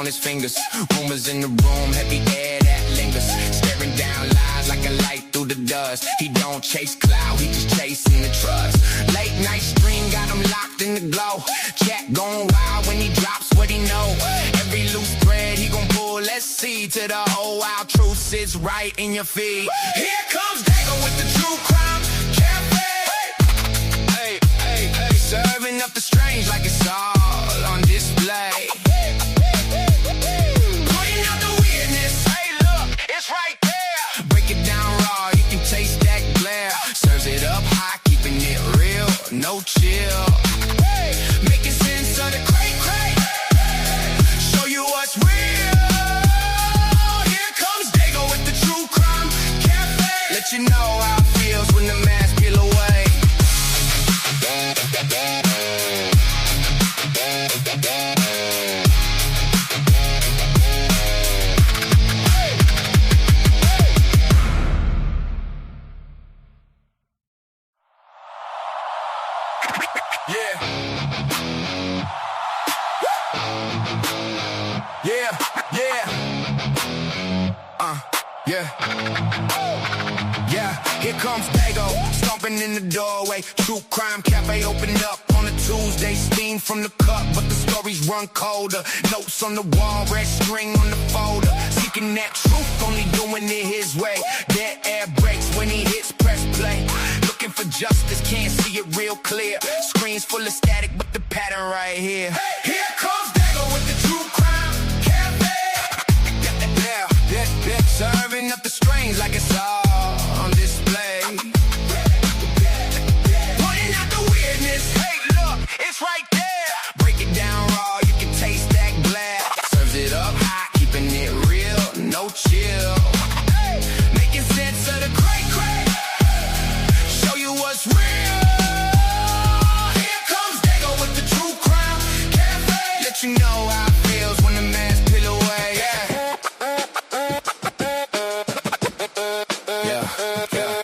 his fingers. Rumors in the room, heavy air that lingers. Staring down lies like a light through the dust. He don't chase cloud, he just chasing the trust. Late night stream got him locked in the glow. Chat going wild when he drops what he know. Every loose thread he gon' pull, let's see. To the whole wild truth sits right in your feed. Here comes Dago with the TruCrime Cafe. Hey, hey, hey, serving up the strange like it's all on display. Pointing out the weirdness, hey look, it's right there. Break it down raw, you can taste that glare. Serves it up high, keeping it real, no chill. Making sense of the cray-cray. Show you what's real. Here comes Dago with the TruCrime Cafe. Let you know how it feels when the mask peel away. Yeah. Yeah, yeah. Yeah, here comes Dago, stomping in the doorway. TruCrime Cafe opened up on a Tuesday. Steam from the cup, but the stories run colder. Notes on the wall, red string on the folder. Seeking that truth, only doing it his way. Dead air breaks when he hits press play. Looking for justice, can't see it real clear. Screens full of static, but the pattern right here. Hey, here comes Dago with the TruCrime Cafe. Yeah, serving up the strange like it's all on display. Pointing out the weirdness, hey look, it's right there. Break it down raw, you can taste that glare. Serves it up high, keeping it real, no chill. Making sense of the cray-cray. Show you what's real. Here comes Dago with the TruCrime Cafe. Let you know how it feels when the mask peel away.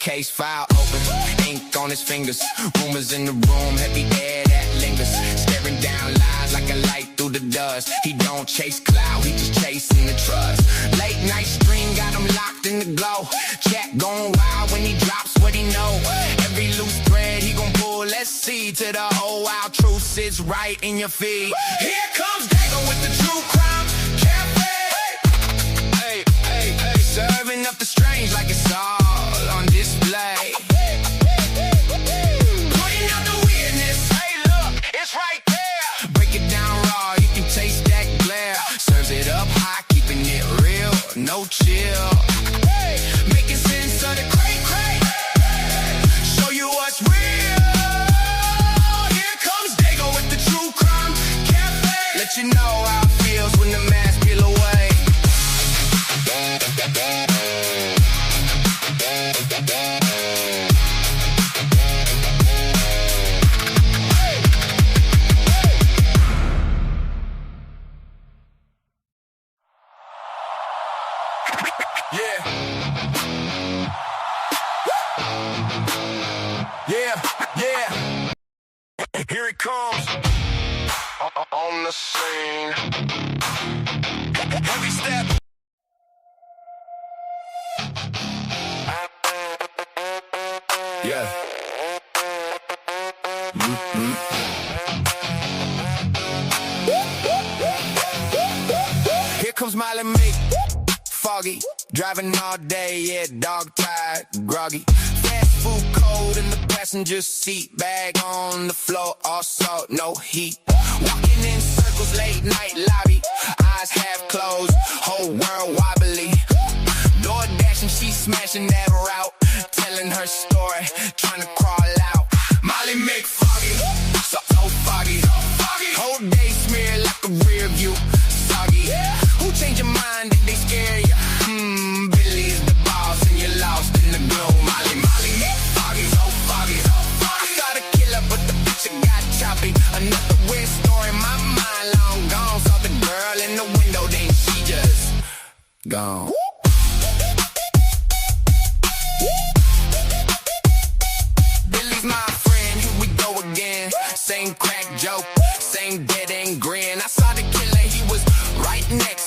Case file open, ink on his fingers. Rumors in the room, heavy air that lingers. Staring down lies like a light through the dust. He don't chase cloud, he just chasing the trust. Late night stream got him locked in the glow. Chat going wild when he drops what he know. Every loose thread he gon' pull, let's see. To the whole wild truth sits right in your feed. Here comes Dago with the TruCrime Cafe. Hey, hey, hey, serving up the strange like it's all on display. Pointing out the weirdness, hey look, it's right there. Break it down raw, you can taste that glare. Serves it up high, keeping it real, no chill. Making sense of the cray-cray. Show you what's real. Here comes Dago with the TruCrime Cafe. Let you know how it feels when the mask peel away. Yeah. Yeah, yeah. Here he comes on the scene. Heavy step. Yeah. Here comes Miley Meek. Foggy, driving all day, yeah, dog tired, groggy. Fast food cold in the passenger seat, bag on the floor, all salt, no heat. Walking in circles, late night lobby, eyes half closed, whole world wobbly. Door dashing, she smashing that route, telling her story, trying to crawl out. Molly make foggy, so foggy, whole day smear like a rear view, soggy. Who changed your mind? Did they scare you? Billy's the boss and you're lost in the gloom. Molly, make foggy, so foggy. I thought a killer, but the picture got choppy. Another weird story, my mind long gone. Saw the girl in the window, then she just gone. Billy's my friend, here we go again. Same crack joke, same dead end grin. I saw the killer, he was right next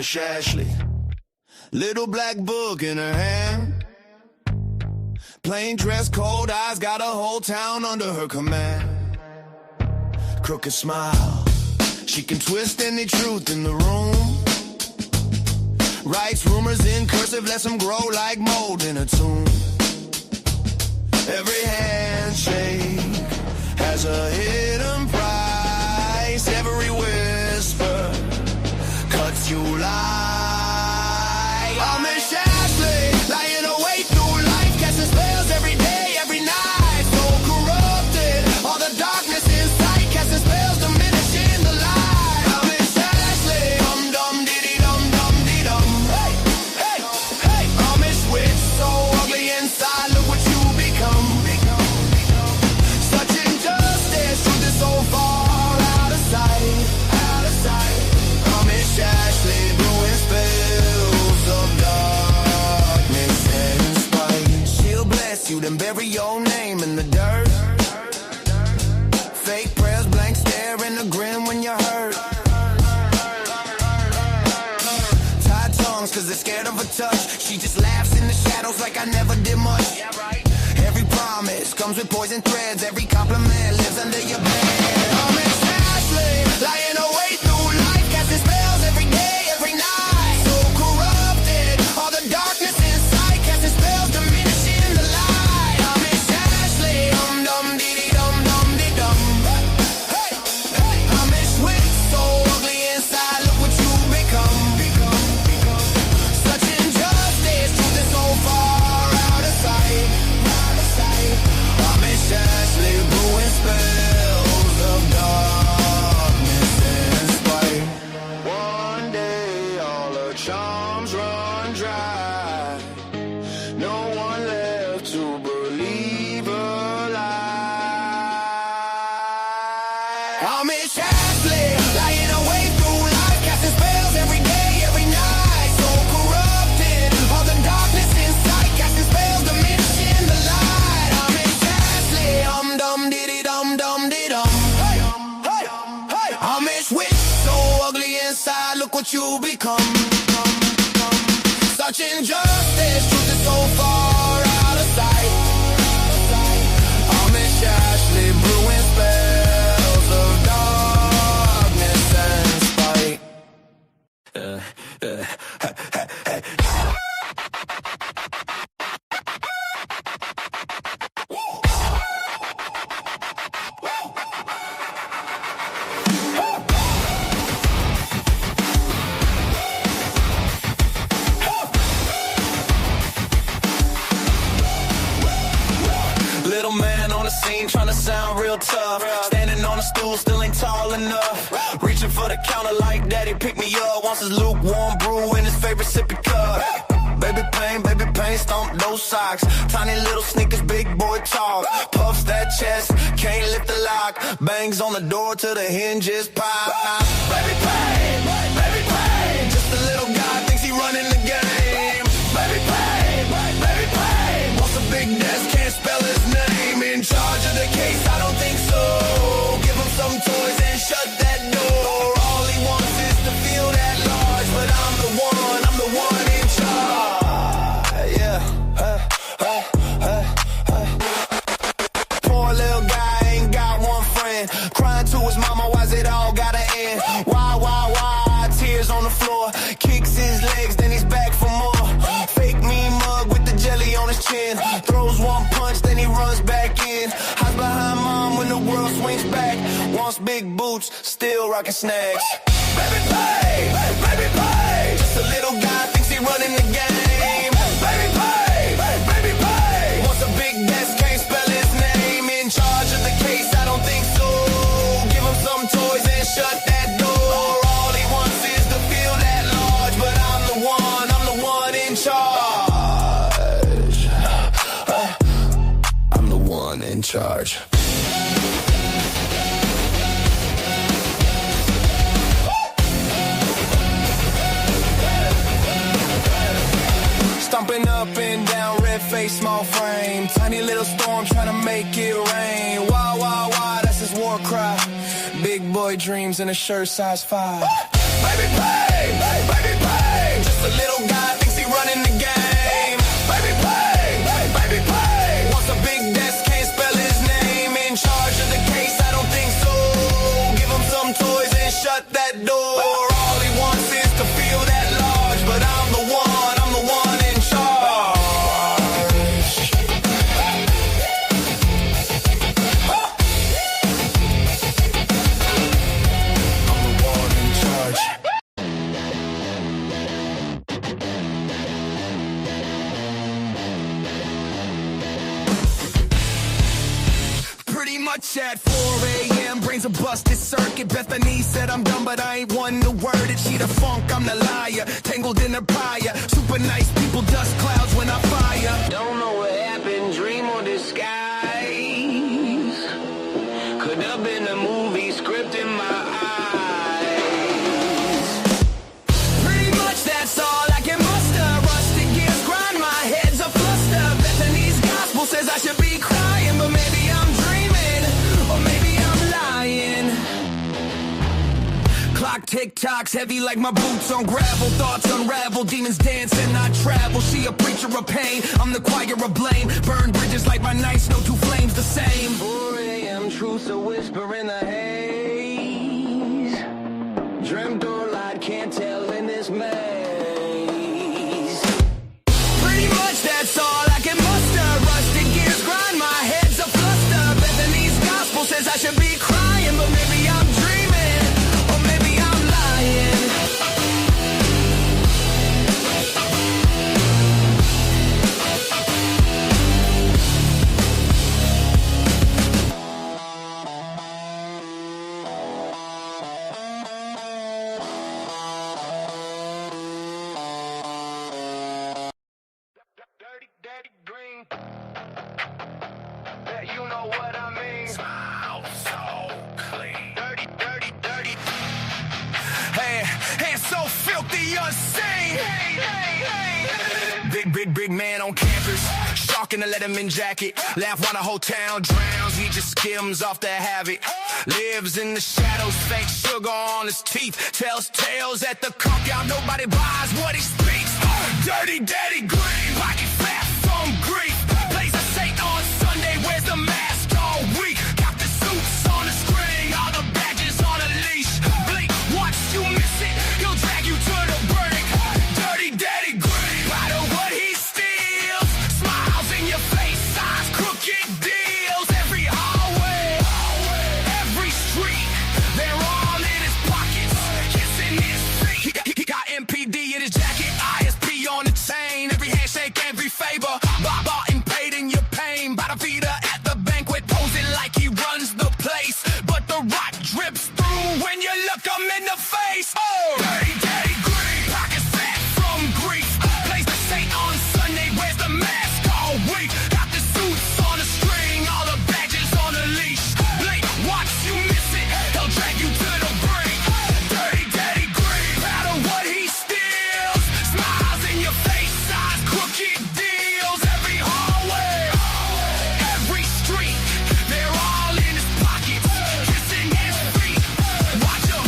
Miss Ashley. Little black book in her hand. Plain dress, cold eyes, got a whole town under her command. Crooked smile, she can twist any truth in the room. Writes rumors in cursive, lets them grow like mold in a tomb. Every handshake has a hidden price. Every whisper cuts you like I'm Miss Ashley, lying awake through life, casting spells every day, every night. So corrupted, all the darkness inside, casting spells, diminishing the light. I'm Miss Ashley, dum diddy dum dum. Hey, hey, hey. I'm Miss Witch, so ugly inside. Look what you become. Such injustice, truth is so far out of sight, out of sight. I'm Miss Ashley, brewing spells of darkness and spite. She'll bless you, then bury your name in the dirt. Fake prayers, blank stare, and a grin when you're hurt. Tied tongues, cause they're scared of a touch. She just laughs in the shadows like I never did much. Every promise comes with poison threads. Every compliment lives under your bed. I'm Miss Ashley, lying awake through life, casting spells every day, every night. So corrupted, all the darkness inside, casting spells, diminishing the light. I'm Miss Ashley, dum diddy dum dum. Hey, hey. I'm Miss Witch, so ugly inside. Look what you become. Such injustice, truth is so far out of sight. I'm Miss Ashley, brewing spells of darkness and spite. One day all her charms run dry. No one left to believe her lie. I'm Miss Ashley, lying awake through life, casting spells every day, every night. So corrupted, all the darkness inside, casting spells, diminishing the light. I'm Miss Ashley, dum diddy dum dum. Hey, hey, hey. I'm Miss Witch, so ugly inside. Look what you become. Such injustice, truth is so far out of sight. I'm Miss Ashley, brewing spells of darkness and spite. Little man on the scene trying to sound real tough. Standing on a stool, still ain't tall enough. Reaching for the counter like daddy, pick me up. Wants his lukewarm brew in his favorite sippy cup. Baby pain, stomp those socks. Tiny little sneakers, big boy talk. Puffs that chest, can't lift the lock. Bangs on the door till the hinges pop. Baby pain, just a little guy thinks he running the game. Baby pain, wants a big desk, can't spell his name. In charge of the case, I don't think so. Give him some toys and shut that door. All he wants is to feel that large, but I'm the one in charge. Yeah, Poor little guy ain't got one friend. Crying to his mama, why's it all gotta end? Why? Tears on the floor. Kicks his legs, then he's back for more. Fake mean mug with the jelly on his chin. Throws one punch, then he runs back in. Hides behind mom when the world swings back. Wants big boots, still rocking snacks. Baby pay. Just a little guy thinks he running the game. Baby pay. Wants a big desk, can't spell his name. In charge of the case, I don't think so. Give him some toys and shut that door. All he wants is to feel that large, but I'm the one in charge. I'm the one in charge. Stomping up and down, red face, small frame. Tiny little storm trying to make it rain. Wah, wah, wah, that's his war cry. Big boy boy dreams in a shirt size 5. Baby pay, baby pay. Just a little guy thinks he running the game. Baby pay, baby pay. Wants a big desk, can't spell his name. In charge of the case, I don't think so. Give him some toys and shut that door. All he wants is to feel that large, but I'm the one in charge. Much at 4 a.m. brains a busted circuit. Bethany said I'm dumb, but I ain't one to word it. She the funk, I'm the liar, tangled in her prior. Super nice people, dust clouds when I fire. Don't know what happened, dream or disguise. Could have been a movie script in my eyes. Pretty much that's all I can muster. Rusted gears grind, my head's a fluster. Bethany's gospel says I should be crying, but maybe I'm dreaming, or maybe I'm lying. Clock tick-tocks, heavy like my boots on gravel. Thoughts unravel, demons dance and I travel. She a preacher of pain, I'm the choir of blame. Burn bridges like my nights, no two flames the same. 4 a.m. truths a whisper in the haze. Dreamt or lied, can't tell in this maze. Pretty much that's all I can muster. Rusted gears grind, my head's a fluster. Bethany's gospel says I should be crying, but maybe I'm dreaming, or maybe I'm lying. Dirty, dirty green. Yeah, you know what I mean. Smile so clean. Dirty, dirty, dirty. Hands so filthy, unseen. Big man on campus. Shark in the Letterman jacket. Laugh while the whole town drowns. He just skims off the habit. Lives in the shadows, fake sugar on his teeth. Tells tales at the conk out. Nobody buys what he speaks. Dirty, daddy green. Pocket fat from grief. Plays a Saint on Sunday. Wears the mask all week. Got the suits on the string. All the badges on a leash. Blink, once you miss it, he'll drag you to the brink. Dirty, daddy green. Proud of what he steals. Smiles in your face. Signs, crooked deals. Every hallway, every street. They're all in his pockets. Kissing his feet. He got MPD in his jacket. ISP on the chain. Every handshake, every favor. Bought and paid in your pain. By the feeder at the banquet. Posing like he runs the place. But the rot drips through when you look him in the face. Oh! Dirty, daddy green. Pockets fat from grief. Plays the Saint on Sunday. Wears the mask all week. Got the suits on a string. All the badges on a leash. Blink, once you miss it, he'll drag you to the brink. Dirty, daddy green. Proud of what he steals. Smiles in your face. Signs, crooked deals. Every hallway, every street. They're all in his pockets. Kissing his feet. Watch him.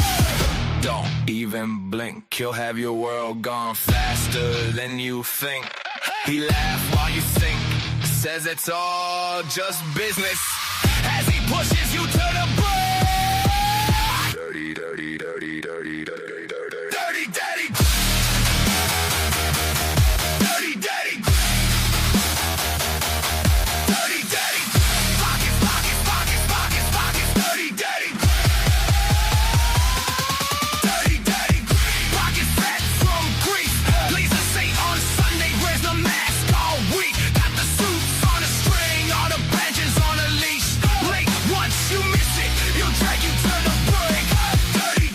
Don't even blink. He'll have your world gone faster than you think. He laughs while you think. Says it's all just business. As he pushes you to the brink. Dirty, dirty, dirty, dirty, dirty, dirty, dirty, daddy. Dirty, daddy. Dirty, daddy. Pockets, pockets, pockets, pockets, pockets. Dirty, daddy. Dirty, daddy. Pockets fat from grief. Plays a Saint on Sunday. Wears the mask all week. Got the suits on a string. All the badges on a leash. Blink, once you miss it, he'll drag you to the brink. Dirty,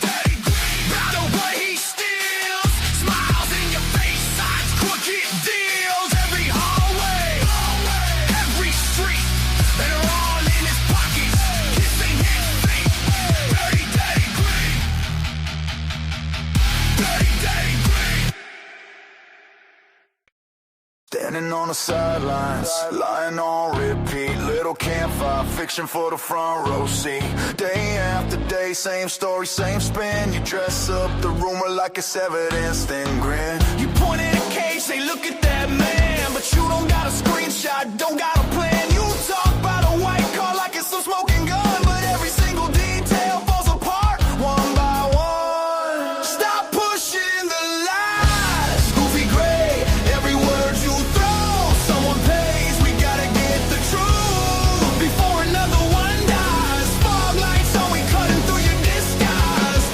Standing on the sidelines, lying on repeat. Little campfire, fiction for the front row seat. Day after day, same story, same spin. You dress up the rumor like it's evidence, then grin. You point at a case, say look at that man, but you don't got a screenshot, don't got a plan. You talk about a white car like it's some smoking gun, but every single detail falls apart one by one. Stop pushing the lies, goofy gray. Every word you throw, someone pays. We gotta get the truth before another one dies. Fog lights on, we cutting through your disguise.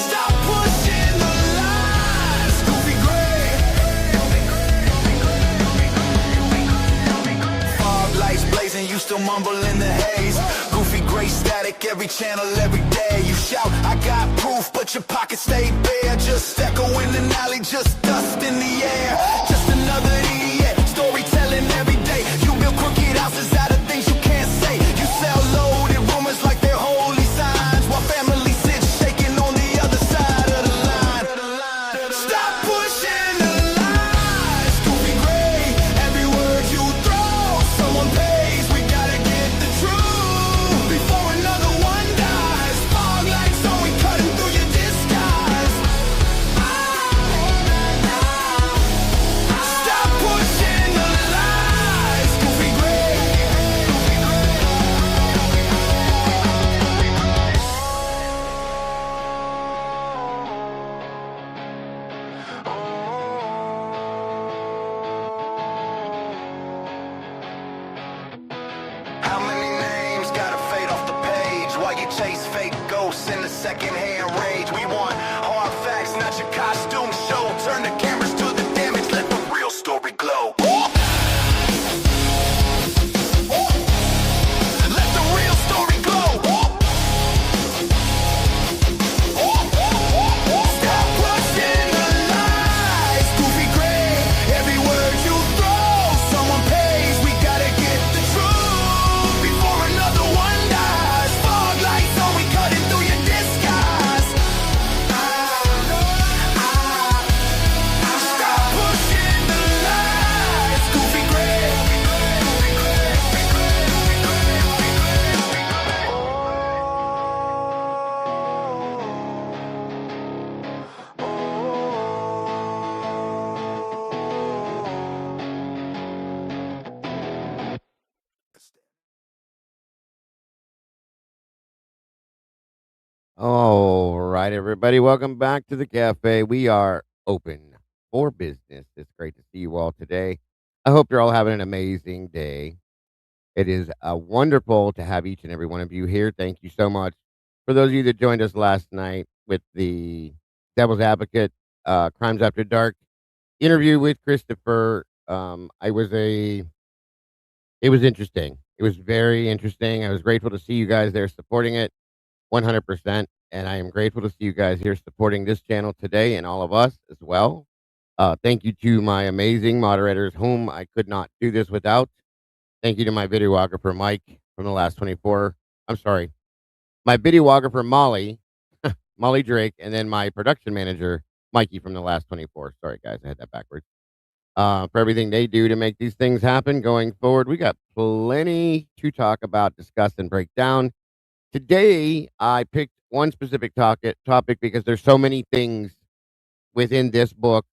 Stop pushing the lies, goofy gray. Fog lights blazing, you still mumble in the haze. Goofy gray static, every channel, every day. You shout, I got proof, but your pockets stay bare. Just echo in an alley, just dust in the air. Just another idiot, storytelling every day. You build crooked houses out of things you can't say. You sell loaded rumors like they're holy signs, while family sits shaking on the other side of the line. Stop pushing the lies, goofy gray. Every word you throw, someone pays. We gotta get the truth before another one dies. Fog lights on, we cutting through your disguise. Stop pushing the lies, goofy gray. How many names gotta fade off the page while you chase fake ghosts in the secondhand rage? We want hard facts, not your costume show. Turn the cameras to the damage, let the real story glow. Let the real story glow. Stop pushing the lies, goofy gray. Every word you throw, someone pays. We gotta get the truth before another one dies. Fog lights on, we cutting through your disguise. Stop pushing the lies, goofy gray. All right, everybody, welcome back to the cafe. We are open for business. It's great to see you all today. I hope you're all having an amazing day. It is wonderful to have each and every one of you here. Thank you so much. For those of you that joined us last night with the Devil's Advocate Crimes After Dark interview with Christopher, it was interesting. It was very interesting. I was grateful to see you guys there supporting it 100%. And I am grateful to see you guys here supporting this channel today and all of us as well. Thank you to my amazing moderators, whom I could not do this without. Thank you to my videographer, Mike, from the last 24. I'm sorry, my videographer, Molly, Molly Drake, and then my production manager, Mikey, from the last 24. Sorry, guys, I had that backwards. For everything they do to make these things happen going forward. We got plenty to talk about, discuss, and break down. Today, I picked one specific topic because there's so many things within this book.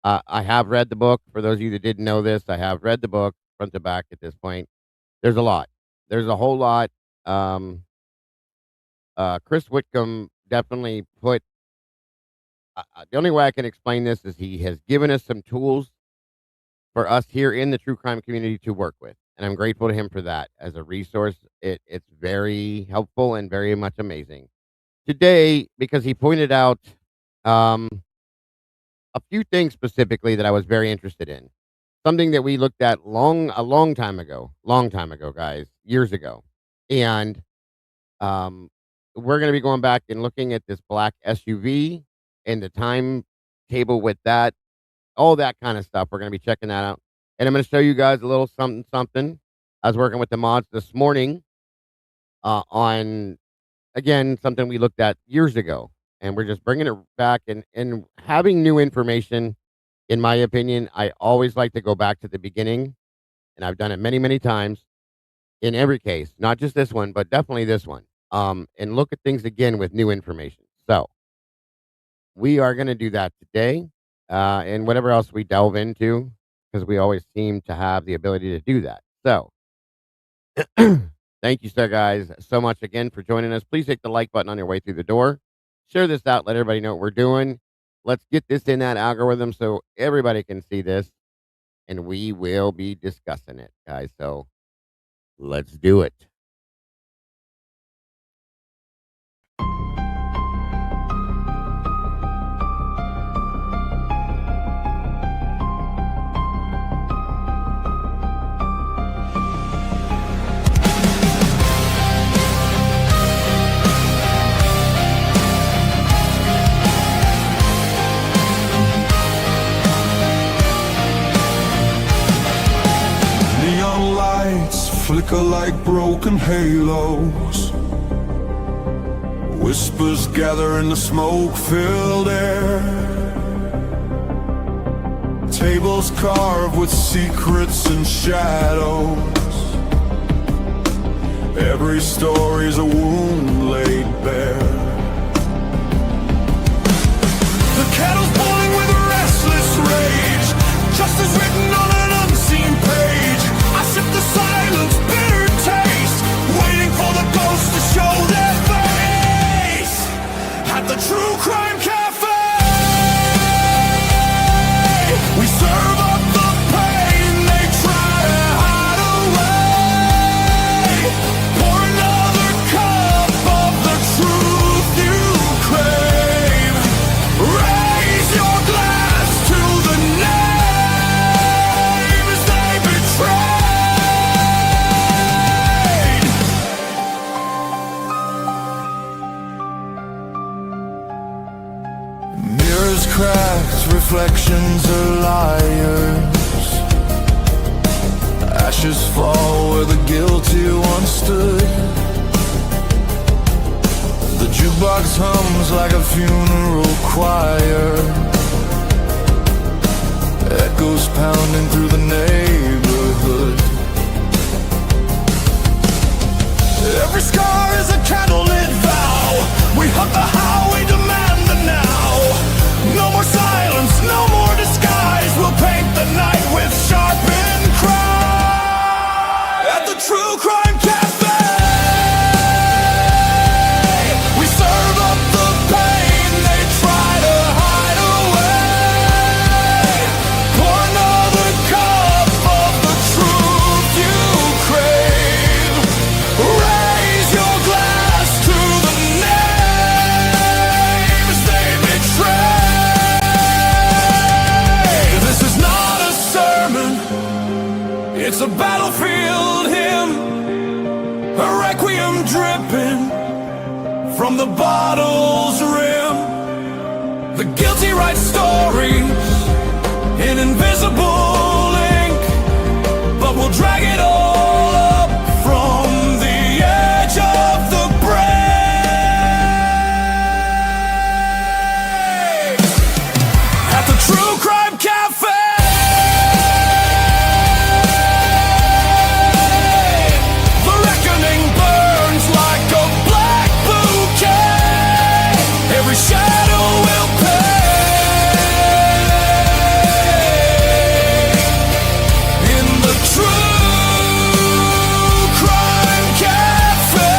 I have read the book. For those of you that didn't know this, I have read the book front to back at this point. There's a lot. There's a whole lot. Chris Whitcomb definitely put. The only way I can explain this is he has given us some tools for us here in the true crime community to work with. And I'm grateful to him for that as a resource. It's very helpful and very much amazing. Today, because he pointed out a few things specifically that I was very interested in. Something that we looked at a long time ago, guys, years ago. And we're going to be going back and looking at this black SUV and the timetable with that, all that kind of stuff. We're going to be checking that out. And I'm going to show you guys a little something. I was working with the mods this morning on, again, something we looked at years ago. and we're just bringing it back and having new information. In my opinion, I always like to go back to the beginning, and I've done it many, many times in every case, not just this one, but definitely this one. And look at things again with new information. So we are going to do that today, and whatever else we delve into, because we always seem to have the ability to do that. So thank you, sir, guys, so much again for joining us. Please hit the like button on your way through the door. Share this out. Let everybody know what we're doing. Let's get this in that algorithm so everybody can see this, and we will be discussing it, guys. So let's do it. Neon lights flicker like broken halos. Whispers gather in the smoke-filled air. Tables carved with secrets and shadows. Every story's a wound laid bare. The kettle's boiling with a restless rage. Justice written on an unseen page. I sip the silence, bitter taste, waiting for the ghosts to show their face. At the TruCrime Cafe, we serve up the pain they try to hide away. Pour another cup of the truth you crave. Raise your glass to the names they betrayed. Mirrors cracked, reflections are liars. Ashes fall where the guilty once stood. The jukebox hums like a funeral choir. Echoes pounding through the neighborhood. Every scar is a candlelit vow. We hunt the how, we demand the now. No more silence, no more disguise. We'll paint the night with sharpened cry. At the TruCrime Cafe, we serve up the pain they try to hide away. Pour another cup of the truth you crave. Raise your glass to the names they betrayed. This is not a sermon, it's a battlefield hymn, a requiem dripping from the bottle's rim. The guilty write stories in invisible ink, but we'll drag it all up from the edge of the brave. At the TruCrime Cafe, the reckoning burns like a black bouquet. Every shadow will pay. In the TruCrime Cafe.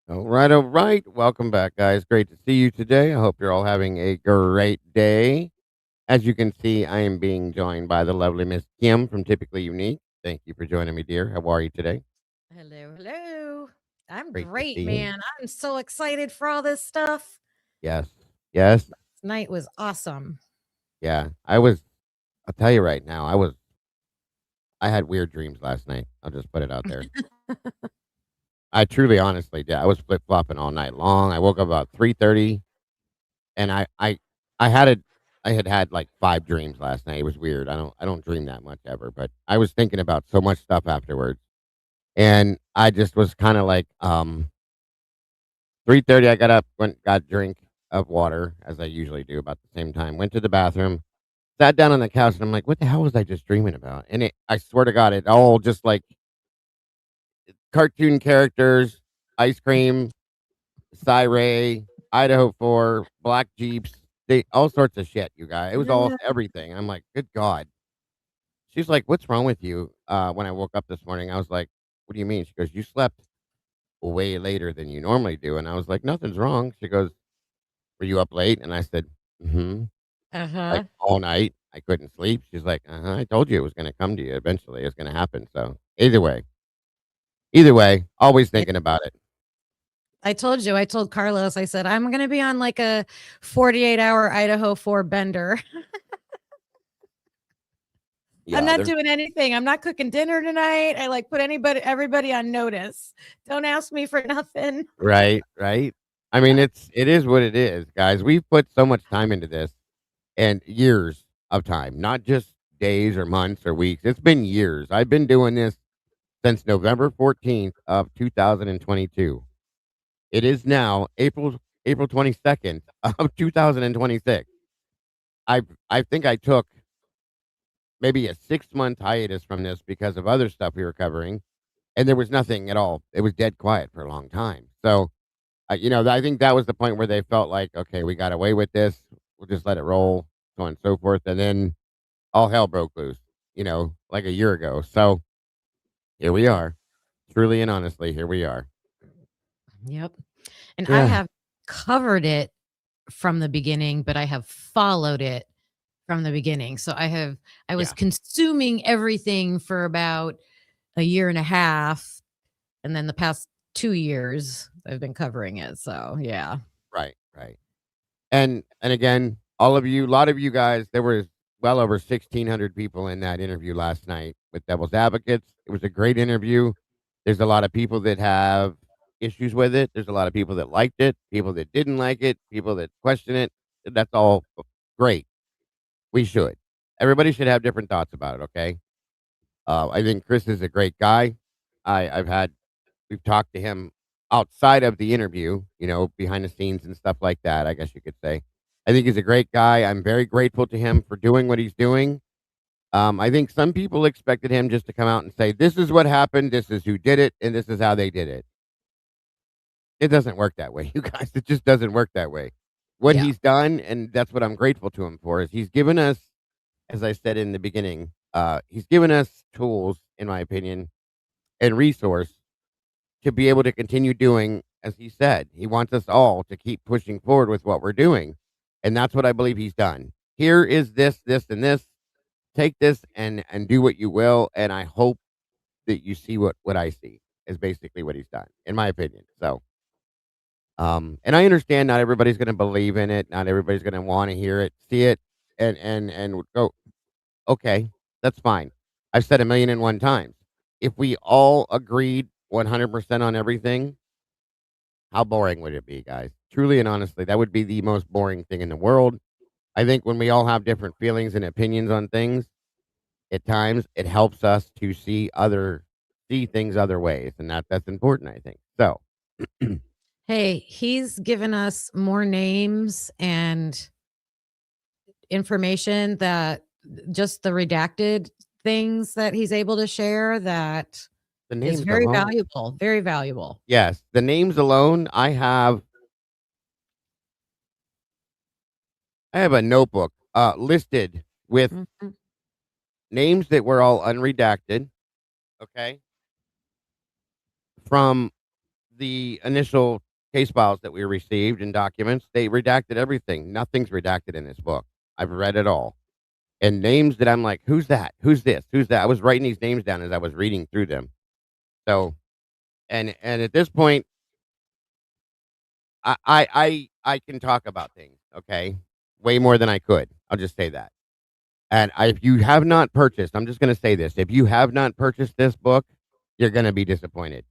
All right, all right. Welcome back, guys. Great to see you today. I hope you're all having a great day. As you can see, I am being joined by the lovely Miss Kim from Typically Unique. Thank you for joining me, dear. How are you today? Hello, hello. I'm Great to great, see you. man. I'm so excited for all this stuff. Yes. Yes. Tonight was awesome. Yeah. I'll tell you right now, I had weird dreams last night. I'll just put it out there. I truly, honestly did. I was flip flopping all night long. I woke up about 3:30 and I had it. I had like 5 dreams last night. It was weird. I don't dream that much ever, but I was thinking about so much stuff afterwards. And I just was kind of like, 3:30, I got up, got a drink of water, as I usually do about the same time, went to the bathroom, sat down on the couch, and I'm like, "What the hell was I just dreaming about?" And I swear to God, it all just like cartoon characters, ice cream, Ray, Idaho 4, black Jeeps, all sorts of shit, you guys. It was all Yeah. everything. I'm like, "Good God." She's like, "What's wrong with you?" When I woke up this morning, I was like, "What do you mean?" She goes, "You slept way later than you normally do." And I was like, "Nothing's wrong." She goes, "Were you up late?" And I said, "Mhm." Like, Uh-huh. all night, I couldn't sleep. She's like, "Uh-huh, I told you it was gonna come to you eventually. It's gonna happen." So, either way, always Yeah. thinking about it. I told you, I told Carlos, I said, I'm going to be on like a 48-hour Idaho 4 bender. I'm Yeah, not there's doing anything. I'm not cooking dinner tonight. I like put everybody on notice. Don't ask me for nothing. right, right. I mean, it is what it is, guys. We've put so much time into this and years of time, not just days or months or weeks. It's been years. I've been doing this since November 14th of 2022. It is now April 22nd of 2026. I think I took maybe a 6-month hiatus from this because of other stuff we were covering, and there was nothing at all. It was dead quiet for a long time. So, I think that was the point where they felt like, okay, we got away with this. We'll just let it roll, so on and so forth. And then all hell broke loose, like a year ago. So here we are. Truly and honestly, here we are. Yep. And I Yeah. have covered it from the beginning, but I have followed it from the beginning. So I was Yeah. consuming everything for about a year and a half, and then the past 2 years I've been covering it. So, yeah. Right. Right. And again, all of you, a lot of you guys, there was well over 1,600 people in that interview last night with Devil's Advocates. It was a great interview. There's a lot of people that have issues with it. There's a lot of people that liked it, people that didn't like it, people that question it. That's all great. We should. Everybody should have different thoughts about it. Okay. I think Chris is a great guy. I've had we've talked to him outside of the interview, behind the scenes and stuff like that, I guess you could say. I think he's a great guy. I'm very grateful to him for doing what he's doing. I think some people expected him just to come out and say, "This is what happened, this is who did it, and this is how they did it." It doesn't work that way, you guys. It just doesn't work that way. What Yeah. he's done, and that's what I'm grateful to him for, is he's given us, as I said in the beginning, he's given us tools, in my opinion, and resource to be able to continue doing, as he said, he wants us all to keep pushing forward with what we're doing. And that's what I believe he's done. Here is this, this, and this. Take this and do what you will. And I hope that you see what I see is basically what he's done, in my opinion. So, and I understand not everybody's going to believe in it. Not everybody's going to want to hear it, see it, and go, okay, that's fine. I've said a million and one times. If we all agreed 100% on everything, how boring would it be, guys? Truly and honestly, that would be the most boring thing in the world. I think when we all have different feelings and opinions on things, at times it helps us to see things other ways, and that's important, I think. So, Hey, he's given us more names and information that just the redacted things that he's able to share that the is names very alone, valuable, very valuable. yes, the names alone. I have a notebook listed with Mhm. names that were all unredacted. Okay, from the initial case files that we received and documents, they redacted everything. Nothing's redacted in this book. I've read it all. and names that I'm like, "Who's that? Who's this? Who's that?" I was writing these names down as I was reading through them. So, and at this point, I can talk about things, okay? Way more than I could. I'll just say that. And if you have not purchased, I'm just gonna say this, if you have not purchased this book, you're gonna be disappointed.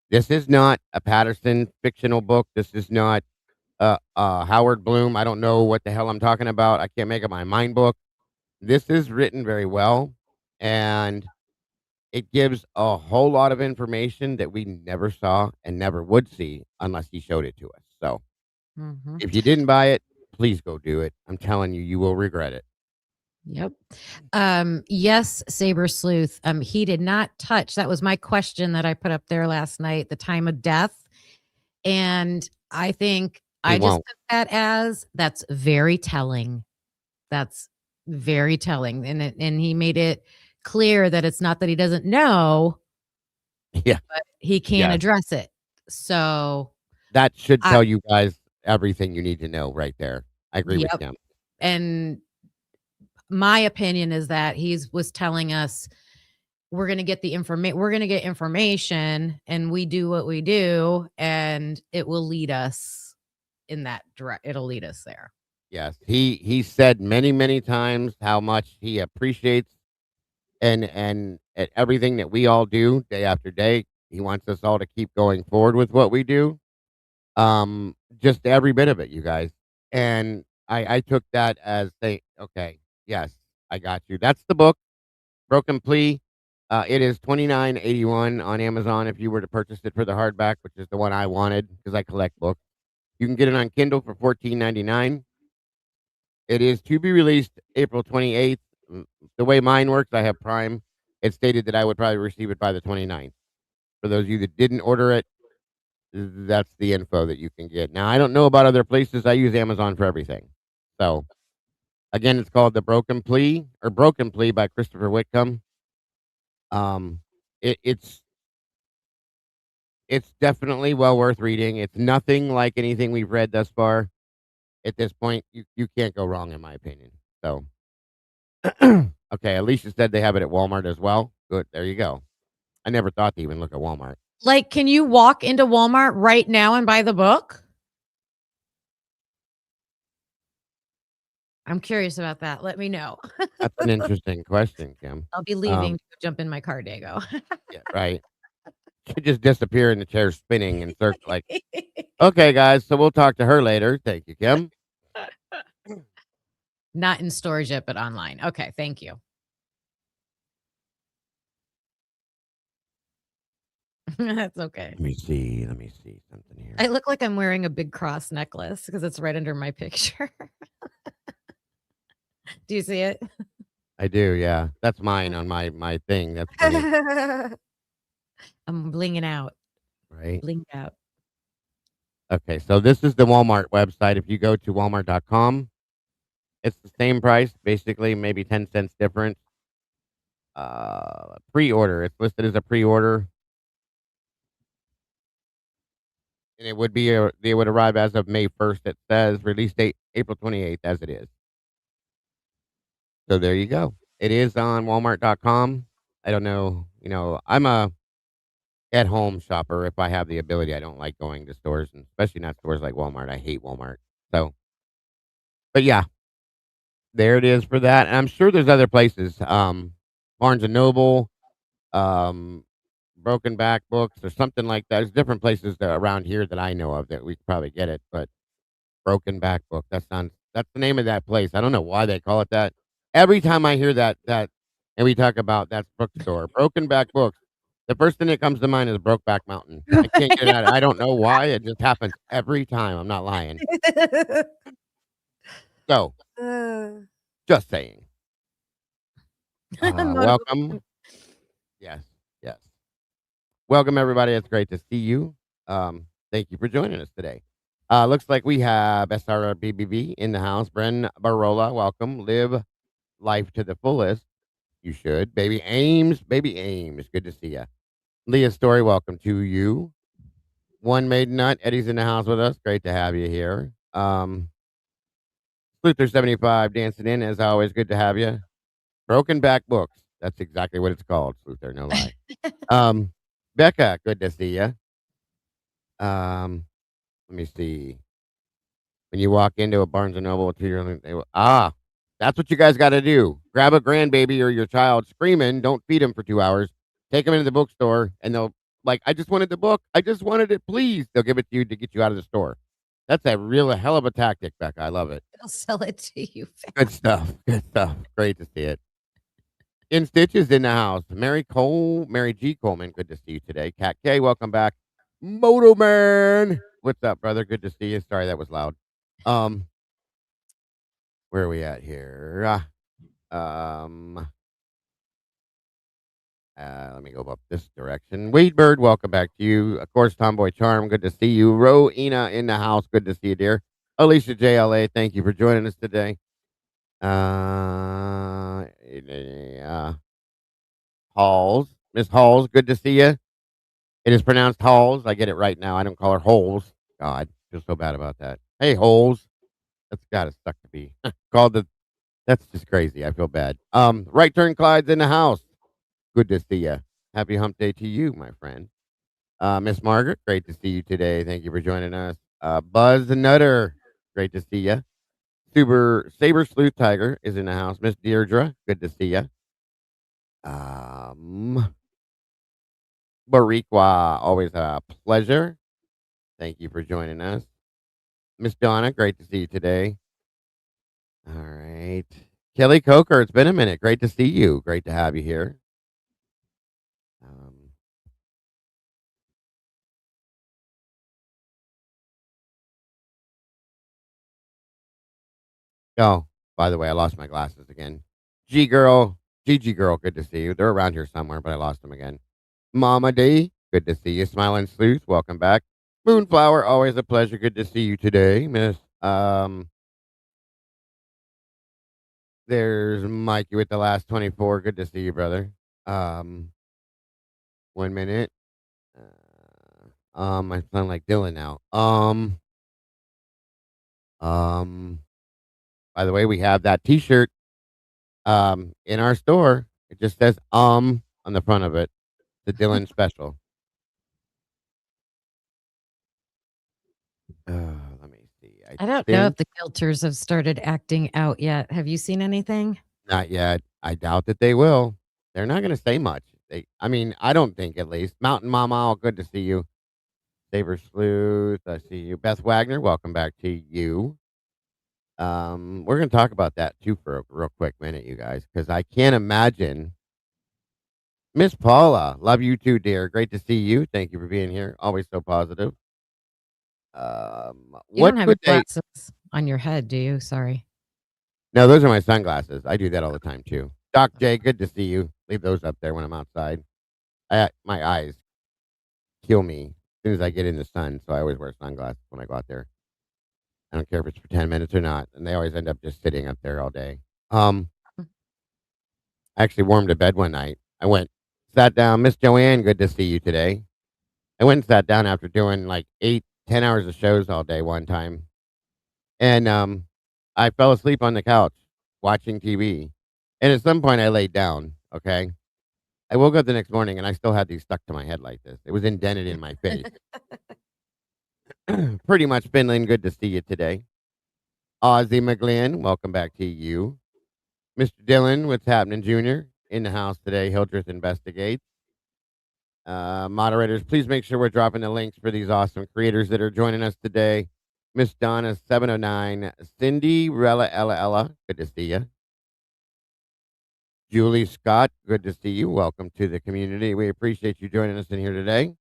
This is not a Patterson fictional book. This is not Howard Bloom. I don't know what the hell I'm talking about. I can't make up my mind book. This is written very well, and it gives a whole lot of information that we never saw and never would see unless he showed it to us. So Mhm. if you didn't buy it, please go do it. I'm telling you, you will regret it. Yep. Yes, Saber Sleuth. He did not touch. That was my question that I put up there last night, the time of death. And I think He I just won't. took that as that's very telling. That's very telling. And he made it clear that it's not that he doesn't know, Yeah. but he can't Yes. address it. So That should I tell you guys everything you need to know right there. I agree with yep. him. And my opinion is that was telling us we're going to get information and we do what we do and it will lead us in that it'll lead us there. Yes. He said many, many times how much he appreciates and everything that we all do day after day. He wants us all to keep going forward with what we do. Just every bit of it, you guys. And I took that as saying, okay, yes, I got you. That's the book, Broken Plea. It is $29.81 on Amazon if you were to purchase it for the hardback, which is the one I wanted because I collect books. You can get it on Kindle for $14.99. It is to be released April 28th. The way mine works, I have Prime. It stated that I would probably receive it by the 29th. For those of you that didn't order it, that's the info that you can get. Now, I don't know about other places. I use Amazon for everything. So, again, it's called The Broken Plea or Broken Plea by Christopher Whitcomb. Um, it's definitely well worth reading. It's nothing like anything we've read thus far. At this point, you can't go wrong, in my opinion. So, okay, Alicia said they have it at Walmart as well. Good, there you go. I never thought to even look at Walmart. Like, can you walk into Walmart right now and buy the book? I'm curious about that. Let me know. That's an interesting question, Kim. I'll be leaving to jump in my car, Dago. Yeah, right. Could just disappear in the chair spinning and circle like, okay, guys, so we'll talk to her later. Thank you, Kim. Not in stores yet, but online. Okay, thank you. That's okay. Let me see something here. I look like I'm wearing a big cross necklace because it's right under my picture. Do you see it? I do, yeah. That's mine on my thing. That's funny, I'm blinging out. right? Blinged out. Okay, so this is the Walmart website. If you go to walmart.com, it's the same price, basically, maybe 10 cents difference. Pre-order. It's listed as a pre-order. And they would arrive as of May 1st. It says release date April 28th as it is. So there you go. It is on walmart.com. I don't know, I'm a at-home shopper if I have the ability. I don't like going to stores, and especially not stores like Walmart. I hate Walmart. So, but yeah, there it is for that. And I'm sure there's other places, Barnes and Noble, um, Broken Back Books, or something like that. There's different places around here that I know of that we could probably get it. But Broken Back Book, that's the name of that place. I don't know why they call it that. Every time I hear that, and we talk about that bookstore, Broken Back Books, the first thing that comes to mind is Brokeback Mountain. I can't get it out. I don't know why. It just happens every time. I'm not lying. So, just saying. Welcome. Yes, yes. Welcome, everybody. It's great to see you. Thank you for joining us today. Looks like we have SRBBB in the house. Bren Barola, welcome. Live life to the fullest. You should. Baby Ames. Good to see you. Leah Story, welcome to you. One Maiden Nut. Eddie's in the house with us. Great to have you here. Sluther75 dancing in, as always. Good to have you. Broken Back Books. That's exactly what it's called, Sluther, no lie. Becca, good to see you. Let me see. When you walk into a Barnes and Noble, that's what you guys got to do. Grab a grandbaby or your child screaming. Don't feed him for 2 hours. Take him into the bookstore, and they'll like, I just wanted the book. I just wanted it, please. They'll give it to you to get you out of the store. That's a real hell of a tactic, Becca. I love it. They'll sell it to you fast. Good stuff. Good stuff. Great to see it. In Stitches in the house. Mary G. Coleman, good to see you today. Cat K, welcome back. Moto Man, what's up, brother? Good to see you. Sorry that was loud. Where are we at here? Let me go up this direction. Weedbird, welcome back to you. Of course, Tomboy Charm, good to see you. Roena in the house, good to see you, dear. Alicia JLA, thank you for joining us today. Halls, Miss Halls, good to see you. It is pronounced Halls. I get it right now. I don't call her Holes. God, I feel so bad about that. Hey, Holes. That's gotta suck to be called the. That's just crazy. I feel bad. Right turn Clyde's in the house. Good to see you. Happy hump day to you, my friend. Miss Margaret, great to see you today. Thank you for joining us. Buzz Nutter, great to see you. Saber Sleuth Tiger is in the house. Miss Deirdre, good to see you. Bariqua, always a pleasure. Thank you for joining us. Miss Donna, great to see you today. All right. Kelly Coker, it's been a minute. Great to see you. Great to have you here. Oh, by the way, I lost my glasses again. Gigi girl, good to see you. They're around here somewhere, but I lost them again. Mama D, good to see you. Smiling Sleuth, welcome back. Moonflower, always a pleasure. Good to see you today, Miss. There's Mikey with the last 24. Good to see you, brother. 1 minute. I sound like Dylan now. By the way, we have that T-shirt in our store. It just says on the front of it. The Dylan special. Let me see. I don't know if the guilters have started acting out yet. Have you seen anything? Not yet. I doubt that they will. They're not going to say much. I don't think, at least. Mountain Mama, all good to see you. Saber Sleuth, I see you. Beth Wagner, welcome back to you. We're going to talk about that too for a real quick minute, you guys, because I can't imagine. Miss Paula, love you too, dear. Great to see you. Thank you for being here. Always so positive. You don't have your glasses on your head, do you? Sorry. No, those are my sunglasses. I do that all the time too. Doc J, good to see you. Leave those up there when I'm outside. My eyes kill me as soon as I get in the sun, so I always wear sunglasses when I go out there. I don't care if it's for 10 minutes or not, and they always end up just sitting up there all day. I actually warmed a bed one night. I went, sat down. Miss Joanne, good to see you today. I went and sat down after doing like 8-10 hours of shows all day one time. And I fell asleep on the couch watching TV. And at some point I laid down, okay? I woke up the next morning and I still had these stuck to my head like this. It was indented in my face. Pretty much, Finland, good to see you today. Ozzy McGlynn, welcome back to you. Mr. Dylan, what's happening, Junior? In the house today, Hildreth Investigates. Moderators, please make sure we're dropping the links for these awesome creators that are joining us today. Miss Donna 709, Cindy Rella Ella, good to see you. Julie Scott, good to see you. Welcome to the community. We appreciate you joining us in here today.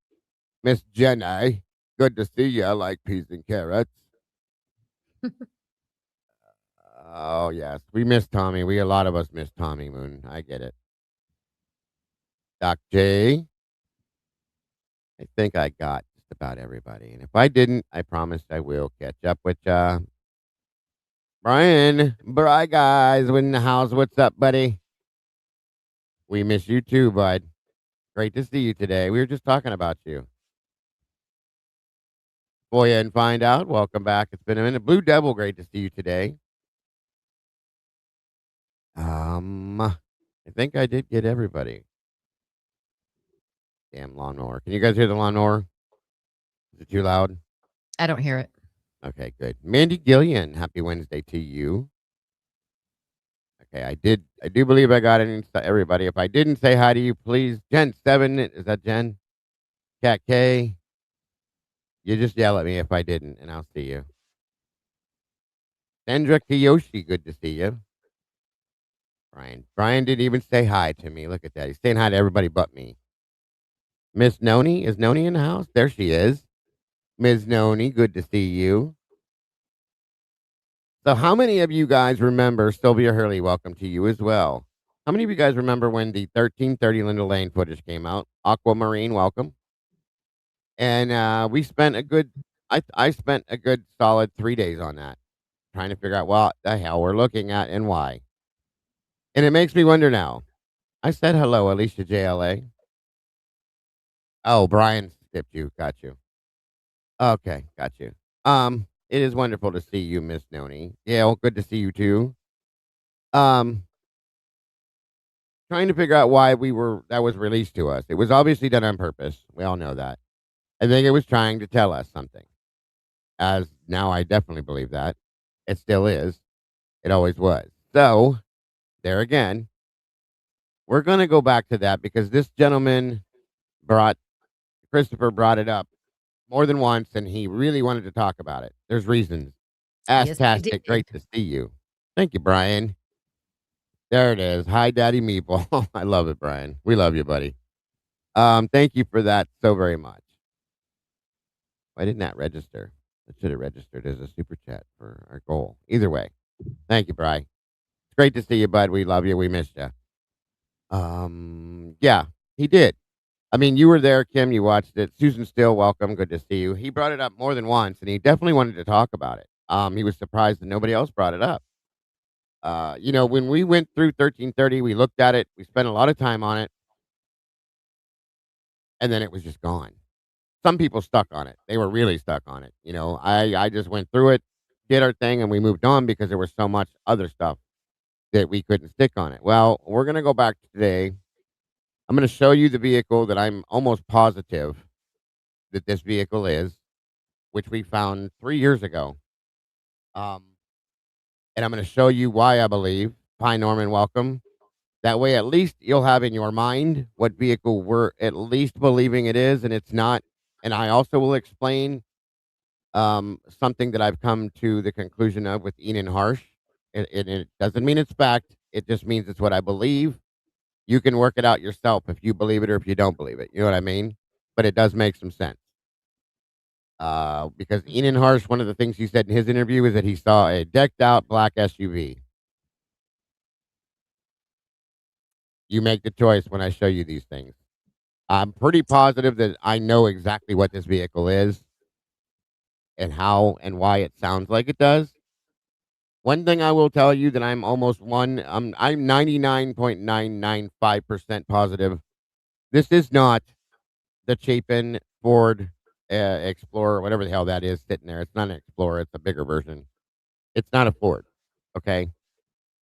Miss Jenny, good to see you. I like peas and carrots. Oh yes, we miss Tommy. A lot of us miss Tommy Moon. I get it. Doc J, I think I got just about everybody. And if I didn't, I promise I will catch up with ya. Brian, Bry guys, in the house. What's up, buddy? We miss you too, bud. Great to see you today. We were just talking about you. FOIA and Find Out, welcome back. It's been a minute. Blue Devil, great to see you today. I think I did get everybody. Damn lawnmower. Can you guys hear the lawnmower? Is it too loud? I don't hear it. Okay, good. Mandy Gillian, happy Wednesday to you. Okay, I do believe I got everybody. If I didn't say hi to you, please. Jen 7, is that Jen? Cat K. You just yell at me if I didn't, and I'll see you. Sandra Kiyoshi, good to see you. Brian didn't even say hi to me. Look at that. He's saying hi to everybody but me. Miss Noni, is Noni in the house? There she is. Ms. Noni, good to see you. So how many of you guys remember Sylvia Hurley? Welcome to you as well. How many of you guys remember when the 1330 Linda Lane footage came out? Aquamarine, welcome. And we spent a good, I spent a good solid 3 days on that, trying to figure out what the hell we're looking at and why. And it makes me wonder now. I said hello, Alicia JLA. Oh, Brian skipped you. Got you. Okay, got you. It is wonderful to see you, Miss Noni. Yeah, well, good to see you too. Um, Trying to figure out why that was released to us. It was obviously done on purpose. We all know that. I think it was trying to tell us something. As now I definitely believe that. It still is. It always was. So, there again, we're going to go back to that because this gentleman Christopher brought it up more than once and he really wanted to talk about it. There's reasons. Yes, he Astastic, did. great to see you. Thank you, Brian. There it is. Hi, Daddy Meeple. I love it, Brian. We love you, buddy. Thank you for that so very much. Why didn't that register? It should have registered as a super chat for our goal. Either way, thank you, Bri. It's great to see you, bud. We love you. We missed you. Yeah, he did. I mean, you were there, Kim. You watched it. Susan Still, welcome. Good to see you. He brought it up more than once, and he definitely wanted to talk about it. He was surprised that nobody else brought it up. When we went through 1330, we looked at it. We spent a lot of time on it, and then it was just gone. Some people stuck on it. They were really stuck on it. I just went through it, did our thing, and we moved on because there was so much other stuff that we couldn't stick on it. Well, we're going to go back today. I'm going to show you the vehicle that I'm almost positive that this vehicle is, which we found 3 years ago. And I'm going to show you why I believe. Hi, Norman, welcome. That way, at least you'll have in your mind what vehicle we're at least believing it is, and it's not. And I also will explain something that I've come to the conclusion of with Enan Harsh. It doesn't mean it's fact. It just means it's what I believe. You can work it out yourself if you believe it or if you don't believe it. You know what I mean? But it does make some sense. Because Enan Harsh, one of the things he said in his interview is that he saw a decked out black SUV. You make the choice when I show you these things. I'm pretty positive that I know exactly what this vehicle is and how and why it sounds like it does. One thing I will tell you that I'm 99.995% positive. This is not the Chapin Ford Explorer, whatever the hell that is sitting there. It's not an Explorer. It's a bigger version. It's not a Ford. Okay.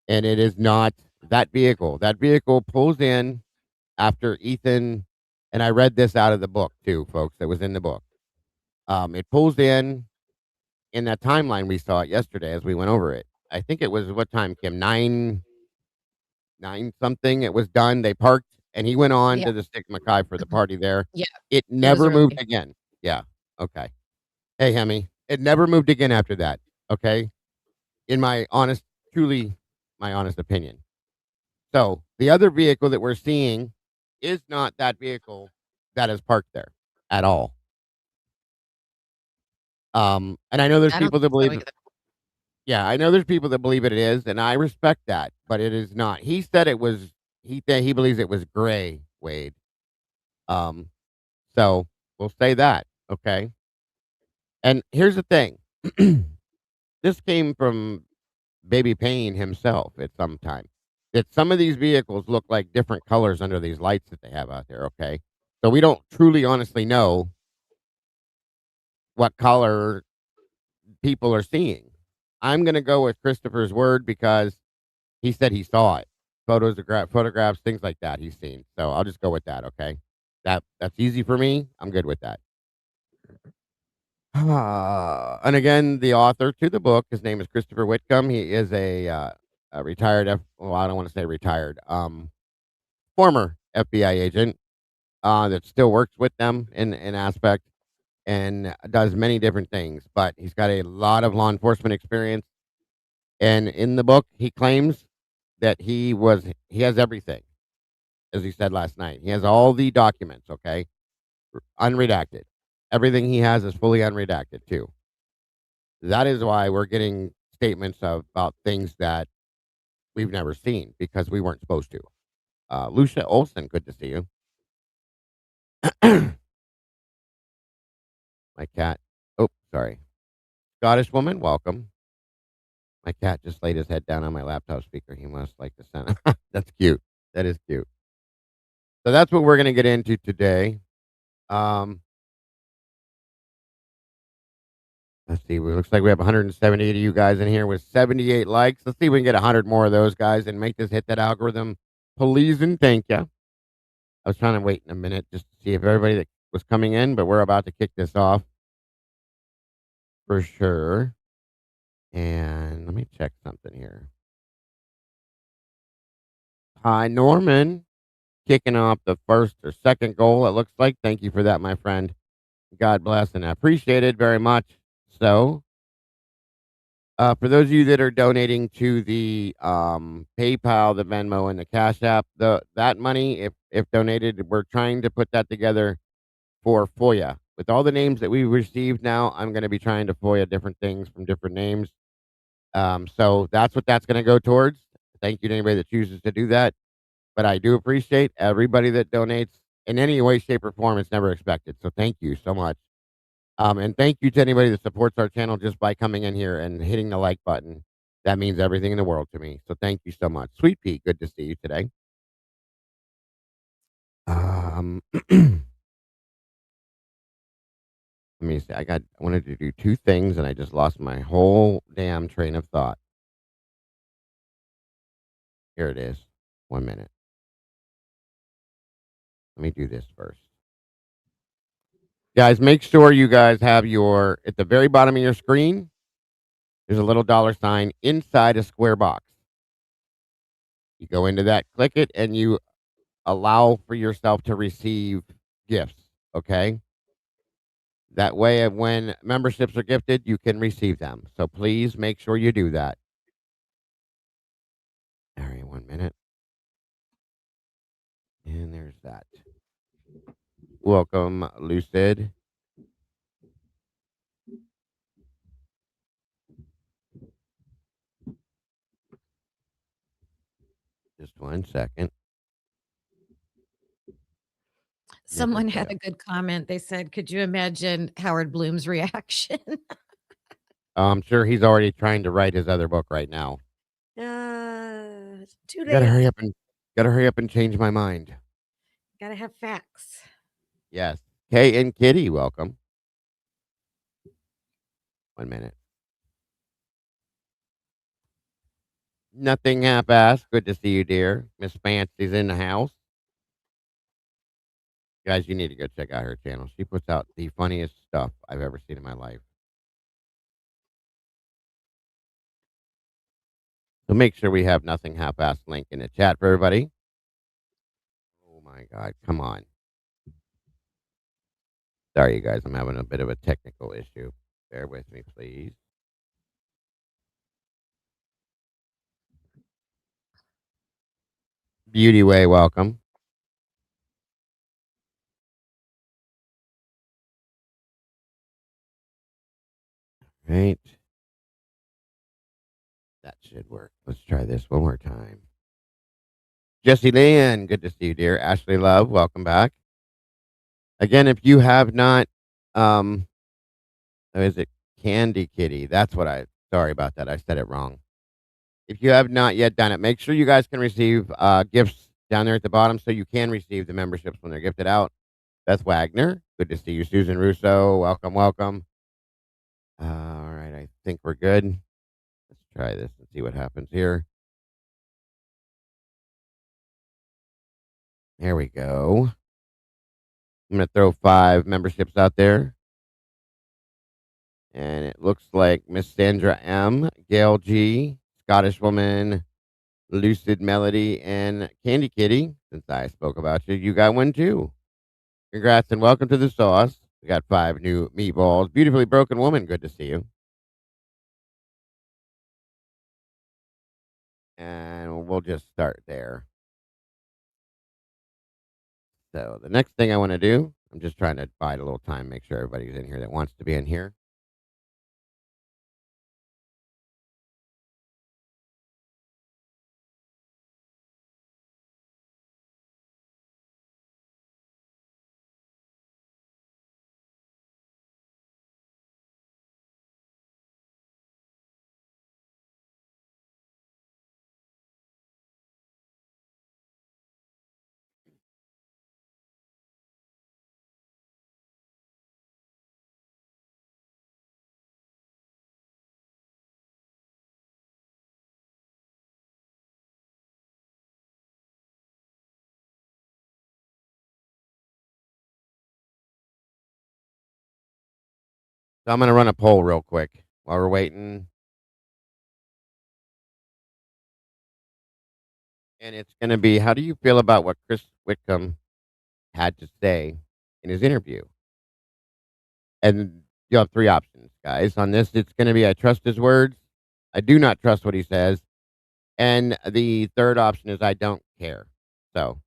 And it is not that vehicle. That vehicle pulls in after Ethan, and I read this out of the book too, folks. That was in the book. It pulls in that timeline we saw it yesterday as we went over it. I think it was what time, Kim? 9 something. It was done. They parked, and he went on Yeah. to the Stick Mackay for the party there. Yeah. It was never moved early. again. Yeah. Okay. Hey, Hemi. It never moved again after that. Okay. In my honest opinion. So the other vehicle that we're seeing is not that vehicle that is parked there at all. And I know there's I don't people that think so believe, either. yeah, I know there's people that believe it is, and I respect that, but it is not. He said it was, he believes it was gray, Wade. So we'll say that, okay? And here's the thing. This came from Baby Payne himself at some time. That some of these vehicles look like different colors under these lights that they have out there, okay? So we don't truly honestly know what color people are seeing. I'm going to go with Christopher's word because He said he saw it. Photographs, things like that he's seen. So I'll just go with that, okay? That's easy for me. I'm good with that. And again, the author to the book, his name is Christopher Whitcomb. He is a retired well, I don't want to say retired, former FBI agent that still works with them in aspect and does many different things. But he's got a lot of law enforcement experience. And in the book, he claims that he has everything, as he said last night. He has all the documents, okay, unredacted. Everything he has is fully unredacted too. That is why we're getting statements about things that we've never seen because we weren't supposed to. Lucia Olson, good to see you. My cat. Oh, sorry. Scottish woman, welcome. My cat just laid his head down on my laptop speaker. He must like the sound. That's cute. That is cute. So that's what we're going to get into today. Um, let's see. It looks like we have 178 of you guys in here with 78 likes. Let's see if we can get 100 more of those guys and make this hit that algorithm. Please and thank you. I was trying to wait in a minute just to see if everybody that was coming in, but we're about to kick this off for sure. And let me check something here. Hi, Norman. Kicking off the first or second goal, it looks like. Thank you for that, my friend. God bless, and I appreciate it very much. So, for those of you that are donating to the PayPal, the Venmo, and the Cash App, that money, if donated, we're trying to put that together for FOIA. With all the names that we received now, I'm going to be trying to FOIA different things from different names. So that's what that's going to go towards. Thank you to anybody that chooses to do that. But I do appreciate everybody that donates in any way, shape, or form. It's never expected. So thank you so much. And thank you to anybody that supports our channel just by coming in here and hitting the like button. That means everything in the world to me. So thank you so much. Sweet Pea, good to see you today. Let me see. I wanted to do two things and I just lost my whole damn train of thought. Here it is. 1 minute. Let me do this first. Guys, make sure you guys have at the very bottom of your screen, there's a little $sign inside a square box. You go into that, click it, and you allow for yourself to receive gifts, okay? That way, when memberships are gifted, you can receive them. So please make sure you do that. All right, 1 minute. And there's that. Welcome, Lucid. Just 1 second. Someone had a good comment. They said, "Could you imagine Howard Bloom's reaction?" I'm sure he's already trying to write his other book right now. Too late. Gotta hurry up and change my mind. Gotta have facts. Yes. Kay and Kitty, welcome. 1 minute. Nothing half-assed. Good to see you, dear. Miss Fancy's in the house. Guys, you need to go check out her channel. She puts out the funniest stuff I've ever seen in my life. So make sure we have nothing half-assed link in the chat for everybody. Oh my God, come on. Sorry, you guys. I'm having a bit of a technical issue. Bear with me, please. Beauty Way, welcome. Right. That should work. Let's try this one more time. Jesse Lynn, good to see you, dear. Ashley Love, welcome back. Again, if you have not, is it Candy Kitty? Sorry about that. I said it wrong. If you have not yet done it, make sure you guys can receive gifts down there at the bottom so you can receive the memberships when they're gifted out. Beth Wagner, good to see you. Susan Russo, welcome, welcome. All right, I think we're good. Let's try this and see what happens here. There we go. I'm going to throw 5 memberships out there. And it looks like Miss Sandra M, Gail G, Scottish Woman, Lucid Melody, and Candy Kitty. Since I spoke about you, you got one too. Congrats and welcome to the sauce. We got 5 new meatballs. Beautifully broken woman. Good to see you. And we'll just start there. So the next thing I want to do, I'm just trying to bide a little time, make sure everybody's in here that wants to be in here. So I'm going to run a poll real quick while we're waiting. And it's going to be, how do you feel about what Chris Whitcomb had to say in his interview? And you have 3 options, guys. On this, it's going to be, I trust his words. I do not trust what he says. And the third option is, I don't care. So,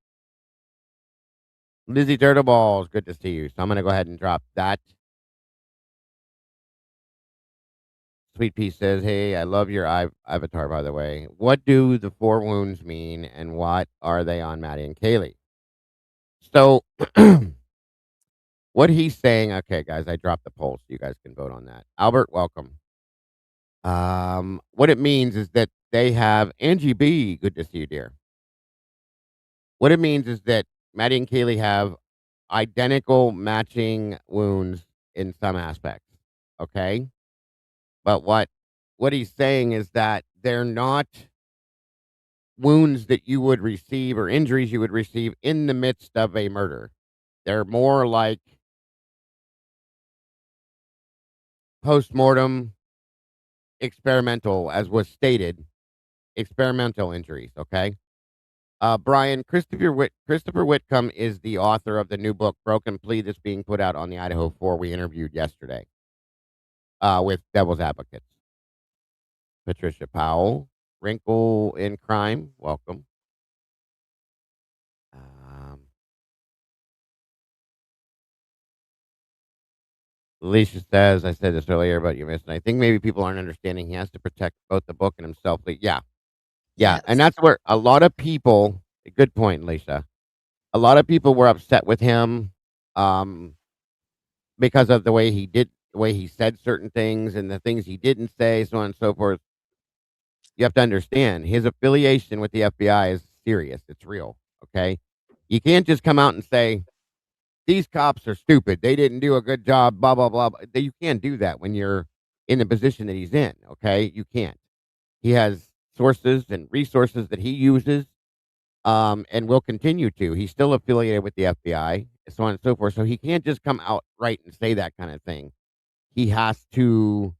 Lizzie Turtleballs, good to see you. So I'm going to go ahead and drop that. Sweet Pea says, hey, I love your avatar, by the way. What do the 4 wounds mean, and what are they on Maddie and Kaylee? So, what he's saying, okay, guys, I dropped the poll so you guys can vote on that. Albert, welcome. What it means is that they have Angie B. Good to see you, dear. What it means is that Maddie and Kaylee have identical matching wounds in some aspects. Okay. But what he's saying is that they're not wounds that you would receive or injuries you would receive in the midst of a murder. They're more like post-mortem experimental, as was stated, experimental injuries. Okay. Brian, Christopher Whitcomb is the author of the new book, Broken Plea, that's being put out on the Idaho 4 we interviewed yesterday with Devil's Advocates. Patricia Powell, Wrinkle in Crime, welcome. Alicia says, I said this earlier, but you missed it. I think maybe people aren't understanding he has to protect both the book and himself. Yeah. Yes. And that's where a lot of people, good point, Alicia. A lot of people were upset with him because of the way he said certain things and the things he didn't say, so on and so forth. You have to understand his affiliation with the FBI is serious. It's real. Okay. You can't just come out and say, these cops are stupid. They didn't do a good job, blah, blah, blah. You can't do that when you're in the position that he's in. Okay. You can't. He has sources and resources that he uses and will continue to. He's still affiliated with the FBI, so on and so forth. So he can't just come out right and say that kind of thing. He has to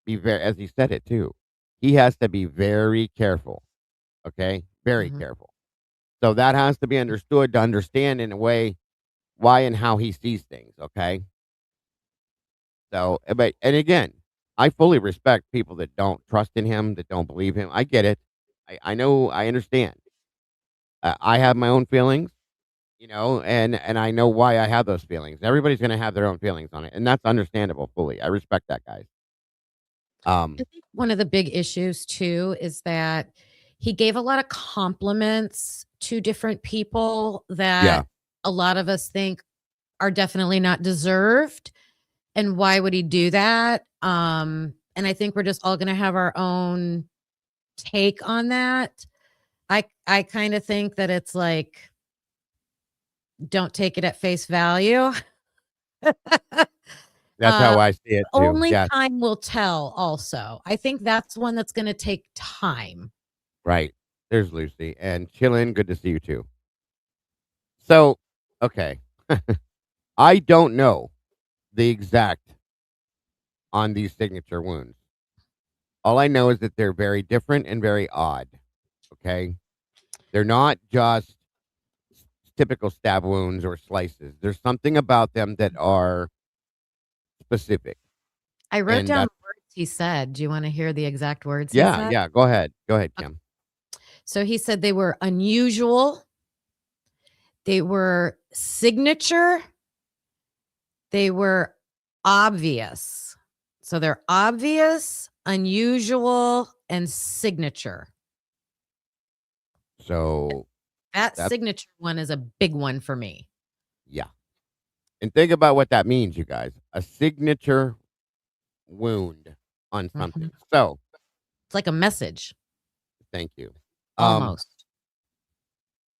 be very, as he said it too, he has to be very careful. Okay. Very careful. So that has to be understood to understand in a way why and how he sees things. Okay. So, but, and again, I fully respect people that don't trust in him, that don't believe him. I get it. I know, I understand. I have my own feelings, and I know why I have those feelings. Everybody's going to have their own feelings on it, and that's understandable fully. I respect that, guys. I think one of the big issues too is that he gave a lot of compliments to different people that a lot of us think are definitely not deserved. And why would he do that? And I think we're just all going to have our own take on that. I kind of think that it's like, don't take it at face value. That's how I see it too. Only time will tell also. I think that's one that's going to take time. Right. There's Lucy and Chillin. Good to see you too. So, okay. I don't know the exact on these signature wounds. All I know is that they're very different and very odd. Okay. They're not just typical stab wounds or slices. There's something about them that are specific. I wrote And down that's, the words he said. Do you wanna hear the exact words he yeah, said? yeah. Go ahead. Go ahead, Ok Kim. So he said they were unusual, they were signature, they were obvious. So they're obvious, unusual, and signature. So That that's, signature one is a big one for me. yeah. And think about what that means, you guys. A signature wound on Mhm. something. So, It's like a message, thank you. Um, almost.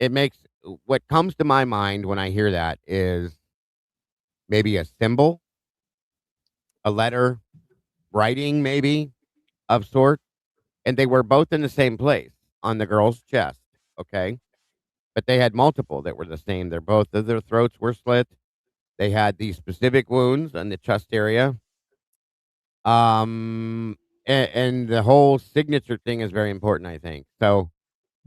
it makes what comes to my mind when I hear that is maybe a symbol, a letter, writing, maybe of sort. And they were both in the same place on the girl's chest. Okay. But they had multiple that were the same. They're both of their throats were slit. They had these specific wounds on the chest area. Um, and the whole signature thing is very important, I think. So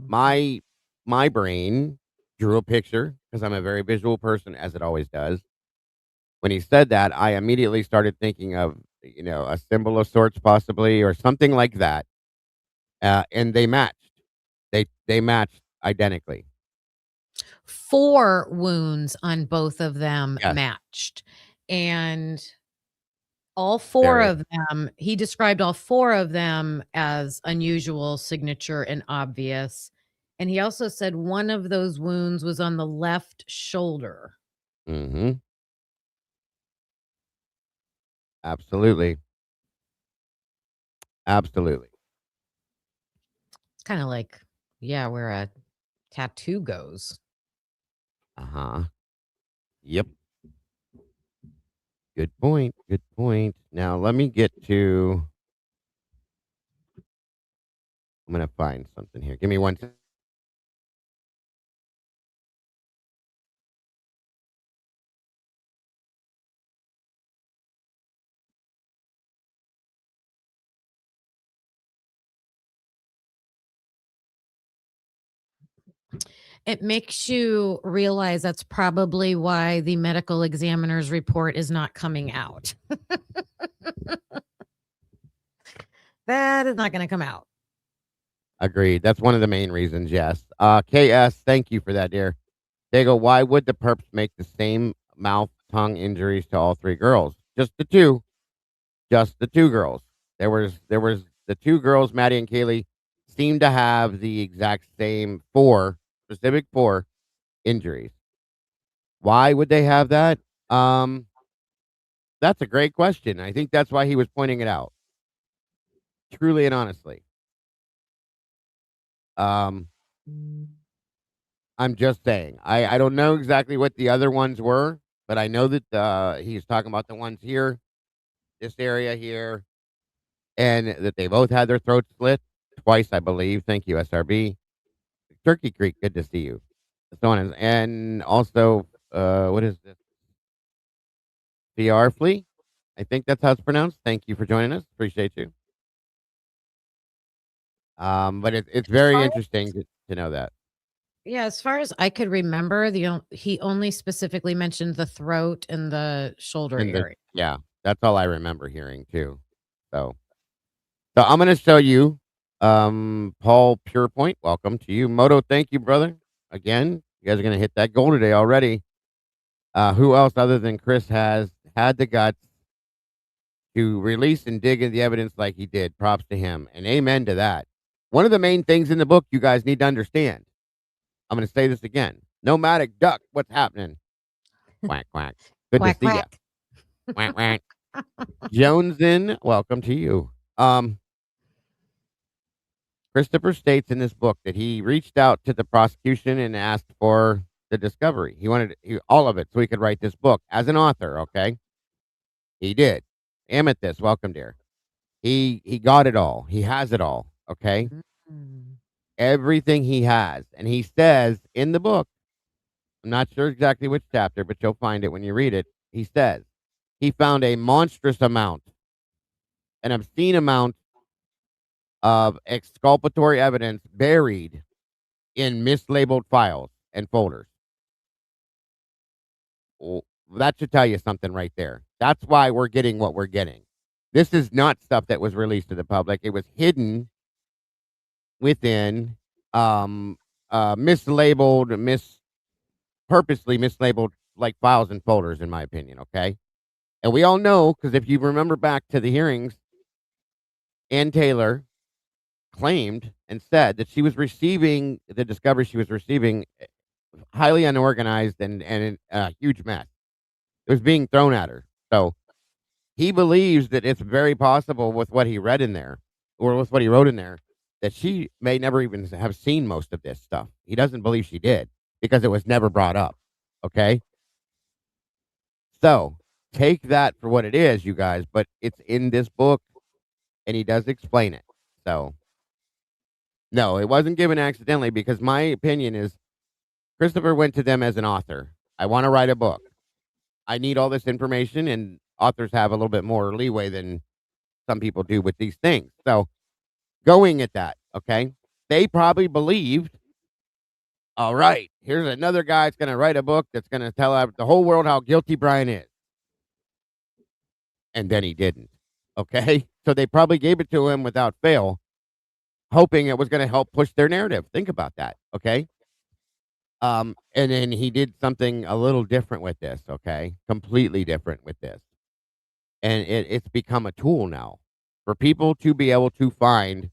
Mhm. my brain drew a picture because I'm a very visual person, as it always does. When he said that, I immediately started thinking of, a symbol of sorts, possibly, or something like that. And they matched. They matched identically. 4 wounds on both of them Yes, matched, and all 4 very. of them he described all 4 of them as unusual, signature, and obvious, and he also said one of those wounds was on the left shoulder. Hmm. Absolutely, absolutely. It's kinda like, yeah, where a tattoo goes. Uh huh. Yep. Good point. Good point. Now let me get to. I'm gonna find something here. Give me one. It makes you realize that's probably why the medical examiner's report is not coming out. That is not gonna come out. Agreed. That's one of the main reasons. Yes. KS. Thank you for that, dear. They go. Why would the perps make the same mouth tongue injuries to all three girls? Just the two. Just the two girls. There was the two girls, Maddie and Kaylee, seemed to have the exact same specific four injuries. Why would they have that? Um, that's a great question. I think that's why he was pointing it out. Truly and honestly. Um, I'm just saying. I don't know exactly what the other ones were, but I know that he's talking about the ones here, this area here, and that they both had their throats slit twice, I believe. Thank you, SRB. Turkey Creek, good to see you. So on and also, what is this? PR Flea? I think that's how it's pronounced. Thank you for joining us. Appreciate you. But it's As very far interesting to know that. Yeah, as far as I could remember, he only specifically mentioned the throat and the shoulder And area. yeah, that's all I remember hearing too. So, so I'm gonna show you, Paul Purepoint. Welcome to you, Moto. Thank you, brother. Again, you guys are gonna hit that goal today already. Who else other than Chris has had the guts to release and dig in the evidence like he did? Props to him and amen to that. One of the main things in the book you guys need to understand. I'm going to say this again. Nomadic duck, what's happening? Quack quack. Good to Quack, see ya. quack. Quack quack. Jones in. Welcome to you. Christopher states in this book that he reached out to the prosecution and asked for the discovery. He wanted all of it so he could write this book as an author. Okay, he did. Amethyst, welcome, dear. He got it all. He has it all. Okay, Mm. everything he has, and he says in the book I'm not sure exactly which chapter, but you'll find it when you read it. He says he found a monstrous amount, an obscene amount of exculpatory evidence buried in mislabeled files and folders. Well, that should tell you something right there. That's why we're getting what we're getting. This is not stuff that was released to the public. It was hidden within purposely mislabeled like files and folders, in my opinion. Okay. And we all know, because if you remember back to the hearings, Ann Taylor claimed and said that she was receiving the discovery she was receiving highly unorganized and a huge mess. It was being thrown at her. So he believes that it's very possible with what he read in there or with what he wrote in there that she may never even have seen most of this stuff. He doesn't believe she did because it was never brought up. Okay. So take that for what it is, you guys, but it's in this book and he does explain it. So no, it wasn't given accidentally because my opinion is Christopher went to them as an author. I want to write a book. I need all this information, and authors have a little bit more leeway than some people do with these things. So going at that, okay, they probably believed, all right, here's another guy that's going to write a book that's going to tell the whole world how guilty Brian is. And then he didn't. Okay. So they probably gave it to him without fail, hoping it was going to help push their narrative. Think about that. Okay. And then he did something a little different with this. Okay. Completely different with this. And it's become a tool now for people to be able to find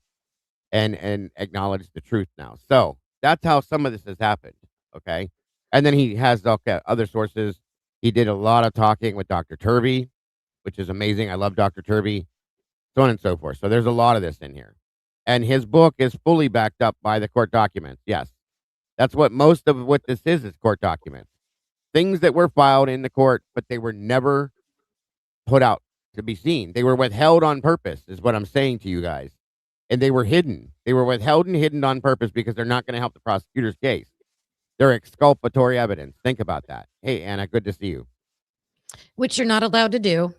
and acknowledge the truth now. So that's how some of this has happened. Okay. And then he has other sources. He did a lot of talking with Dr. Turvey, which is amazing. I love Dr. Turvey, so on and so forth. So there's a lot of this in here. And his book is fully backed up by the court documents. Yes. That's what most of what this is court documents. Things that were filed in the court, but they were never put out to be seen. They were withheld on purpose, is what I'm saying to you guys. And they were hidden. They were withheld and hidden on purpose because they're not going to help the prosecutor's case. They're exculpatory evidence. Think about that. Hey, Anna, good to see you. Which you're not allowed to do.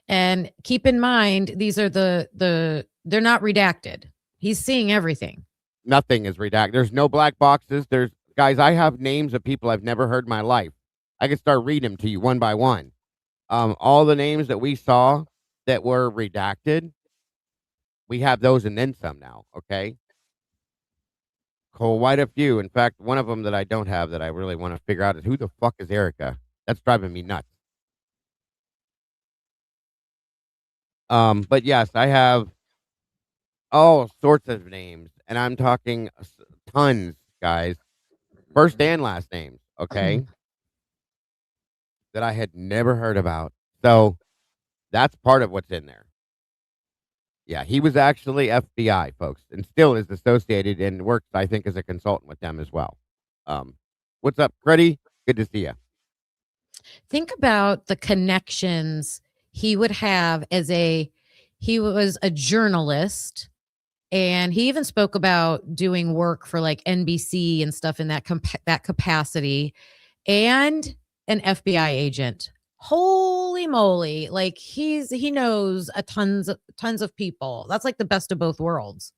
And keep in mind, these are they're not redacted. He's seeing everything. Nothing is redacted. There's no black boxes. Guys, I have names of people I've never heard in my life. I can start reading them to you one by one. All the names that we saw that were redacted, we have those and then some now, okay? Quite a few. In fact, one of them that I don't have that I really want to figure out is who the fuck is Erica? That's driving me nuts. But yes, I have all sorts of names, and I'm talking tons, guys. First and last names, okay? That I had never heard about. So that's part of what's in there. Yeah, he was actually FBI, folks, and still is associated and works, I think, as a consultant with them as well. What's up, Freddie? Good to see you. Think about the connections he would have he was a journalist, and he even spoke about doing work for like NBC and stuff in that capacity, and an FBI agent. Holy moly. Like he knows tons of people. That's like the best of both worlds.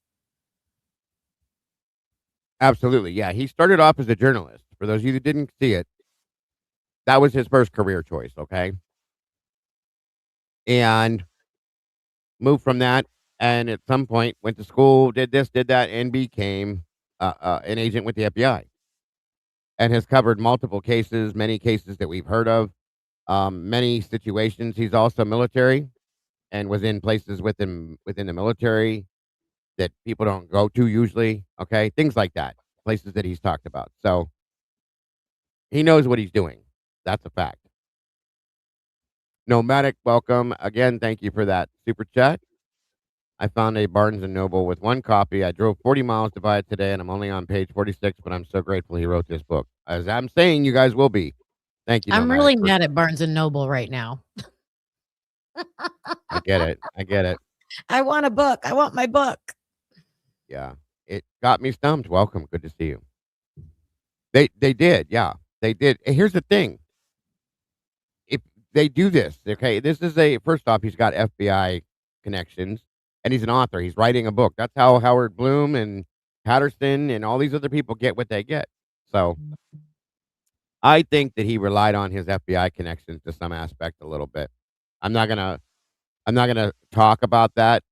Absolutely. Yeah. He started off as a journalist. For those of you that didn't see it, that was his first career choice. Okay. And moved from that. And at some point went to school, did this, did that, and became an agent with the FBI and has covered multiple cases, many cases that we've heard of. Many situations. He's also military and was in places within the military that people don't go to usually. Okay. Things like that. Places that he's talked about. So he knows what he's doing. That's a fact. Nomadic, welcome. Again, thank you for that super chat. I found a Barnes & Noble with one copy. I drove 40 miles to buy it today, and I'm only on page 46, but I'm so grateful he wrote this book. As I'm saying, you guys will be. Thank you. I'm really mad at Barnes & Noble right now. I get it. I want a book. I want my book. Yeah. It got me stumped. Welcome. Good to see you. They did. Yeah. they did. And here's the thing. If they do this, okay, this is first off, he's got FBI connections and he's an author. He's writing a book. That's how Howard Bloom and Patterson and all these other people get what they get. So I think that he relied on his FBI connections to some aspect a little bit. I'm not gonna talk about that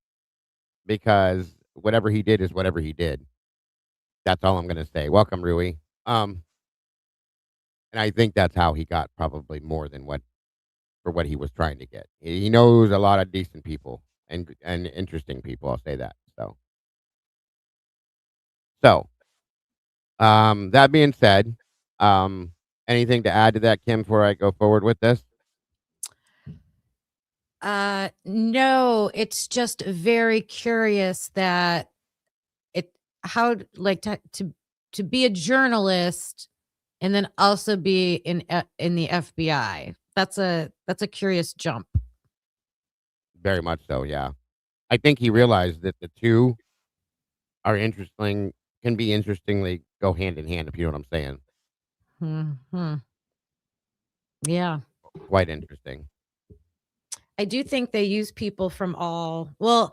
because whatever he did is whatever he did. That's all I'm gonna say. Welcome, Rui. And I think that's how he got probably more than what he was trying to get. He knows a lot of decent people and interesting people. I'll say that. So, that being said, anything to add to that, Kim, before I go forward with this? No, it's just very curious that how like to be a journalist and then also be in the FBI. That's a curious jump. Very much so, yeah. I think he realized that the two are interesting, can be interestingly go hand in hand, if you know what I'm saying. Mm-hmm. Yeah. Quite interesting. I do think they use people from well,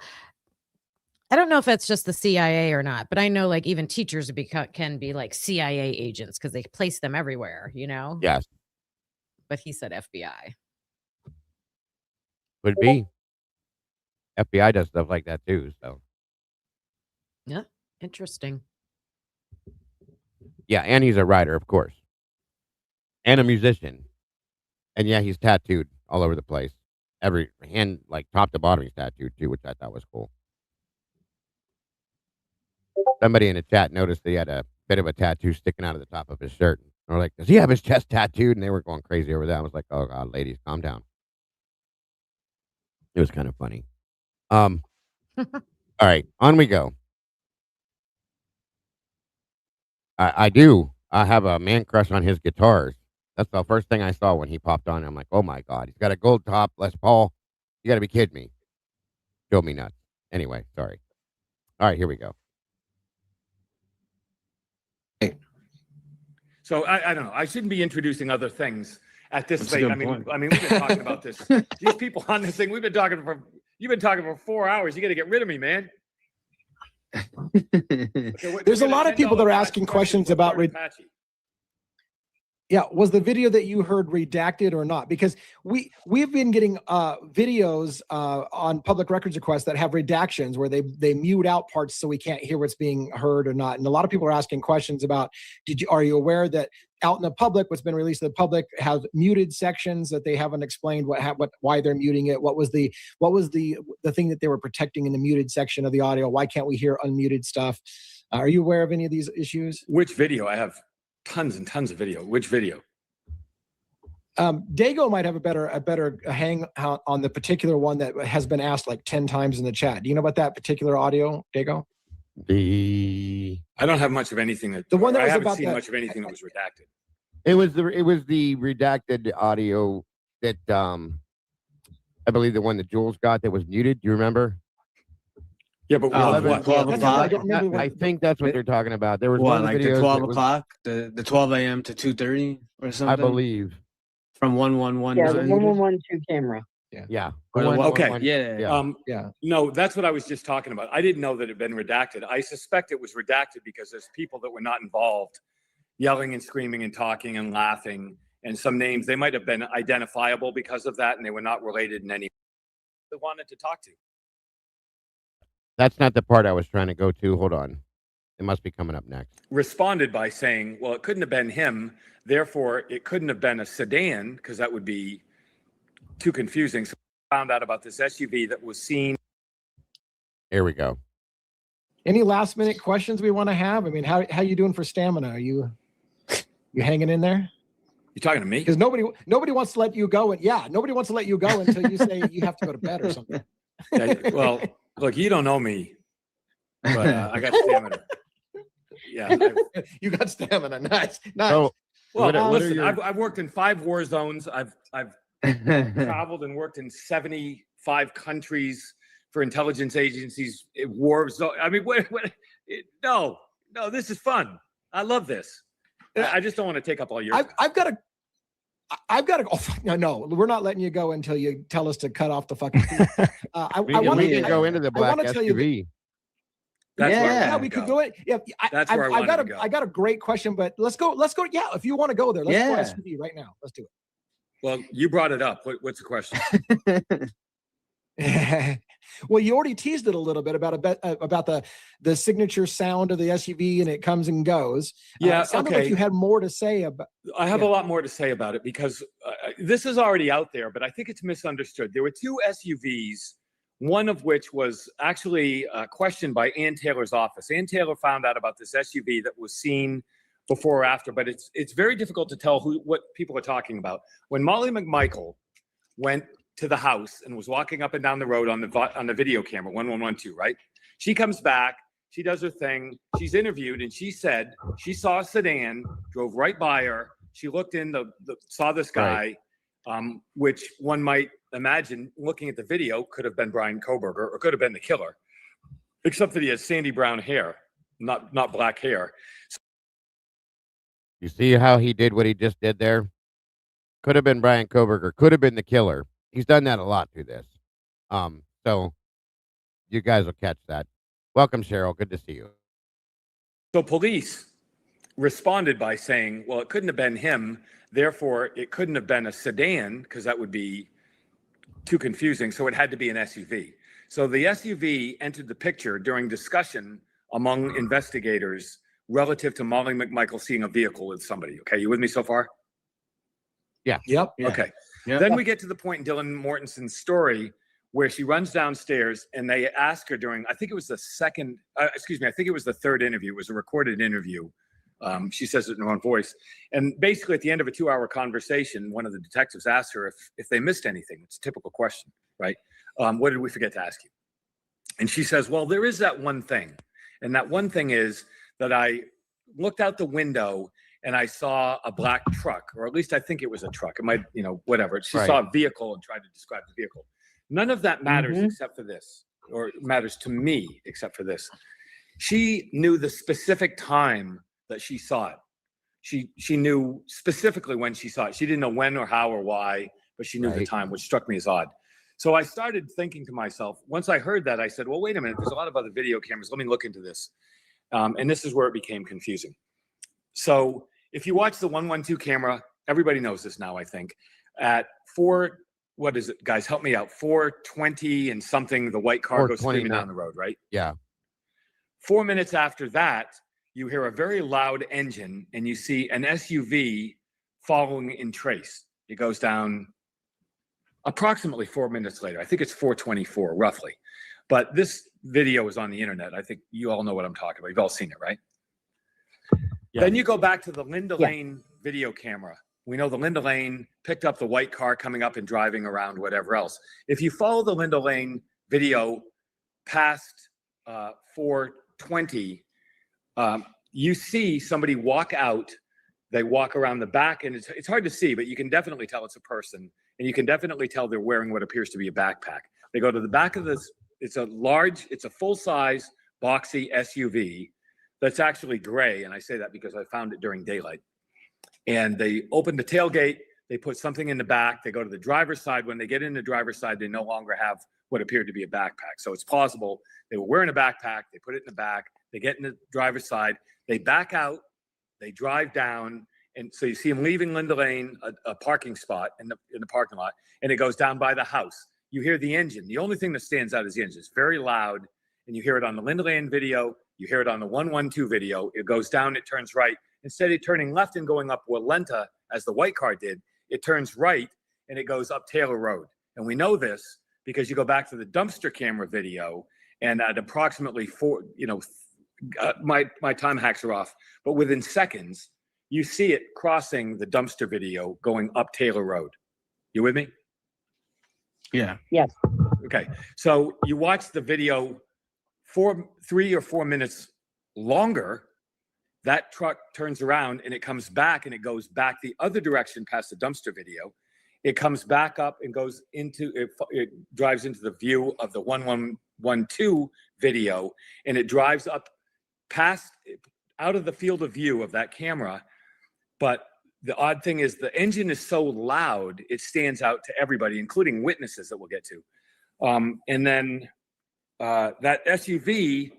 I don't know if that's just the CIA or not, but I know like even teachers can be like CIA agents because they place them everywhere, you know? Yes. But he said FBI. Could be. FBI does stuff like that too, so. Yeah, interesting. Yeah, and he's a writer, of course. And a musician. And yeah, he's tattooed all over the place. Every hand, like top to bottom, he's tattooed too, which I thought was cool. Somebody in the chat noticed that he had a bit of a tattoo sticking out of the top of his shirt. And we're like, does he have his chest tattooed? And they were going crazy over that. I was like, oh God, ladies, calm down. It was kind of funny. All right, on we go. I have a man crush on his guitars. That's the first thing I saw when he popped on. I'm like, oh my God, he's got a gold top Les Paul. You got to be kidding me. Drove me nuts. Anyway, sorry. All right, here we go. So I don't know. I shouldn't be introducing other things at this rate. I mean, we've been talking about this. These people on this thing, you've been talking for 4 hours. You got to get rid of me, man. Okay, there's a lot of people that are asking questions about was the video that you heard redacted or not? Because we've been getting videos on public records requests that have redactions where they mute out parts so we can't hear what's being heard or not. And a lot of people are asking questions about, are you aware that out in the public, what's been released to the public have muted sections that they haven't explained why they're muting it? What was the thing that they were protecting in the muted section of the audio? Why can't we hear unmuted stuff? Are you aware of any of these issues? Which video? I have tons and tons of video. Which video? Dago might have a better hang on the particular one that has been asked like 10 times in the chat. Do you know about that particular audio, Dago? I don't have much of anything that I haven't seen much of anything that was redacted. It was the redacted audio that I believe the one that Jules got that was muted. Do you remember? Yeah, but 12 o'clock. I think that's what they're talking about. There was one like the 12 o'clock, the 12 a.m. to 2:30 or something. I believe from 1119. Yeah, the 1112 camera. Yeah. Okay. Yeah. No, that's what I was just talking about. I didn't know that it had been redacted. I suspect it was redacted because there's people that were not involved yelling and screaming and talking and laughing, and some names, they might have been identifiable because of that, and they were not related in any way they wanted to talk to. That's not the part I was trying to go to. Hold on. It must be coming up next. Responded by saying, well, it couldn't have been him. Therefore, it couldn't have been a sedan because that would be too confusing. So I found out about this SUV that was seen. Here we go. Any last minute questions we want to have? I mean, how you doing for stamina? Are you hanging in there? You talking to me? Because nobody wants to let you go. Nobody wants to let you go until you say you have to go to bed or something. Yeah, well, look, you don't know me, but I got stamina. Yeah, you got stamina. Nice. So, well, listen, I've worked in 5 war zones. I've traveled and worked in 75 countries for intelligence agencies. War zone. I mean, no, this is fun. I love this. I just don't want to take up all your time. I've got to. Oh, no, we're not letting you go until you tell us to cut off the fucking. We can go into the black SUV. Yeah, we could go in. Yeah, That's where I got go. I got a great question, but let's go. Yeah, if you want to go there, let's go SUV right now. Let's do it. Well, you brought it up. What's the question? Well, you already teased it a little bit about the signature sound of the SUV, and it comes and goes. Yeah, it sounded okay. like you had more to say about. I have a lot more to say about it because this is already out there, but I think it's misunderstood. There were two SUVs, one of which was actually questioned by Ann Taylor's office. Ann Taylor found out about this SUV that was seen before or after, but it's very difficult to tell what people are talking about. When Molly McMichael went to the house and was walking up and down the road on the video camera, 1112, right? She comes back, she does her thing, she's interviewed, and she said she saw a sedan, drove right by her. She looked in, saw this guy, which one might imagine, looking at the video, could have been Brian Kohberger or could have been the killer, except that he has sandy brown hair, not black hair. You see how he did what he just did there? Could have been Brian Kohberger, could have been the killer. He's done that a lot through this. So you guys will catch that. Welcome, Cheryl. Good to see you. So police responded by saying, well, it couldn't have been him. Therefore, it couldn't have been a sedan because that would be too confusing. So it had to be an SUV. So the SUV entered the picture during discussion among investigators relative to Molly McMichael seeing a vehicle with somebody. Okay, you with me so far? Yeah. Yep. Yeah. Okay. Yep. Then we get to the point in Dylan Mortenson's story where she runs downstairs and they ask her during, I think it was the third interview. It was a recorded interview. She says it in her own voice. And basically at the end of a 2-hour conversation, one of the detectives asked her if they missed anything. It's a typical question, right? What did we forget to ask you? And she says, well, there is that one thing. And that one thing is that I looked out the window and I saw a black truck, or at least I think it was a truck. It might, whatever. She saw a vehicle and tried to describe the vehicle. None of that matters except for this, or matters to me except for this. She knew the specific time that she saw it. She knew specifically when she saw it. She didn't know when or how or why, but she knew the time, which struck me as odd. So I started thinking to myself, once I heard that, I said, well, wait a minute, there's a lot of other video cameras. Let me look into this. And this is where it became confusing. So if you watch the 112 camera, everybody knows this now, I think, at what is it, guys, help me out, 4:20 and something, the white car goes screaming down the road, right? Yeah. 4 minutes after that, you hear a very loud engine and you see an SUV following in trace. It goes down approximately 4 minutes later. I think it's 4:24, roughly. But this video is on the internet. I think you all know what I'm talking about. You've all seen it, right? Yeah. Then you go back to the Linda Lane video camera. We know the Linda Lane picked up the white car coming up and driving around, whatever else. If you follow the Linda Lane video past 4:20, you see somebody walk out. They walk around the back, and it's hard to see, but you can definitely tell it's a person, and you can definitely tell they're wearing what appears to be a backpack. They go to the back of this. It's a full-size, boxy SUV that's actually gray, and I say that because I found it during daylight. And they open the tailgate, they put something in the back, they go to the driver's side. When they get in the driver's side, they no longer have what appeared to be a backpack. So it's plausible they were wearing a backpack, they put it in the back, they get in the driver's side, they back out, they drive down, and so you see them leaving Linda Lane, a parking spot in the parking lot, and it goes down by the house. You hear the engine. The only thing that stands out is the engine. It's very loud, and you hear it on the Linda Lane video, you hear it on the 112 video. It goes down, it turns right. Instead of turning left and going up Walenta, as the white car did, it turns right, and it goes up Taylor Road. And we know this because you go back to the dumpster camera video, and at approximately my time hacks are off, but within seconds, you see it crossing the dumpster video going up Taylor Road. You with me? Yeah. Yes. Okay. So you watch the video 3 or 4 minutes longer. That truck turns around and it comes back and it goes back the other direction past the dumpster video. It comes back up and goes into it drives into the view of the 1112 video, and it drives up past out of the field of view of that camera But the odd thing is the engine is so loud, it stands out to everybody, including witnesses that we'll get to. And then that SUV,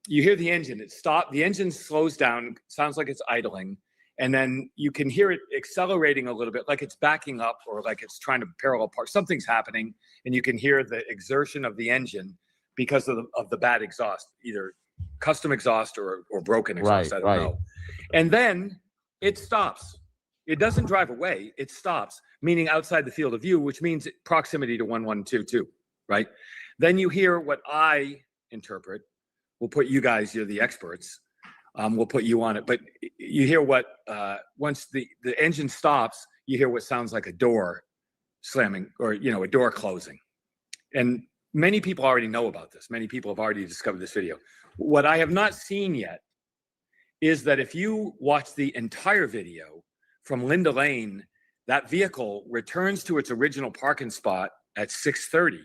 you hear the engine, the engine slows down, sounds like it's idling. And then you can hear it accelerating a little bit, like it's backing up or like it's trying to parallel park. Something's happening, and you can hear the exertion of the engine because of the bad exhaust, either custom exhaust or broken exhaust, I don't know. And then it stops. It doesn't drive away. It stops, meaning outside the field of view, which means proximity to 1122, right? Then you hear what I interpret. We'll put you guys, you're the experts. We'll put you on it. But you hear what, once the engine stops, you hear what sounds like a door slamming or, a door closing. And many people already know about this. Many people have already discovered this video. What I have not seen yet is that if you watch the entire video from Linda Lane, that vehicle returns to its original parking spot at 6:30,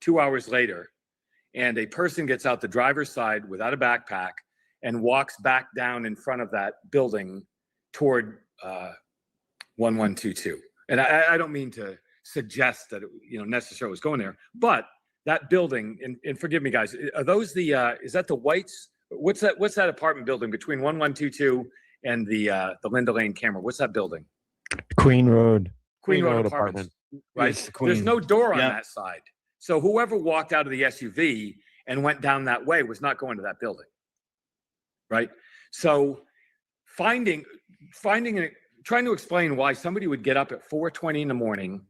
2 hours later, and a person gets out the driver's side without a backpack and walks back down in front of that building toward 1122. And I don't mean to suggest that it, necessarily was going there, but that building, and forgive me guys, are those is that the Whites? What's that apartment building between 1122 and the Linda Lane camera? What's that building? Queen Road. Queen Road Apartments, right? There's no door on that side. So whoever walked out of the SUV and went down that way was not going to that building, right? So trying to explain why somebody would get up at 4:20 in the morning,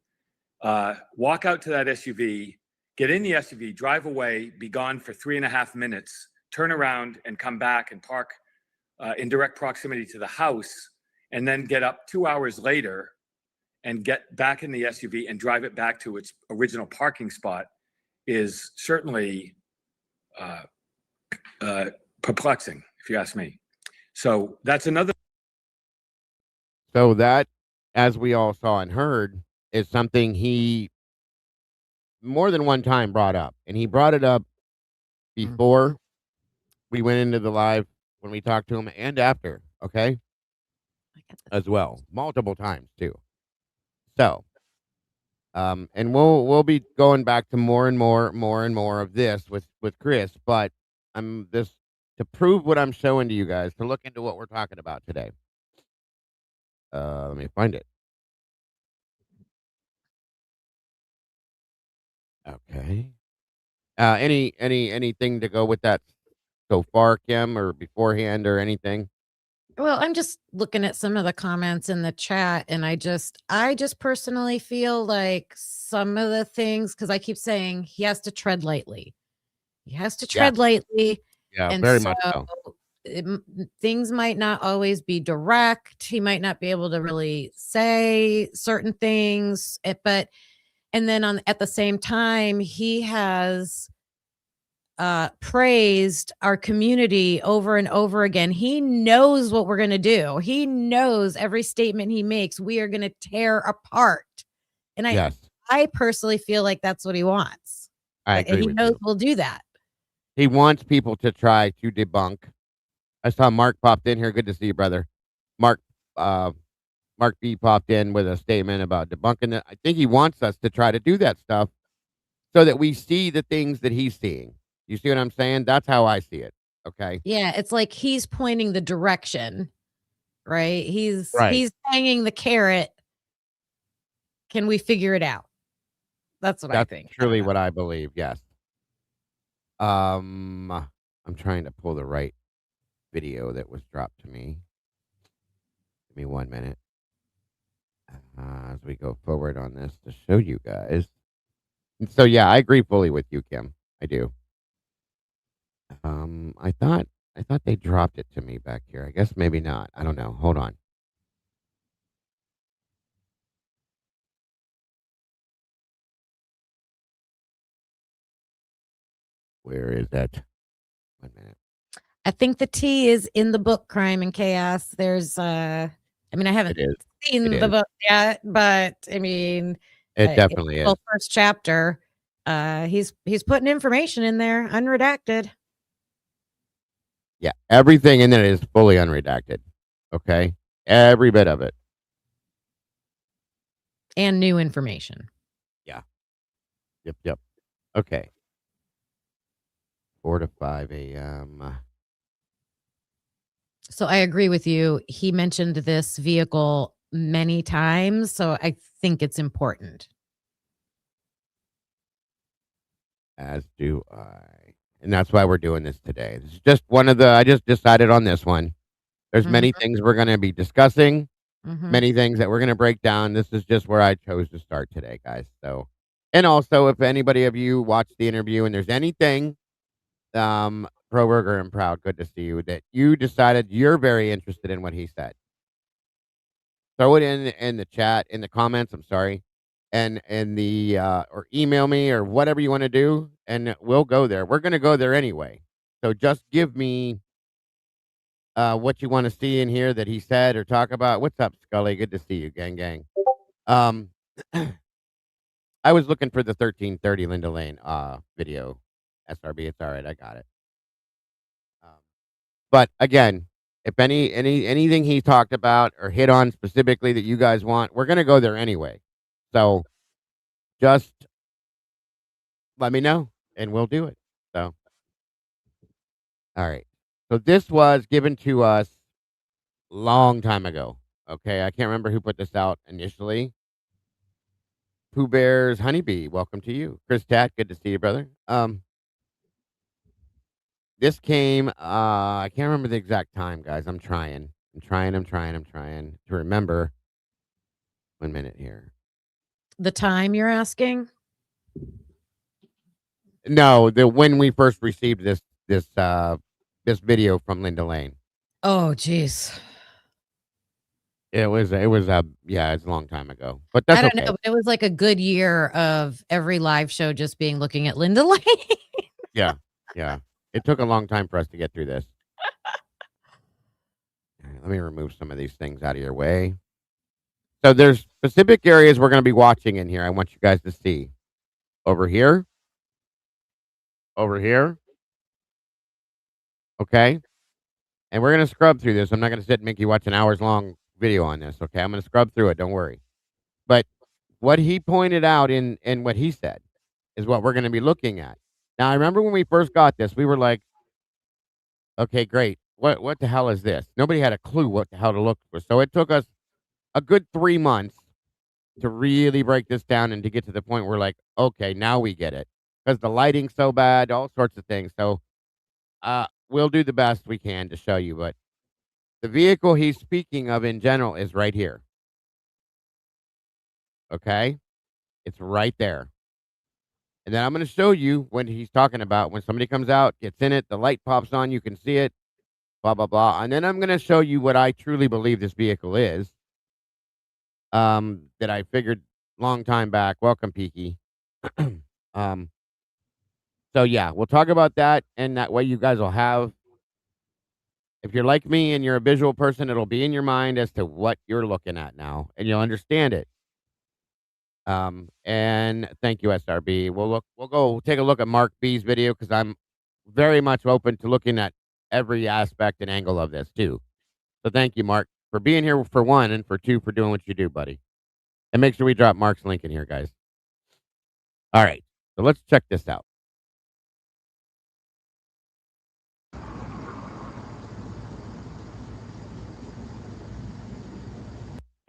walk out to that SUV, get in the SUV, drive away, be gone for 3.5 minutes, turn around and come back and park in direct proximity to the house, and then get up 2 hours later and get back in the SUV and drive it back to its original parking spot is certainly perplexing, if you ask me. So that's another. So that, as we all saw and heard, is something he more than one time brought up. And he brought it up before we went into the live when we talked to him and after, okay? As well, multiple times too. So, and we'll be going back to more and more of this with Chris, but I'm this to prove what I'm showing to you guys, to look into what we're talking about today. Let me find it. Okay. Anything to go with that so far, Kim, or beforehand or anything? Well, I'm just looking at some of the comments in the chat, and I just personally feel like some of the things, because I keep saying he has to tread lightly. He has to tread lightly. Yeah, and very much so. Things might not always be direct. He might not be able to really say certain things, and then at the same time, he has praised our community over and over again. He knows what we're going to do. He knows every statement he makes, we are going to tear apart. And I personally feel like that's what he wants. I agree. He knows we'll do that. He wants people to try to debunk. I saw Mark popped in here. Good to see you, brother. Mark B popped in with a statement about debunking it. I think he wants us to try to do that stuff so that we see the things that he's seeing. You see what I'm saying? That's how I see it. Okay. Yeah, it's like he's pointing the direction, right? He's hanging the carrot. Can we figure it out? That's what I think. Truly what I believe. Yes. I'm trying to pull the right video that was dropped to me. Give me 1 minute as we go forward on this to show you guys. And so yeah, I agree fully with you, Kim. I do. I thought they dropped it to me back here. I guess maybe not. I don't know. Hold on. Where is that? 1 minute. I think the T is in the book Crime and Chaos. There's I haven't seen the book yet, but I mean it definitely is. First chapter. He's putting information in there, unredacted. Yeah, everything in there is fully unredacted. Okay. Every bit of it. And new information. Yeah. Yep. Okay. 4 to 5 a.m. So I agree with you. He mentioned this vehicle many times, so I think it's important. As do I. And that's why we're doing this today. This is just one of the, I just decided on this one. There's many things we're going to be discussing, many things that we're going to break down. This is just where I chose to start today, guys. So, and also if anybody of you watched the interview and there's anything, pro burger and proud, good to see you, that you decided you're very interested in what he said. Throw it in the chat, in the comments, I'm sorry. And the or email me or whatever you want to do, and we'll go there. We're gonna go there anyway. So just give me what you want to see in here that he said or talk about. What's up, Scully? Good to see you, gang. I was looking for the 1330 Linda Lane video. SRB, it's all right, I got it. But again, if anything he talked about or hit on specifically that you guys want, we're gonna go there anyway. So just let me know and we'll do it. So, all right. So this was given to us long time ago. Okay. I can't remember who put this out initially. Pooh Bear's Honeybee. Welcome to you. Chris Tat. Good to see you, brother. This came, I can't remember the exact time, guys. I'm trying to remember. 1 minute here. The time you're asking? No, when we first received this video from Linda Lane. Oh, geez. It was yeah, it's a long time ago. But that's I don't okay. know. It was like a good year of every live show just being looking at Linda Lane. Yeah. It took a long time for us to get through this. All right, let me remove some of these things out of your way. So there's specific areas we're going to be watching in here. I want you guys to see. Over here. Okay. And we're going to scrub through this. I'm not going to sit and make you watch an hours long video on this. Okay. I'm going to scrub through it. Don't worry. But what he pointed out in what he said is what we're going to be looking at. Now, I remember when we first got this, we were like, okay, great. What the hell is this? Nobody had a clue what the hell to look for. So it took us a good 3 months to really break this down and to get to the point where we're like, okay, now we get it. Because the lighting's so bad, all sorts of things. So we'll do the best we can to show you. But the vehicle he's speaking of in general is right here. Okay? It's right there. And then I'm going to show you when he's talking about when somebody comes out, gets in it, the light pops on, you can see it, blah, blah, blah. And then I'm going to show you what I truly believe this vehicle is. That I figured long time back. Welcome, Peaky. So yeah, we'll talk about that, and that way you guys will have, if you're like me and you're a visual person, it'll be in your mind as to what you're looking at now, and you'll understand it. And thank you, SRB. We'll go take a look at Mark B's video because I'm very much open to looking at every aspect and angle of this too. So thank you, Mark, for being here for one, and for two, for doing what you do, buddy. And make sure we drop Mark's link in here, guys. All right, so let's check this out.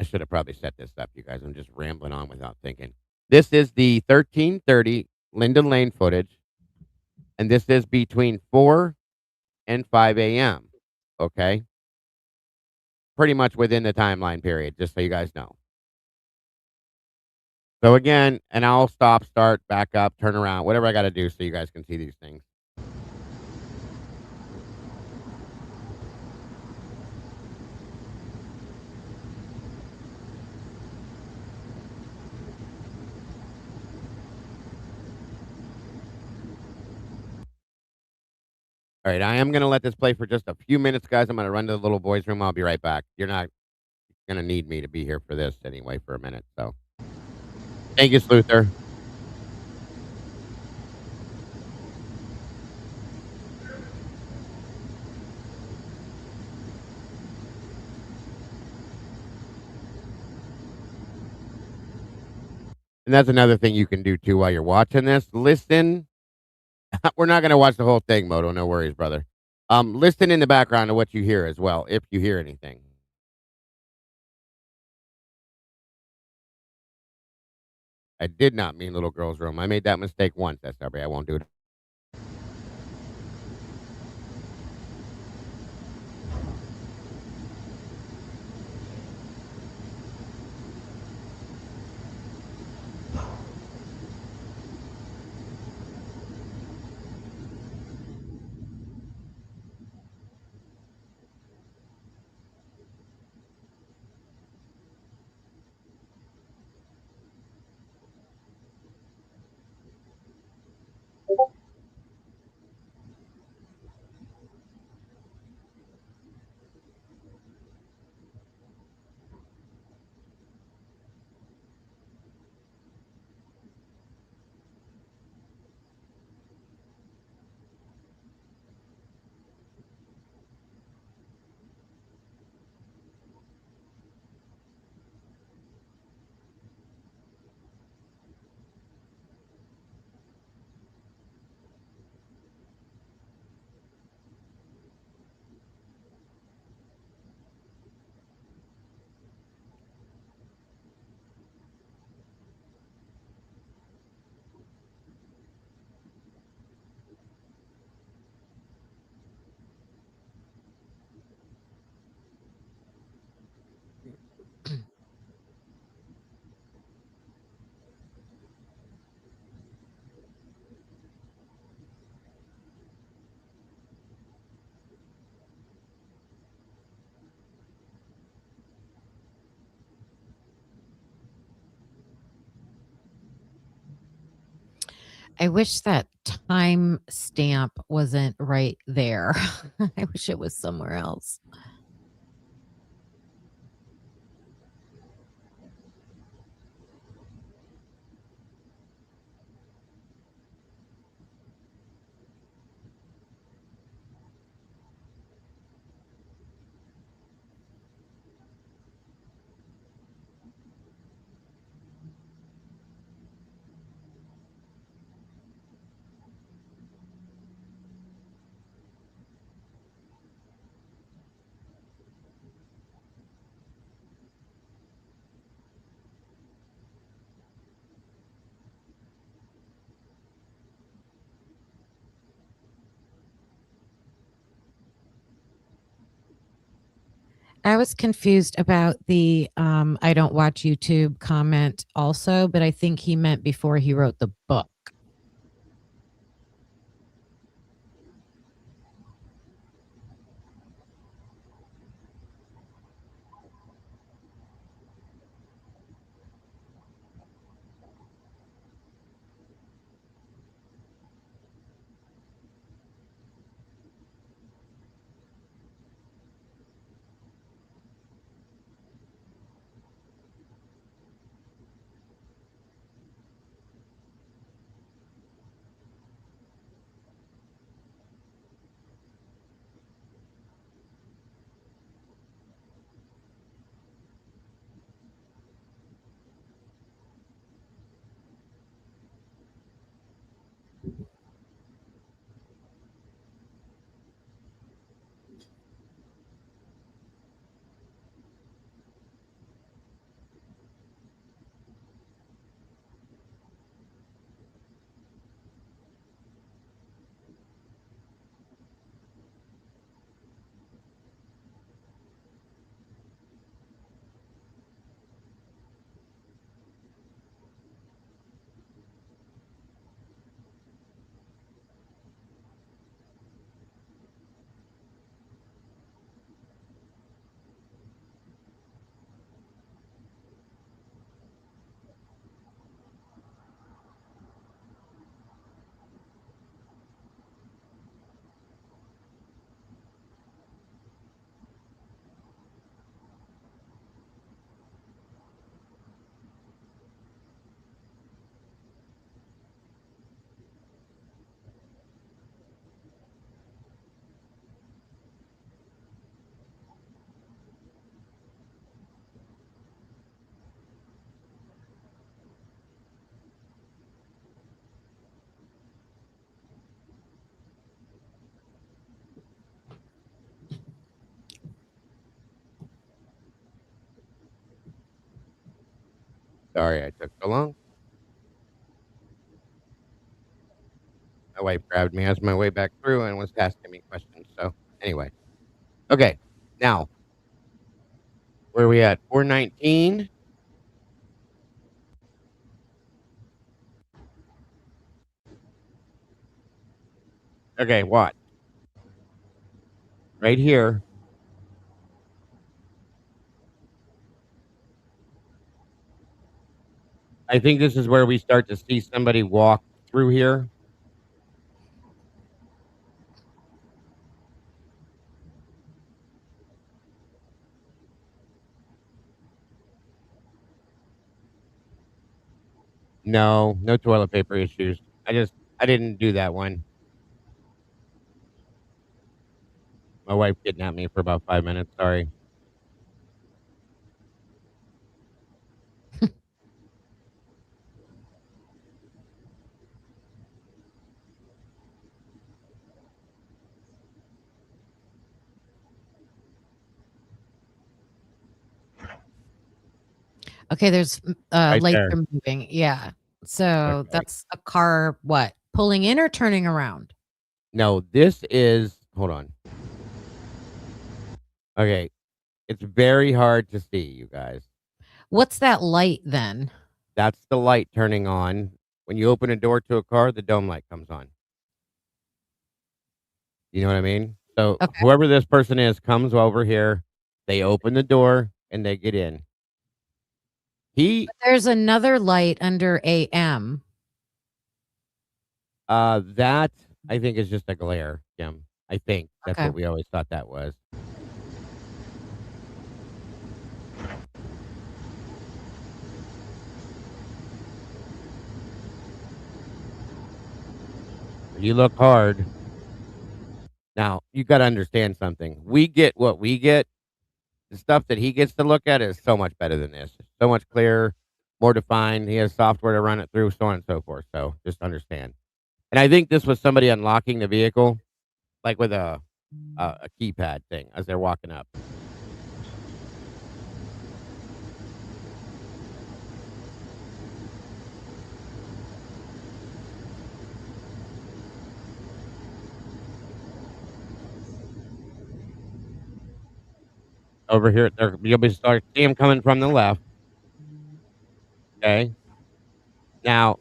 I should have probably set this up, you guys. I'm just rambling on without thinking. This is the 1330 Linda Lane footage, and this is between 4 and 5 a.m., okay? Pretty much within the timeline period, just so you guys know. So again, and I'll stop, start, back up, turn around, whatever I got to do so you guys can see these things. All right, I am going to let this play for just a few minutes, guys. I'm going to run to the little boys' room. I'll be right back. You're not going to need me to be here for this anyway for a minute. So thank you, Sluther. And that's another thing you can do too while you're watching this. Listen. We're not going to watch the whole thing, Moto. No worries, brother. Listen in the background to what you hear as well, if you hear anything. I did not mean little girl's room. I made that mistake once, SRB. I won't do it. I wish that time stamp wasn't right there. I wish it was somewhere else. I was confused about the I don't watch YouTube comment also, but I think he meant before he wrote the book. Sorry I took so long. My wife grabbed me as my way back through and was asking me questions. So anyway, okay. Now, where are we at? 419. Okay, watch. Right here. I think this is where we start to see somebody walk through here. No, no toilet paper issues. I didn't do that one. My wife kidnapped me for about 5 minutes. Sorry. Okay, there's Right lights there. are moving. Yeah. So Okay. that's a car, what, pulling in or turning around? No, this is, hold on. Okay. It's very hard to see, you guys. What's that light then? That's the light turning on. When you open a door to a car, the dome light comes on. You know what I mean? So Okay. whoever this person is comes over here, they open the door and they get in. There's another light under AM. That I think is just a glare, Jim. I think that's Okay. what we always thought that was. You look hard. Now, you got to understand something. We get what we get. The stuff that he gets to look at is so much better than this. So much clearer, more defined. He has software to run it through, so on and so forth. So just understand. And I think this was somebody unlocking the vehicle, like with a keypad thing as they're walking up. Over here, you'll be start see him coming from the left. Okay. Now,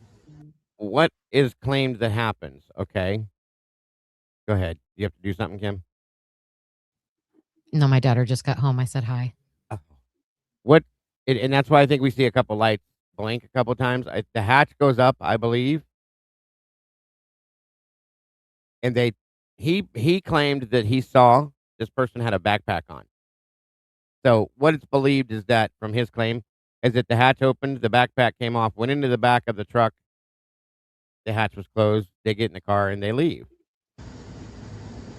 what is claimed that happens? Okay. Go ahead. You have to do something, Kim. No, my daughter just got home. I said hi. Oh. What? And that's why I think we see a couple lights blink a couple times. The hatch goes up, I believe, and he claimed that he saw this person had a backpack on. So what it's believed is that from his claim is that the hatch opened, the backpack came off, went into the back of the truck, the hatch was closed, they get in the car and they leave.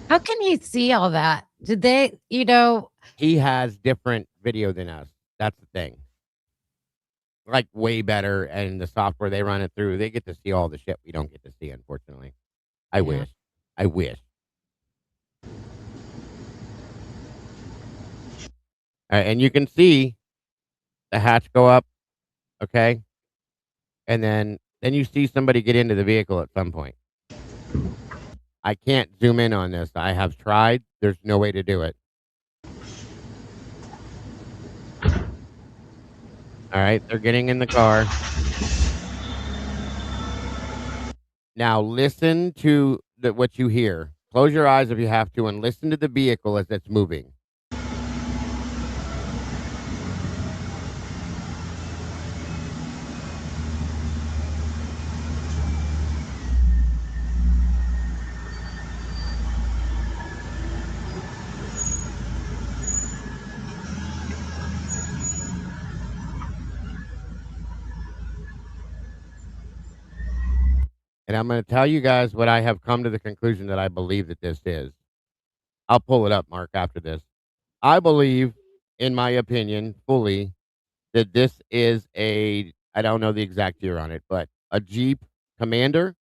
How can he see all that? Did they, He has different video than us. That's the thing. Like way better, and the software they run it through, they get to see all the shit we don't get to see, unfortunately. I wish. I wish. And you can see the hatch go up, okay? And then you see somebody get into the vehicle at some point. I can't zoom in on this. I have tried. There's no way to do it. All right, they're getting in the car. Now listen to what you hear. Close your eyes if you have to and listen to the vehicle as it's moving. And I'm going to tell you guys what I have come to the conclusion that I believe that this is. I'll pull it up, Mark, after this. I believe, in my opinion, fully, that this is I don't know the exact year on it, but a Jeep Commander.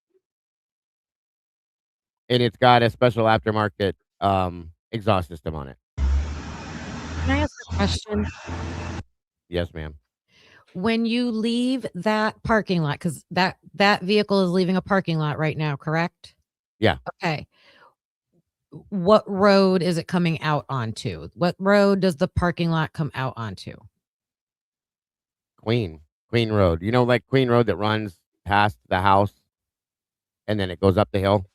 And it's got a special aftermarket exhaust system on it. Can I ask a question? Yes, ma'am. When you leave that parking lot, because that vehicle is leaving a parking lot right now, correct? Yeah. Okay. What road is it coming out onto? What road does the parking lot come out onto? Queen Road. You know, like Queen Road that runs past the house and then it goes up the hill?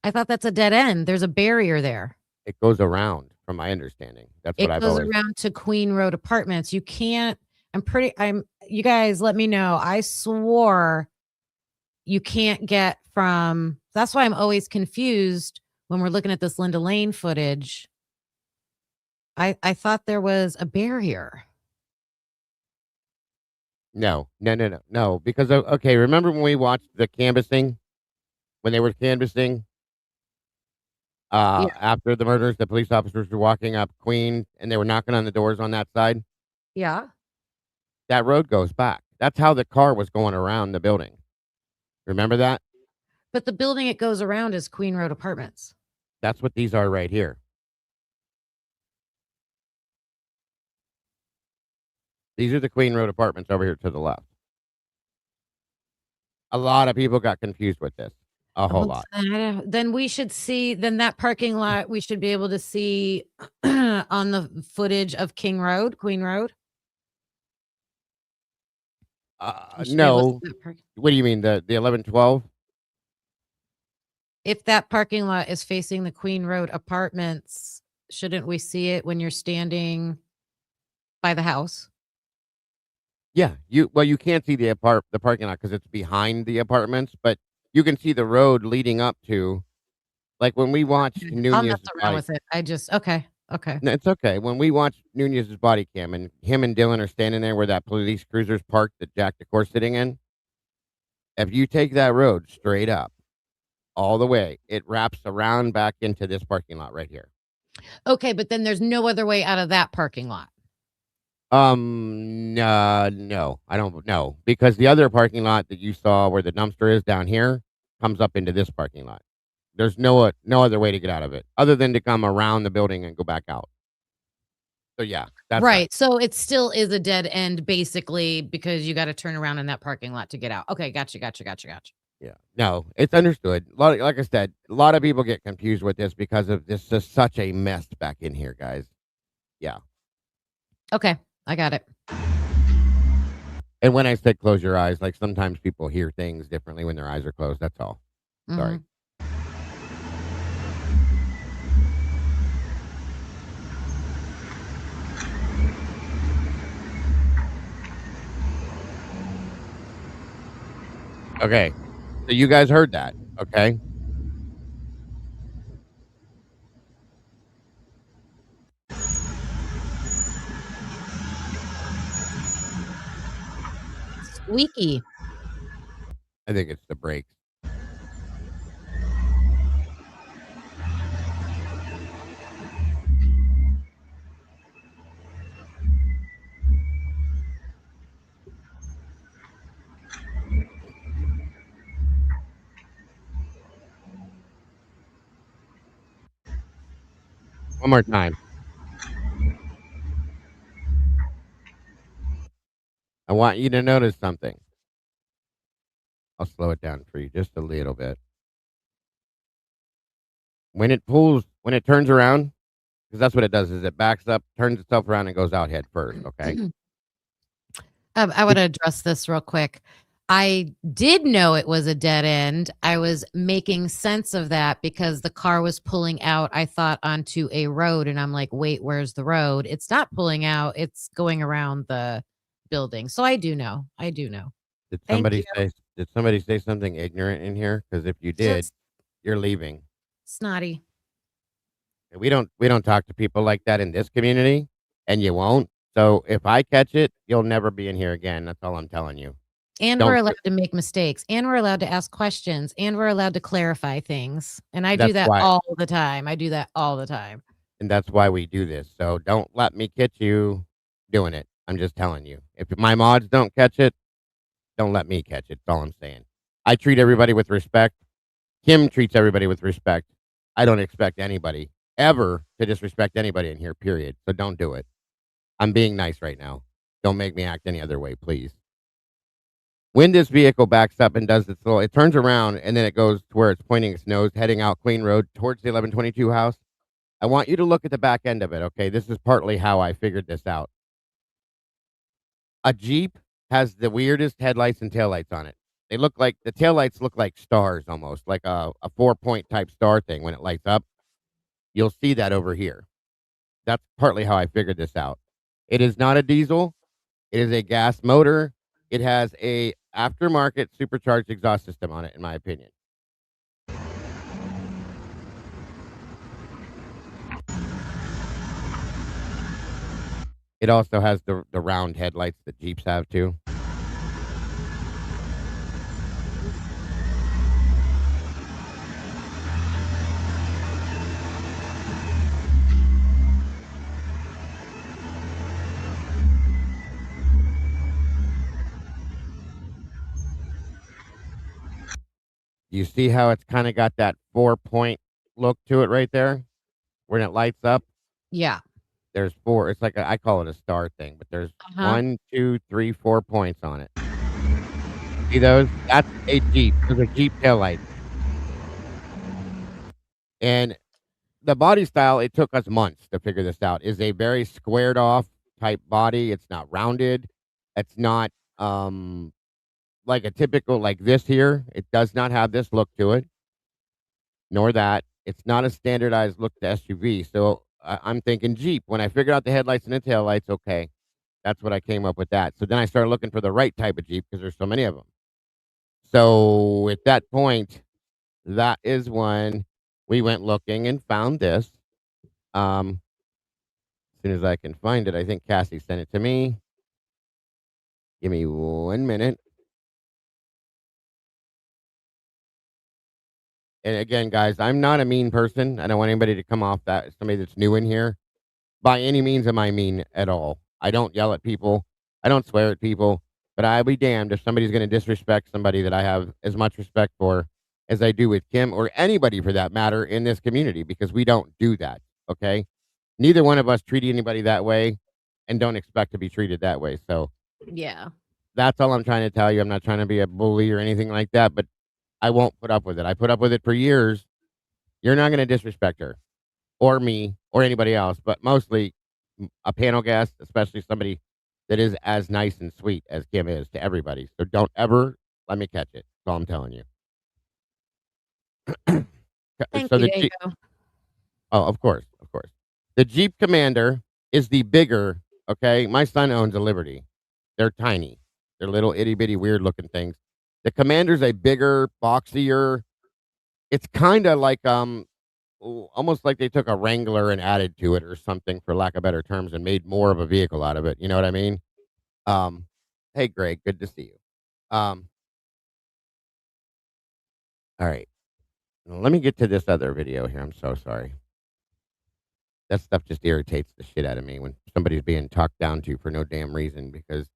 I thought that's a dead end. There's a barrier there. It goes around, from my understanding. That's what It I've goes always. around to Queen Road Apartments. You can't. You guys let me know. I swore you can't get from. That's why I'm always confused when we're looking at this Linda Lane footage. I thought there was a barrier. No. Because okay, remember when we watched the canvassing, when they were canvassing Yeah. after the murders, the police officers were walking up Queen and they were knocking on the doors on that side. Yeah. That road goes back. That's how the car was going around the building. Remember that? But the building it goes around is Queen Road Apartments. That's what these are right here. These are the Queen Road Apartments over here to the left. A lot of people got confused with this. A whole lot. Then we should see, then that parking lot, we should be able to see on the footage of Queen Road. No. What do you mean? The 1112? If that parking lot is facing the Queen Road Apartments, shouldn't we see it when you're standing by the house? Yeah, you can't see the parking lot because it's behind the apartments, but you can see the road leading up to, like when we watched I'll Nunez's mess around body. with it. Okay. No, it's okay. When we watched Nunez's body cam and him and Dylan are standing there where that police cruiser's parked that Jack DeCour's sitting in, if you take that road straight up all the way, it wraps around back into this parking lot right here. Okay, but then there's no other way out of that parking lot. No, I don't know, because the other parking lot that you saw where the dumpster is down here comes up into this parking lot. There's no other way to get out of it other than to come around the building and go back out. So yeah, that's right. So it still is a dead end basically because you got to turn around in that parking lot to get out. Okay, gotcha. Yeah, no, it's understood. Like I said, a lot of people get confused with this because of this is such a mess back in here, guys. Yeah. Okay, I got it. And when I said close your eyes, like sometimes people hear things differently when their eyes are closed. That's all. Sorry. Okay. So you guys heard that, okay? Squeaky. I think it's the brakes. One more time. I want you to notice something. I'll slow it down for you just a little bit. When it turns around, because that's what it does, is it backs up, turns itself around, and goes out head first, okay? I want to address this real quick. I did know it was a dead end. I was making sense of that because the car was pulling out, I thought, onto a road. And I'm like, wait, where's the road? It's not pulling out. It's going around the building. So I do know. Did somebody say something ignorant in here? Because if you did, you're leaving. Snotty. We don't talk to people like that in this community, and you won't. So if I catch it, you'll never be in here again. That's all I'm telling you. And we're allowed to make mistakes, and we're allowed to ask questions, and we're allowed to clarify things. And I do that all the time. And that's why we do this. So don't let me catch you doing it. I'm just telling you. If my mods don't catch it, don't let me catch it. That's all I'm saying. I treat everybody with respect. Kim treats everybody with respect. I don't expect anybody ever to disrespect anybody in here, period. So don't do it. I'm being nice right now. Don't make me act any other way, please. When this vehicle backs up and does its little, it turns around and then it goes to where it's pointing its nose, heading out Queen Road towards the 1122 house. I want you to look at the back end of it, okay? This is partly how I figured this out. A Jeep has the weirdest headlights and taillights on it. They look like, the taillights look like stars almost, like a 4-point type star thing when it lights up. You'll see that over here. That's partly how I figured this out. It is not a diesel. It is a gas motor. It has a aftermarket supercharged exhaust system on it, in my opinion. It also has the round headlights that Jeeps have too. You see how it's kind of got that 4-point look to it right there? When it lights up, Yeah. there's 4. It's like I call it a star thing, but there's 1, 2, 3, 4 points on it. See those? That's a Jeep. There's a Jeep taillight. And the body style, it took us months to figure this out, is a very squared off type body. It's not rounded. It's not like a typical, like this here. It does not have this look to it, nor that. It's not a standardized look to SUV. So I'm thinking Jeep. When I figured out the headlights and the taillights, okay, that's what I came up with that. So then I started looking for the right type of Jeep because there's so many of them. So at that point, that is when we went looking and found this. As soon as I can find it, I think Cassie sent it to me. Give me 1 minute. And again, guys, I'm not a mean person. I don't want anybody to come off that somebody that's new in here. By any means am I mean at all. I don't yell at people. I don't swear at people. But I'll be damned if somebody's going to disrespect somebody that I have as much respect for as I do with Kim or anybody for that matter in this community, because we don't do that, okay? Neither one of us treat anybody that way and don't expect to be treated that way. So Yeah. that's all I'm trying to tell you. I'm not trying to be a bully or anything like that, but I won't put up with it. I put up with it for years. You're not going to disrespect her or me or anybody else, but mostly a panel guest, especially somebody that is as nice and sweet as Kim is to everybody. So don't ever let me catch it. That's all I'm telling you. Thank So you, the Jeep, Diego. oh, of course, of course. The Jeep Commander is the bigger. Okay, my son owns a Liberty. They're tiny. They're little itty bitty weird looking things. The Commander's a bigger, boxier. It's kind of like almost like they took a Wrangler and added to it or something, for lack of better terms, and made more of a vehicle out of it. You know what I mean? Hey, Greg, good to see you. All right. Let me get to this other video here. I'm so sorry. That stuff just irritates the shit out of me when somebody's being talked down to for no damn reason, because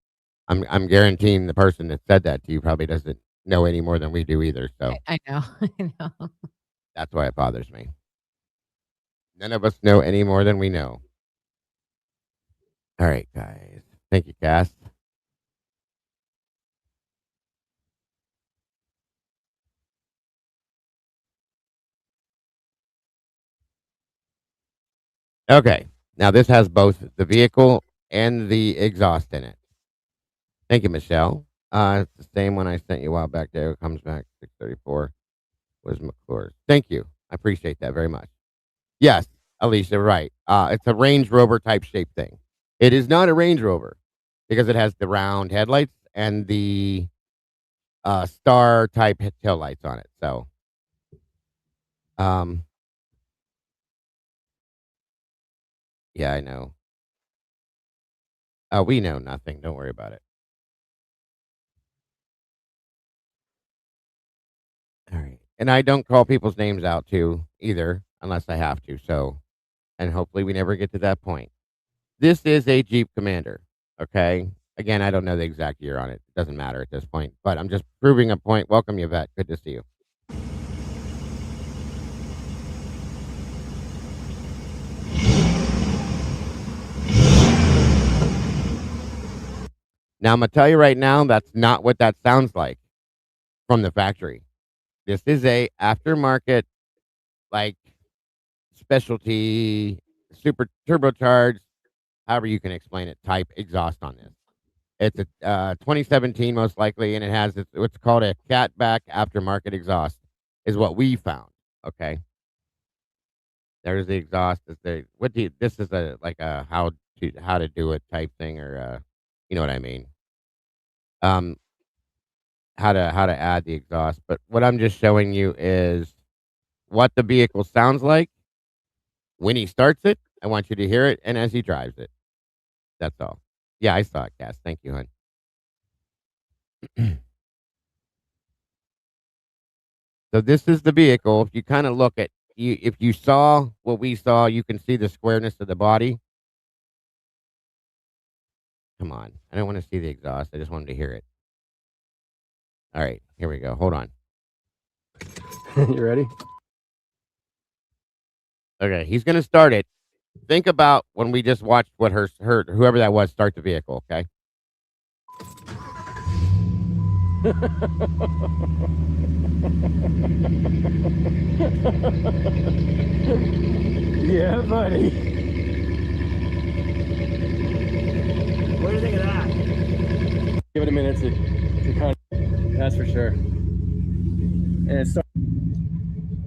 I'm guaranteeing the person that said that to you probably doesn't know any more than we do either. So I know. I know. that's why it bothers me. None of us know any more than we know. All right, guys. Thank you, Cass. Okay. Now this has both the vehicle and the exhaust in it. Thank you, Michelle. It's the same one I sent you a while back there. It comes back 634 was McClure's. Thank you. I appreciate that very much. Yes, Alicia, right. It's a Range Rover type shape thing. It is not a Range Rover because it has the round headlights and the star type tail lights on it. So, yeah, I know. We know nothing. Don't worry about it. All right. And I don't call people's names out too either, unless I have to. So, and hopefully we never get to that point. This is a Jeep Commander. Okay. Again, I don't know the exact year on it. It doesn't matter at this point, but I'm just proving a point. Welcome, Yvette. Good to see you. Now, I'm going to tell you right now, that's not what that sounds like from the factory. This is a aftermarket, like, specialty, super turbocharged, however you can explain it, type exhaust on this. It's a 2017 most likely, and it has what's called a catback aftermarket exhaust, is what we found. Okay, there's the exhaust. This is a like a how to do it type thing, or you know what I mean. Um, how to add the exhaust. But what I'm just showing you is what the vehicle sounds like when he starts it. I want you to hear it, and as he drives it. That's all. Yeah, I saw it, Cass. Thank you, hon. So this is the vehicle. If you kind of look at you, if you saw what we saw, you can see the squareness of the body. Come on, I don't want to see the exhaust. I just wanted to hear it. All right, here we go. Hold on. You ready? Okay, he's gonna start it. Think about when we just watched what whoever that was start the vehicle. Okay. Yeah, buddy. What do you think of that? Give it a minute to kind of, that's for sure. And it's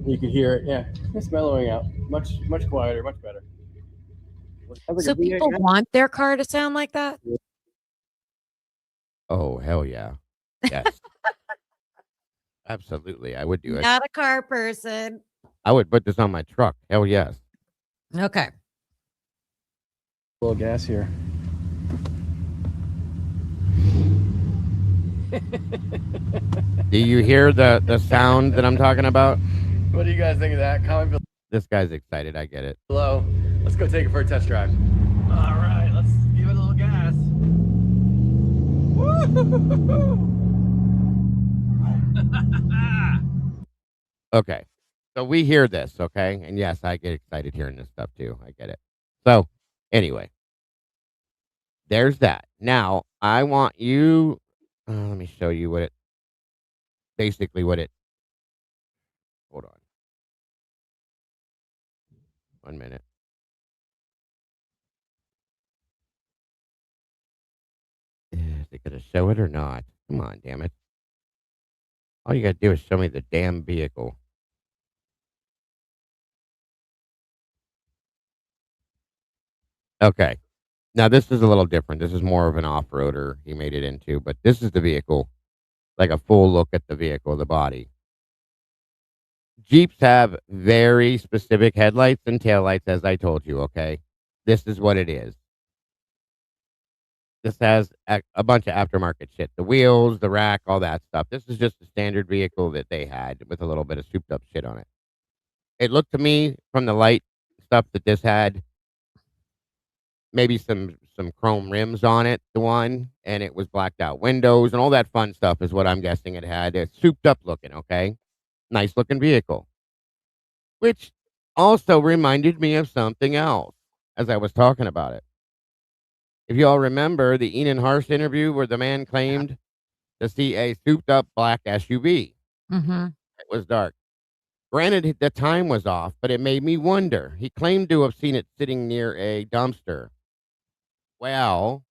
you can hear it. Yeah, it's mellowing out. Much quieter, much better. So people want their car to sound like that? Oh hell yeah, yes, absolutely. I would do it. Not a car person. I would put this on my truck. Hell yes. Okay. A little gas here. Do you hear the sound that I'm talking about? What do you guys think of that? Comment This guy's excited. I get it. below. Let's go take it for a test drive. All right, let's give it a little gas. Okay. So we hear this, okay? And yes, I get excited hearing this stuff too. I get it. So anyway, there's that. Now I want you, let me show you what hold on. 1 minute. Is it going to show it or not? Come on, damn it. All you got to do is show me the damn vehicle. Okay. Now this is a little different. This is more of an off-roader he made it into, but this is the vehicle, like a full look at the vehicle, the body. Jeeps have very specific headlights and taillights, as I told you, okay? This is what it is. This has a bunch of aftermarket shit. The wheels, the rack, all that stuff. This is just a standard vehicle that they had with a little bit of souped up shit on it. It looked to me from the light stuff that this had maybe some chrome rims on it, the one, and it was blacked out windows and all that fun stuff is what I'm guessing it had. It's souped up looking, okay? Nice looking vehicle. Which also reminded me of something else as I was talking about it. If you all remember the Enan Harsh interview where the man claimed to see a souped up black SUV. Mm-hmm. It was dark. Granted, the time was off, but it made me wonder. He claimed to have seen it sitting near a dumpster. Well,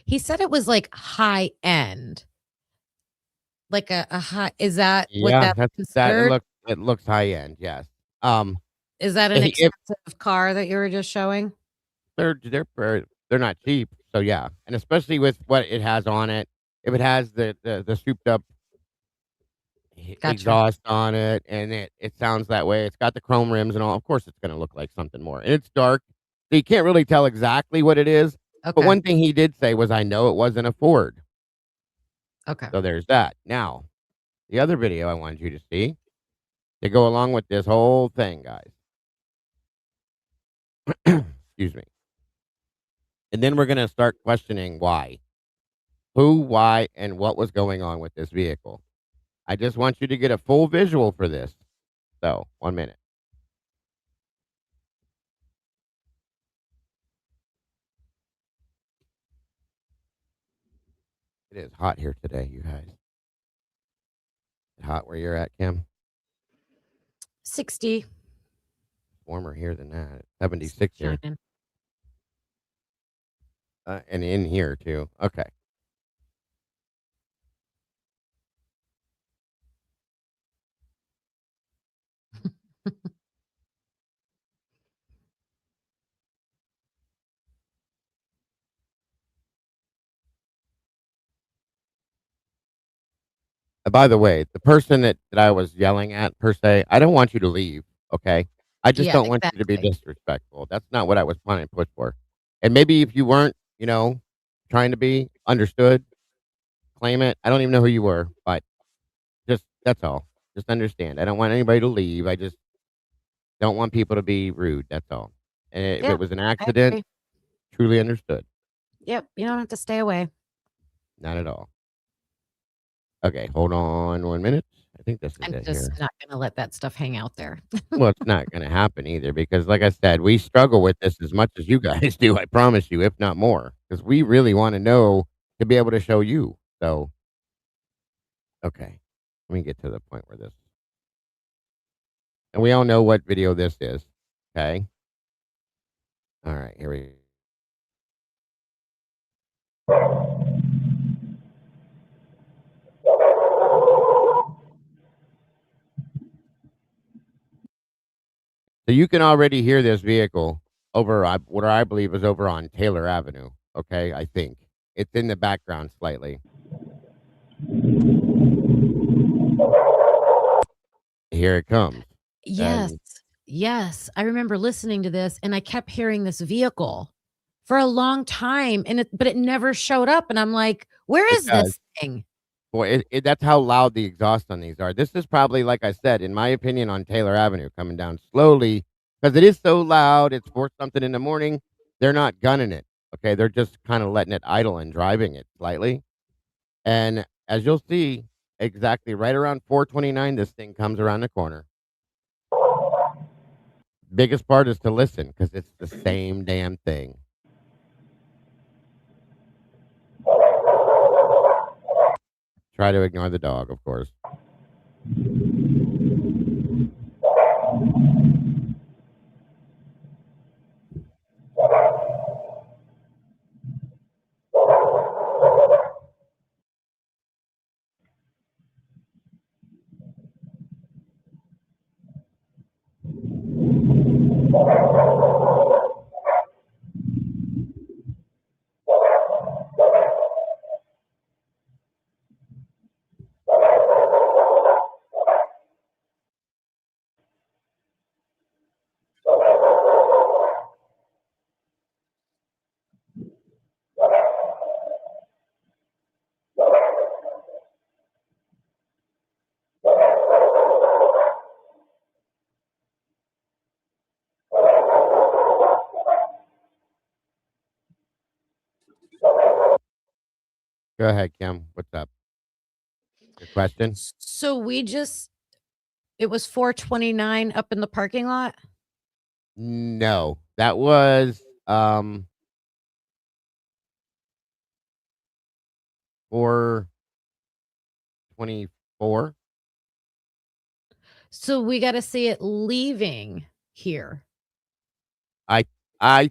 He said it was like high end. Like a high, is that what yeah, that's that considered? it looks high end, yes. Is that an If expensive car that you were just showing? they're not cheap, so yeah, and especially with what it has on it, if it has the souped up Gotcha. exhaust on it, and it sounds that way. It's got the chrome rims and all. Of course, it's going to look like something more, and it's dark, so you can't really tell exactly what it is. But Okay. one thing he did say was, "I know it wasn't a Ford." Okay. So there's that. Now, the other video I wanted you to see to go along with this whole thing, guys. Excuse me. And then we're going to start questioning why, who, why, and what was going on with this vehicle. I just want you to get a full visual for this. So, 1 minute. It is hot here today, you guys. Hot where you're at, Kim? 60. Warmer here than that. 76 here. Shining. And in here, too. Okay. By the way, the person that I was yelling at, per se, I don't want you to leave, okay? I just Yeah, don't want you to be exactly. disrespectful. That's not what I was trying to push for. And maybe if you weren't, trying to be understood, claim it. I don't even know who you were, but just that's all. Just understand. I don't want anybody to leave. I just don't want people to be rude. That's all. And if Yeah, it was an I accident, agree. truly understood. Yep, you don't have to stay away. Not at all. Okay, hold on 1 minute. I think this is I'm it just here. not gonna let that stuff hang out there. Well, it's not gonna happen either because, like I said, we struggle with this as much as you guys do, I promise you, if not more, because we really wanna know to be able to show you. So, okay, let me get to the point where this and we all know what video this is, okay? Alright, here we So you can already hear this vehicle over, what I believe is over on Taylor Avenue, okay, I think. It's in the background slightly. Here it comes. Yes. And Yes. I remember listening to this and I kept hearing this vehicle for a long time but it never showed up and I'm like, "Where it is does. this thing?" Boy, that's how loud the exhaust on these are. This is probably, like I said, in my opinion, on Taylor Avenue coming down slowly because it is so loud. It's 4 something in the morning. They're not gunning it. Okay. They're just kind of letting it idle and driving it slightly. And as you'll see, exactly right around 4:29, this thing comes around the corner. Biggest part is to listen because it's the same damn thing. Try to ignore the dog, of course. Go ahead, Kim. What's up? Your question? So it was 4:29 up in the parking lot? No, that was 4:24. So we gotta see it leaving here. I I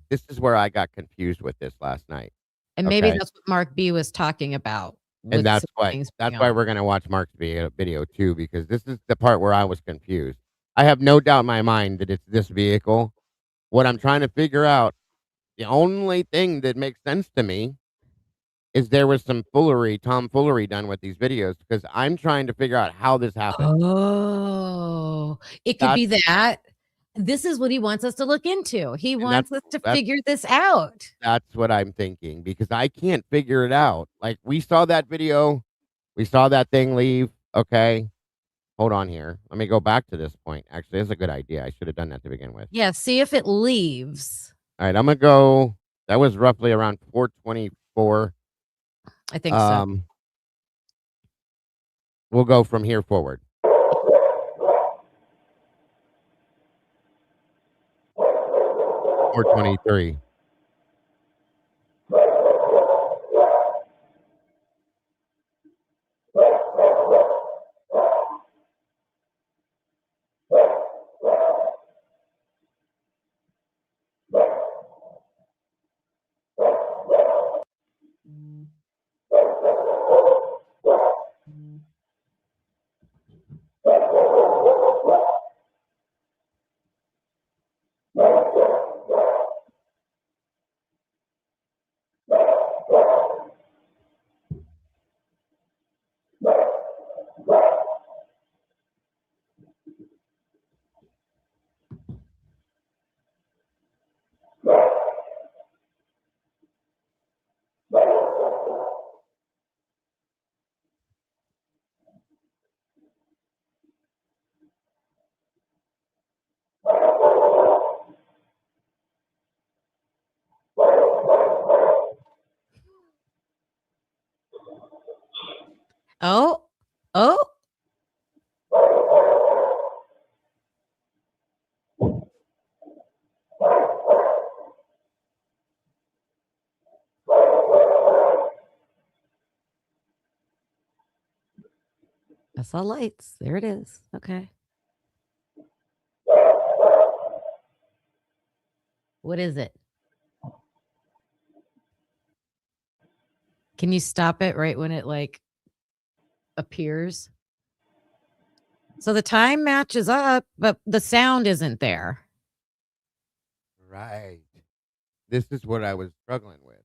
this is where I got confused with this last night. And maybe Okay. that's what Mark B was talking about And with some things that's going why on. we're gonna watch Mark's video too, because this is the part where I was confused. I have no doubt in my mind that it's this vehicle. What I'm trying to figure out, the only thing that makes sense to me is there was some tomfoolery done with these videos because I'm trying to figure out how this happened. Oh, it could That's be that. This is what he wants us to look into. He and that's wants us to that's figure this out. that's what I'm thinking because I can't figure it out. Like we saw that video, we saw that thing leave. Okay. Hold on here. Let me go back to this point. Actually, that's a good idea. I should have done that to begin with. Yeah, see if it leaves. All right, I'm gonna go. That was roughly around 4:24. I think so. We'll go from here forward. 4:23. Oh, oh. I saw lights. There it is. Okay. What is it? Can you stop it right when it like appears? So the time matches up, but the sound isn't there. Right. This is what I was struggling with.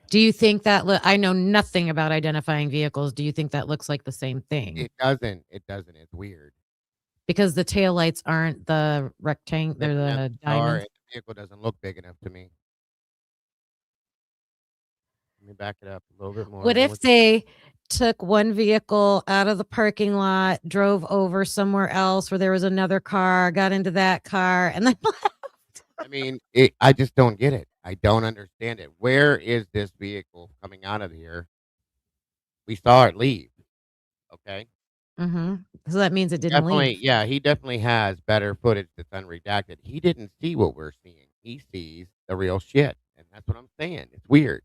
Do you think that I know nothing about identifying vehicles. Do you think that looks like the same thing? It doesn't. It doesn't. It's weird. Because the taillights aren't the rectangle, they're the diamonds. The vehicle doesn't look big enough to me. Let me back it up a little bit more. What if they took one vehicle out of the parking lot, drove over somewhere else where there was another car, got into that car, and then left? I mean, I just don't get it. I don't understand it. Where is this vehicle coming out of here? We saw it leave. Okay. Mm-hmm. So that means it didn't leave. Yeah, he definitely has better footage that's unredacted. He didn't see what we're seeing. He sees the real shit. And that's what I'm saying. It's weird.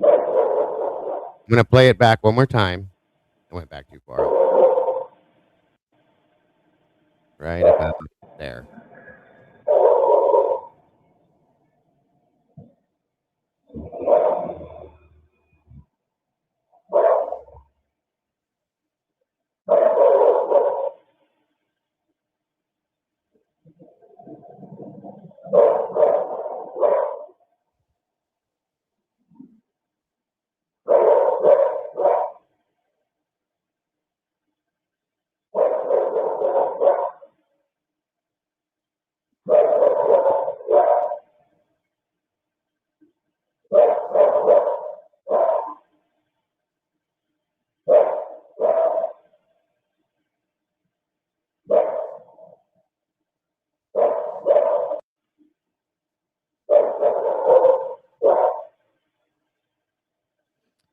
I'm going to play it back one more time. I went back too far. Right about there.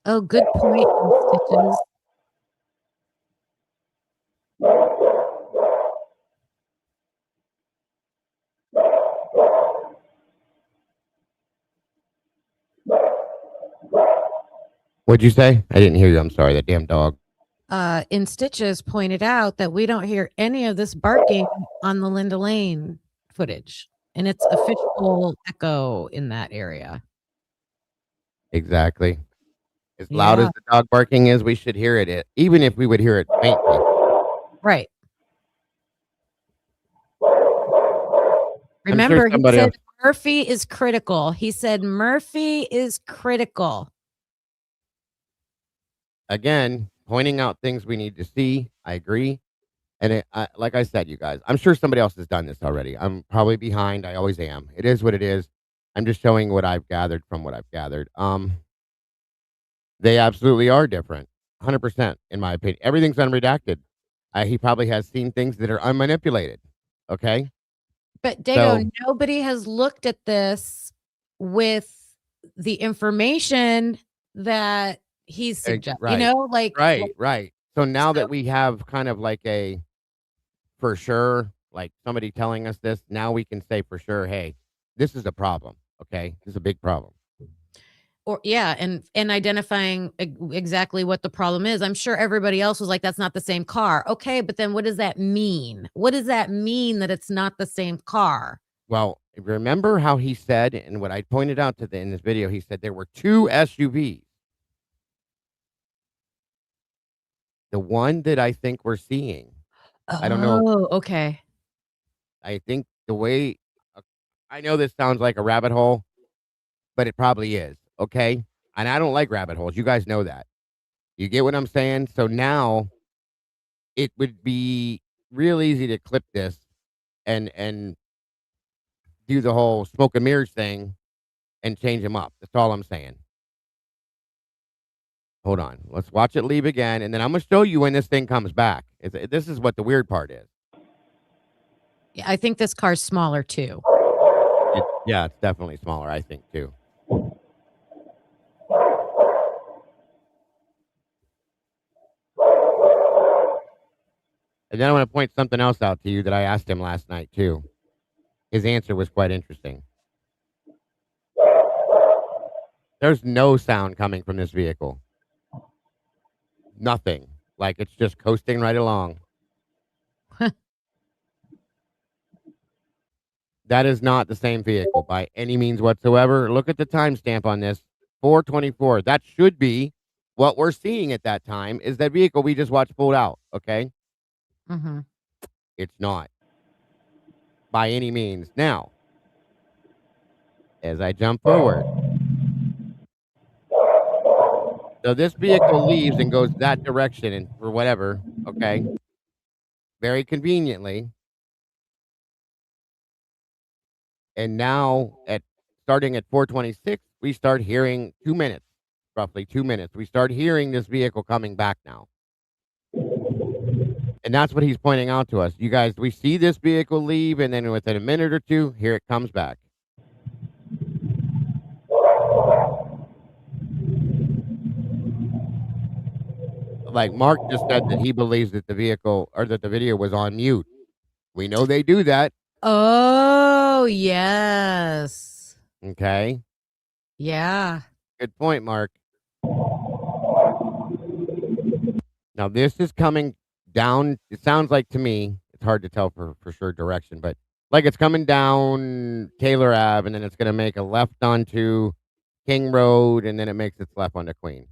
Oh, good point, Stitches. What'd you say? I didn't hear you. I'm sorry. That damn dog. In Stitches pointed out that we don't hear any of this barking on the Linda Lane footage, and it's a fishbowl echo in that area. Exactly. As loud as the dog barking is, we should hear it, even if we would hear it faintly. Right. Remember, he said Murphy is critical. He said Murphy is critical. Again, pointing out things we need to see. I agree. And like I said, you guys, I'm sure somebody else has done this already. I'm probably behind. I always am. It is what it is. I'm just showing what I've gathered from what I've gathered. They absolutely are different. 100%, in my opinion. Everything's unredacted. He probably has seen things that are unmanipulated. Okay. But Dago, nobody has looked at this with the information that he's suggesting. Right. You know, right. So now that we have kind of like a for sure, like somebody telling us this, now we can say for sure, hey, this is a problem. Okay, this is a big problem. Or and identifying exactly what the problem is. I'm sure everybody else was like, that's not the same car. Okay, but then what does that mean? What does that mean that it's not the same car? Well, remember how he said, and what I pointed out in this video, he said there were two SUVs. The one that I think we're seeing, I don't know. Oh, okay. I think the way, I know this sounds like a rabbit hole, but it probably is. Okay. And I don't like rabbit holes. You guys know that. You get what I'm saying? So now it would be real easy to clip this and do the whole smoke and mirrors thing and change them up. That's all I'm saying. Hold on. Let's watch it leave again. And then I'm going to show you when this thing comes back. This is what the weird part is. Yeah, I think this car's smaller too. It's definitely smaller, I think, too. And then I want to point something else out to you that I asked him last night, too. His answer was quite interesting. There's no sound coming from this vehicle. Nothing. Like it's just coasting right along. That is not the same vehicle by any means whatsoever. Look at the timestamp on this. 424. That should be what we're seeing at that time is that vehicle we just watched pulled out. Okay. Mm-hmm. It's not by any means. Now, as I jump forward, so this vehicle leaves and goes that direction and for whatever. Okay. Very conveniently. And now at starting at 426, we start hearing 2 minutes, roughly 2 minutes. We start hearing this vehicle coming back now. And that's what he's pointing out to us. You guys, we see this vehicle leave, and then within a minute or two, here it comes back. Like Mark just said that he believes that the vehicle or that the video was on mute. We know they do that. Oh, yes. Okay. Yeah. Good point, Mark. Now, this is coming down. It sounds like to me, it's hard to tell for sure direction, but like it's coming down Taylor Ave, and then it's going to make a left onto King Road, and then it makes its left onto Queen.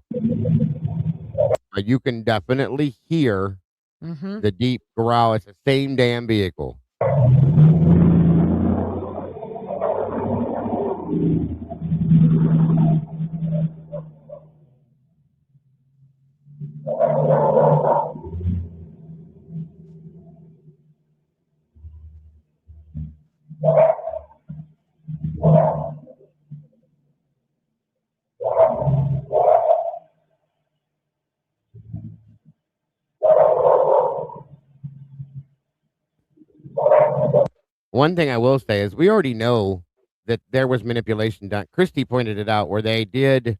But you can definitely hear the deep growl. It's the same damn vehicle. One thing I will say is we already know that there was manipulation done. Christy pointed it out where they did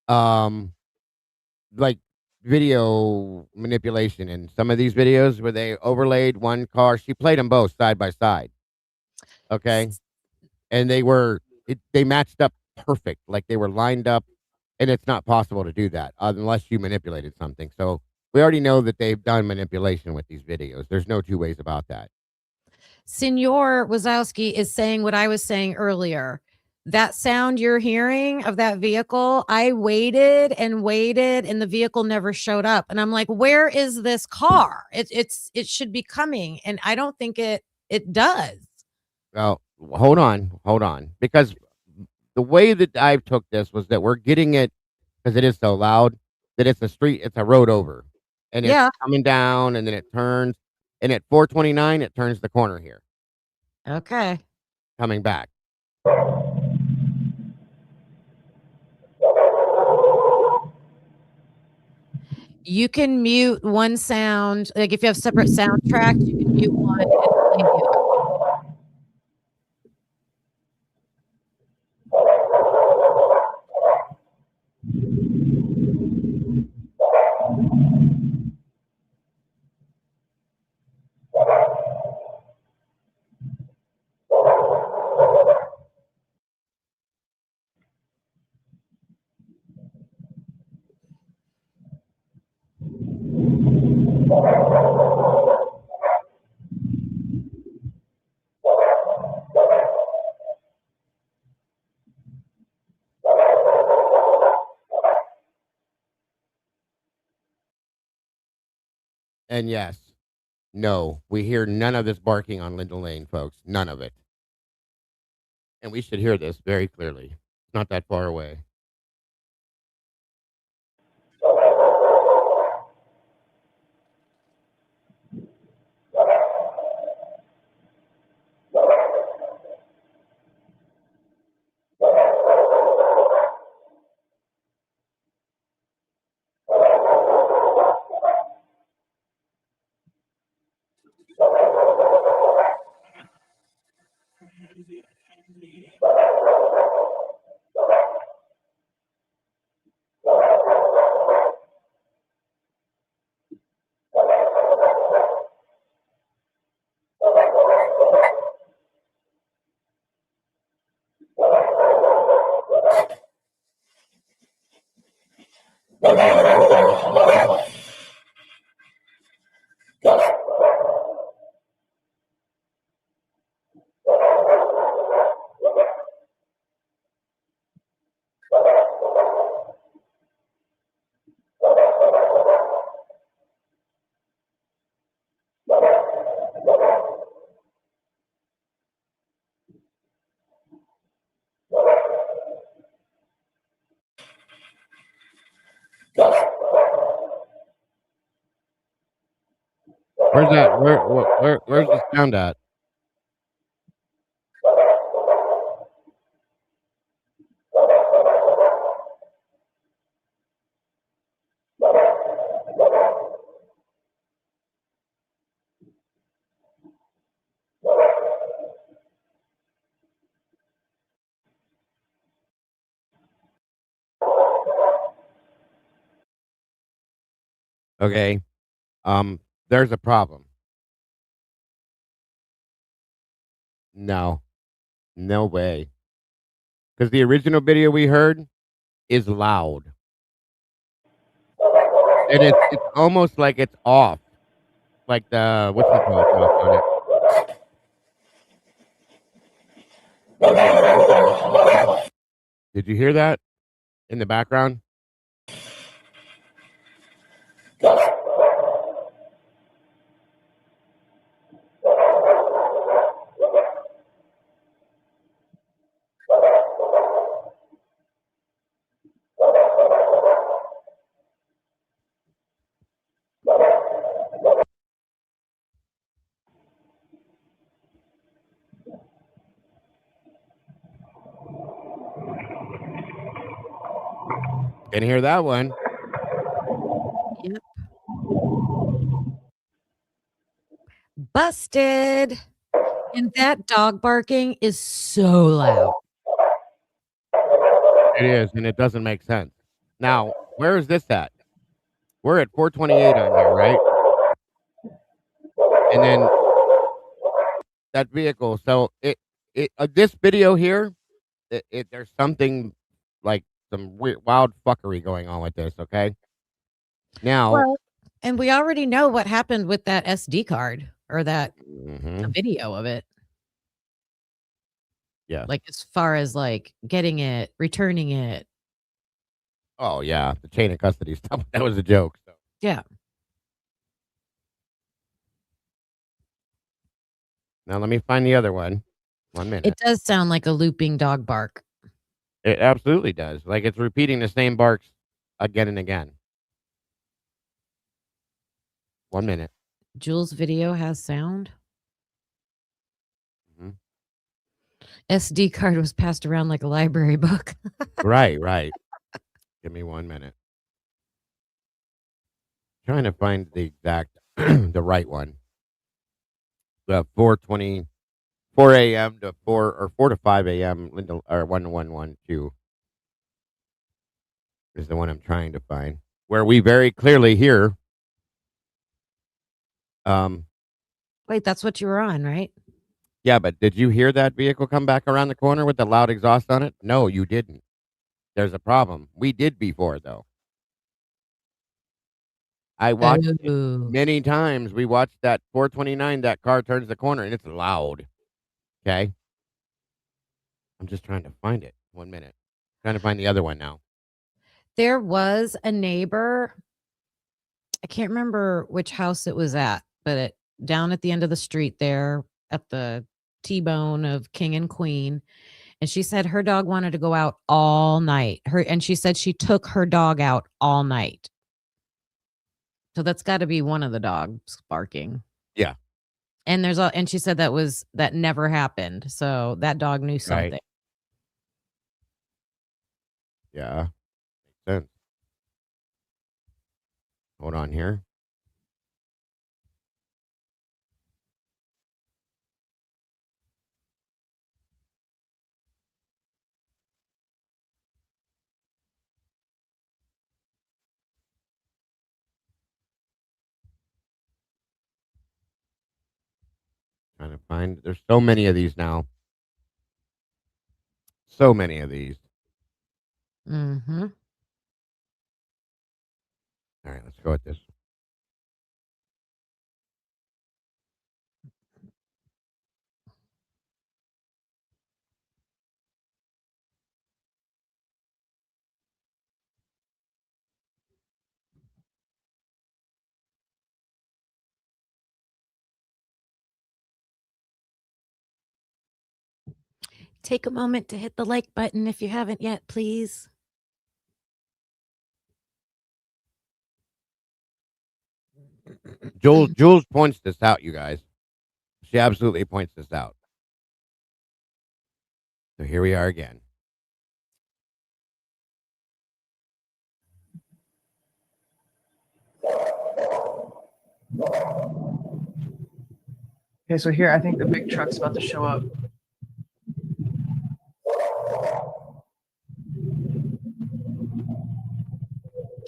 like video manipulation in some of these videos where they overlaid one car. She played them both side by side. Okay. And they matched up perfect. Like they were lined up, and it's not possible to do that unless you manipulated something. So we already know that they've done manipulation with these videos. There's no two ways about that. Senor Wazowski is saying what I was saying earlier. That sound you're hearing of that vehicle, I waited and waited, and the vehicle never showed up. And I'm like, where is this car? It should be coming, and I don't think it does. Well, hold on, because the way that I took this was that we're getting it because it is so loud that it's a road over, and it's coming down, and then it turns, and at 429 it turns the corner here. Okay, coming back. You can mute one sound. Like if you have separate soundtracks, you can mute one and play the other. And yes, no, we hear none of this barking on Linden Lane, folks. None of it. And we should hear this very clearly. It's not that far away. Where's that? Where's the sound at? Okay. There's a problem. No. No way. Because the original video we heard is loud. And it's almost like it's off. Like the what's it called on it? Did you hear that in the background? Can hear that one. Yep. Busted. And that dog barking is so loud. It is, and it doesn't make sense. Now, where is this at? We're at 428 on here, right? And then that vehicle. So this video here, there's something like some weird, wild fuckery going on with this. Okay. Now, Well, and we already know what happened with that SD card or that mhm, video of it. yeah. Like as far as like getting it, returning it. Oh yeah, the chain of custody stuff. That was a joke. So. Yeah. Now let me find the other one. 1 minute. It does sound like a looping dog bark. It absolutely does. Like it's repeating the same barks again and again. 1 minute. Jules' video has sound. Mhm. SD card was passed around like a library book. Right. Give me 1 minute. Trying to find the exact, the right one. The 4 a.m. to 4 to 5 a.m. Linda, or 1112 is the one I'm trying to find, where we very clearly hear. Wait, that's what you were on, right? Yeah, but did you hear that vehicle come back around the corner with the loud exhaust on it? No, you didn't. There's a problem. We did before, though. I watched it Oh. many times. We watched that 429, that car turns the corner, and it's loud. Okay? I'm just trying to find it. 1 minute. Trying to find the other one now. There was a neighbor. I can't remember which house it was at, but down at the end of the street there at the T-bone of King and Queen. And she said her dog wanted to go out all night. And she said she took her dog out all night. So that's got to be one of the dogs barking. Yeah. And and she said that never happened. So that dog knew something. Right. Yeah. Makes sense. Hold on here. Trying to find. There's so many of these now. So many of these. Mm-hmm. All right, let's go with this. Take a moment to hit the like button if you haven't yet, please. Jules points this out, you guys. She absolutely points this out. So here we are again. Okay, so here I think the big truck's about to show up.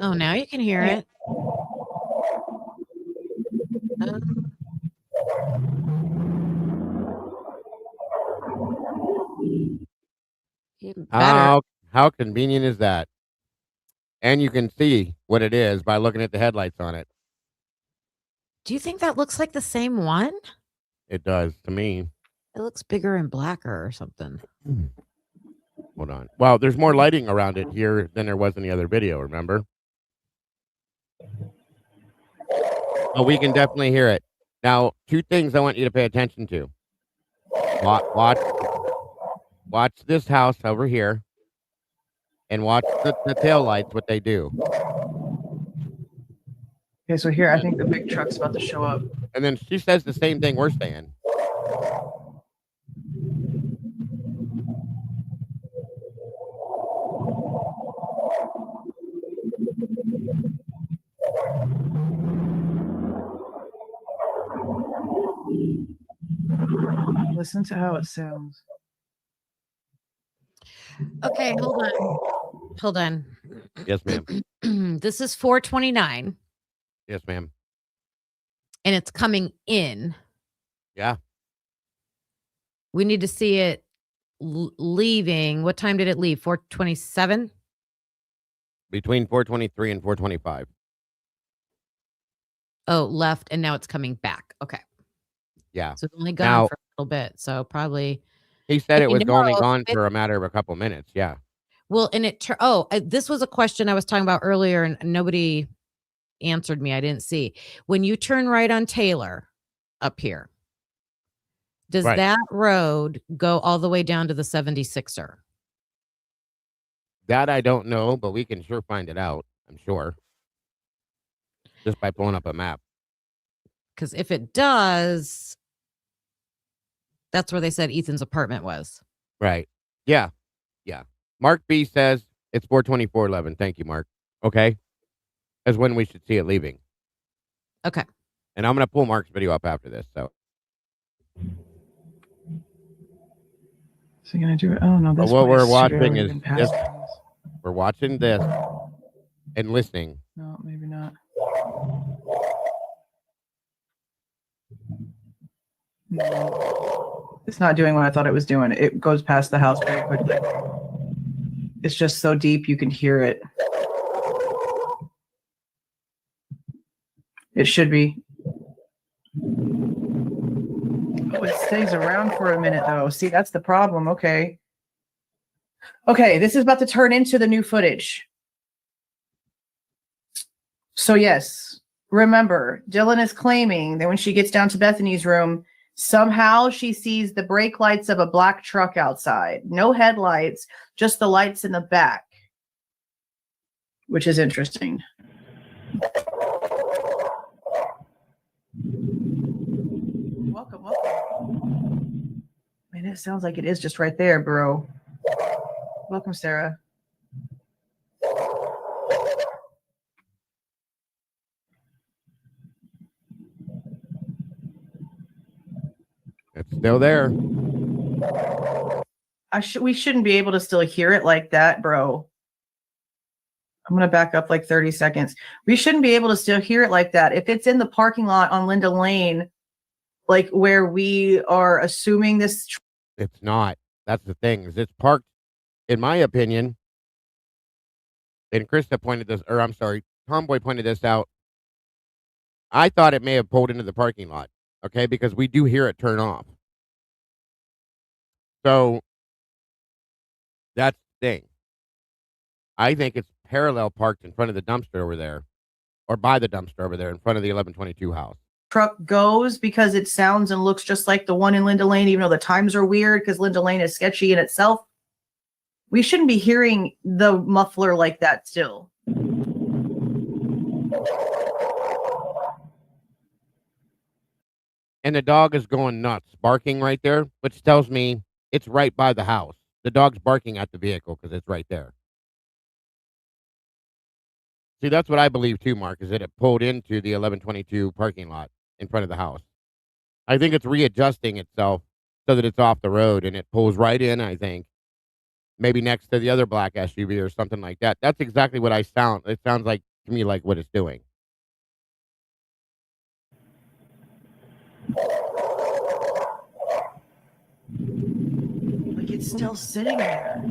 Oh, now you can hear it. Even better. How convenient is that? And you can see what it is by looking at the headlights on it. Do you think that looks like the same one? It does to me. It looks bigger and blacker or something. Hold on. Well, there's more lighting around it here than there was in the other video, remember? Oh, we can definitely hear it. Now, two things I want you to pay attention to. Watch this house over here. And watch the tail lights, what they do. Okay, so here I think the big truck's about to show up. And then she says the same thing we're saying. Listen to how it sounds. Okay, hold on. Yes, ma'am. This is 429 Yes, ma'am. and it's coming in. Yeah. We need to see it leaving. What time did it leave? 427? Between 423 and 425. Oh, left, and now it's coming back. Okay. Yeah. So it's only gone Now- for a little bit. So probably. He said And it you was know, only gone it- for a matter of a couple minutes. Yeah. Well, and this was a question I was talking about earlier, and nobody answered me. I didn't see. When you turn right on Taylor up here, does Right. that road go all the way down to the 76er? That I don't know, but we can sure find it out, I'm sure. Just by pulling up a map. Because if it does, that's where they said Ethan's apartment was. Right. Yeah. Yeah. Mark B says it's 424.11. Thank you, Mark. Okay. That's when we should see it leaving. Okay. And I'm going to pull Mark's video up after this. So Is he gonna do it? Oh no, But this what one we're is watching already is been passed. we're watching this and listening. No, maybe not. No. It's not doing what I thought it was doing. It goes past the house very quickly. It's just so deep you can hear it. It should be. Oh, it stays around for a minute though. See, that's the problem. Okay. Okay, this is about to turn into the new footage. So yes, remember, Dylan is claiming that when she gets down to Bethany's room, somehow she sees the brake lights of a black truck outside. No headlights, just the lights in the back, which is interesting. Welcome, welcome. Man, it sounds like it is just right there, bro. Welcome, Sarah. It's still there. We shouldn't be able to still hear it like that, bro. I'm going to back up like 30 seconds. We shouldn't be able to still hear it like that. If it's in the parking lot on Linda Lane, like where we are assuming this. It's not. That's the thing. Is it's parked, in my opinion, and Krista pointed this, or I'm sorry, Tomboy pointed this out. I thought it may have pulled into the parking lot, okay, because we do hear it turn off. So that's the thing. I think it's parallel parked in front of the dumpster over there, or by the dumpster over there in front of the 1122 house. Truck goes because it sounds and looks just like the one in Linda Lane, even though the times are weird because Linda Lane is sketchy in itself. We shouldn't be hearing the muffler like that still. and the dog is going nuts, barking right there, which tells me it's right by the house. The dog's barking at the vehicle because it's right there. See, that's what I believe too, Mark, is that it pulled into the 1122 parking lot in front of the house. I think it's readjusting itself so that it's off the road, and it pulls right in, I think, maybe next to the other black SUV or something like that. That's exactly what it sounds like to me, like what it's doing. Like it's still sitting there.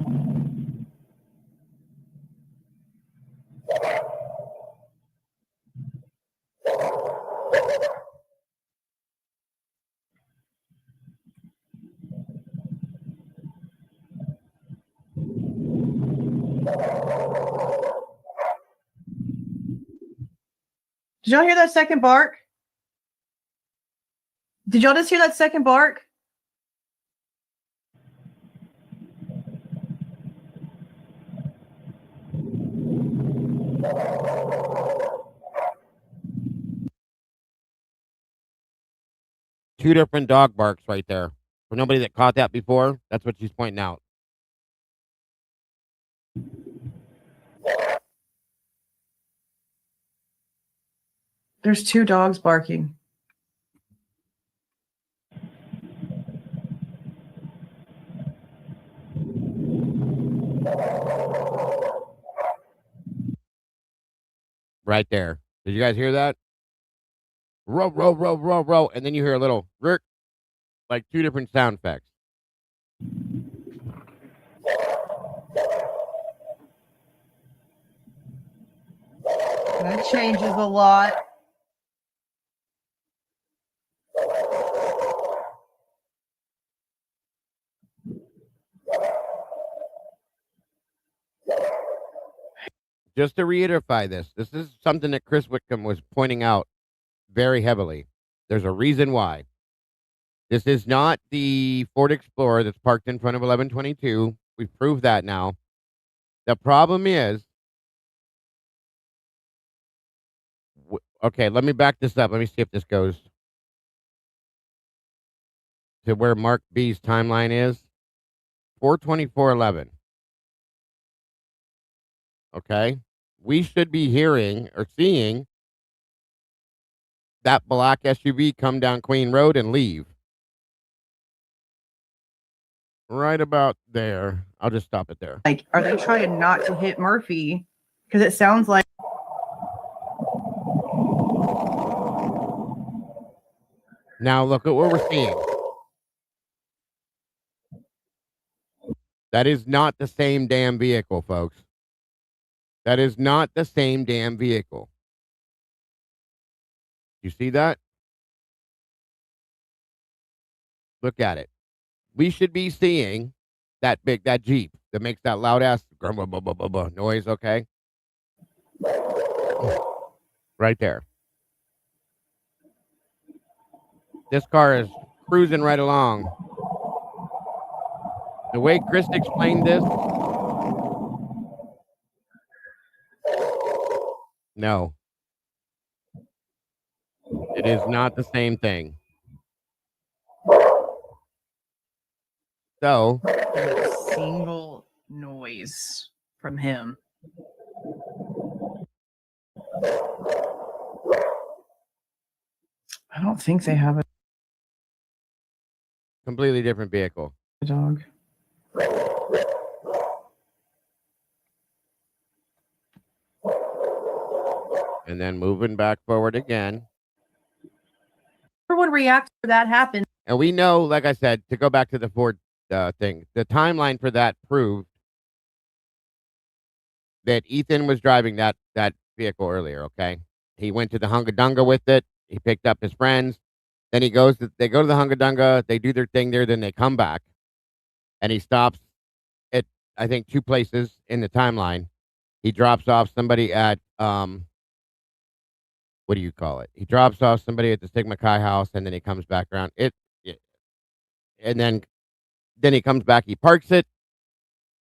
Did y'all hear that second bark? Did y'all just hear that second bark? Two different dog barks right there. For nobody that caught that before, that's what she's pointing out. There's two dogs barking. Right there. Did you guys hear that? Row, row, row, row, row. And then you hear a little rrrt, like two different sound effects. That changes a lot. Just to reiterate this is something that Chris Whitcomb was pointing out very heavily. There's a reason why. This is not the Ford Explorer that's parked in front of 1122. We've proved that now. The problem is, okay, let me back this up. Let me see if this goes to where Mark B's timeline is. 42411. Okay. We should be hearing or seeing that black SUV come down Queen Road and leave. Right about there. I'll just stop it there. Like, are they trying not to hit Murphy? Because it sounds like. Now look at what we're seeing. That is not the same damn vehicle, folks. That is not the same damn vehicle. You see that? Look at it. We should be seeing that Jeep that makes that loud ass noise, okay? Right there. This car is cruising right along. The way Chris explained this, no. It is not the same thing. So, Single noise from him. I don't think they have a completely different vehicle. dog. And then moving back forward again. Everyone reacts when that happens. And we know, like I said, to go back to the Ford thing, the timeline for that proved that Ethan was driving that vehicle earlier, okay? He went to the Hunga Dunga with it. He picked up his friends. Then they go to the Hunga Dunga. They do their thing there. Then they come back. And he stops at, I think, two places in the timeline. He drops off somebody at, what do you call it? He drops off somebody at the Sigma Chi house, and then he comes back around. And then he comes back, he parks it,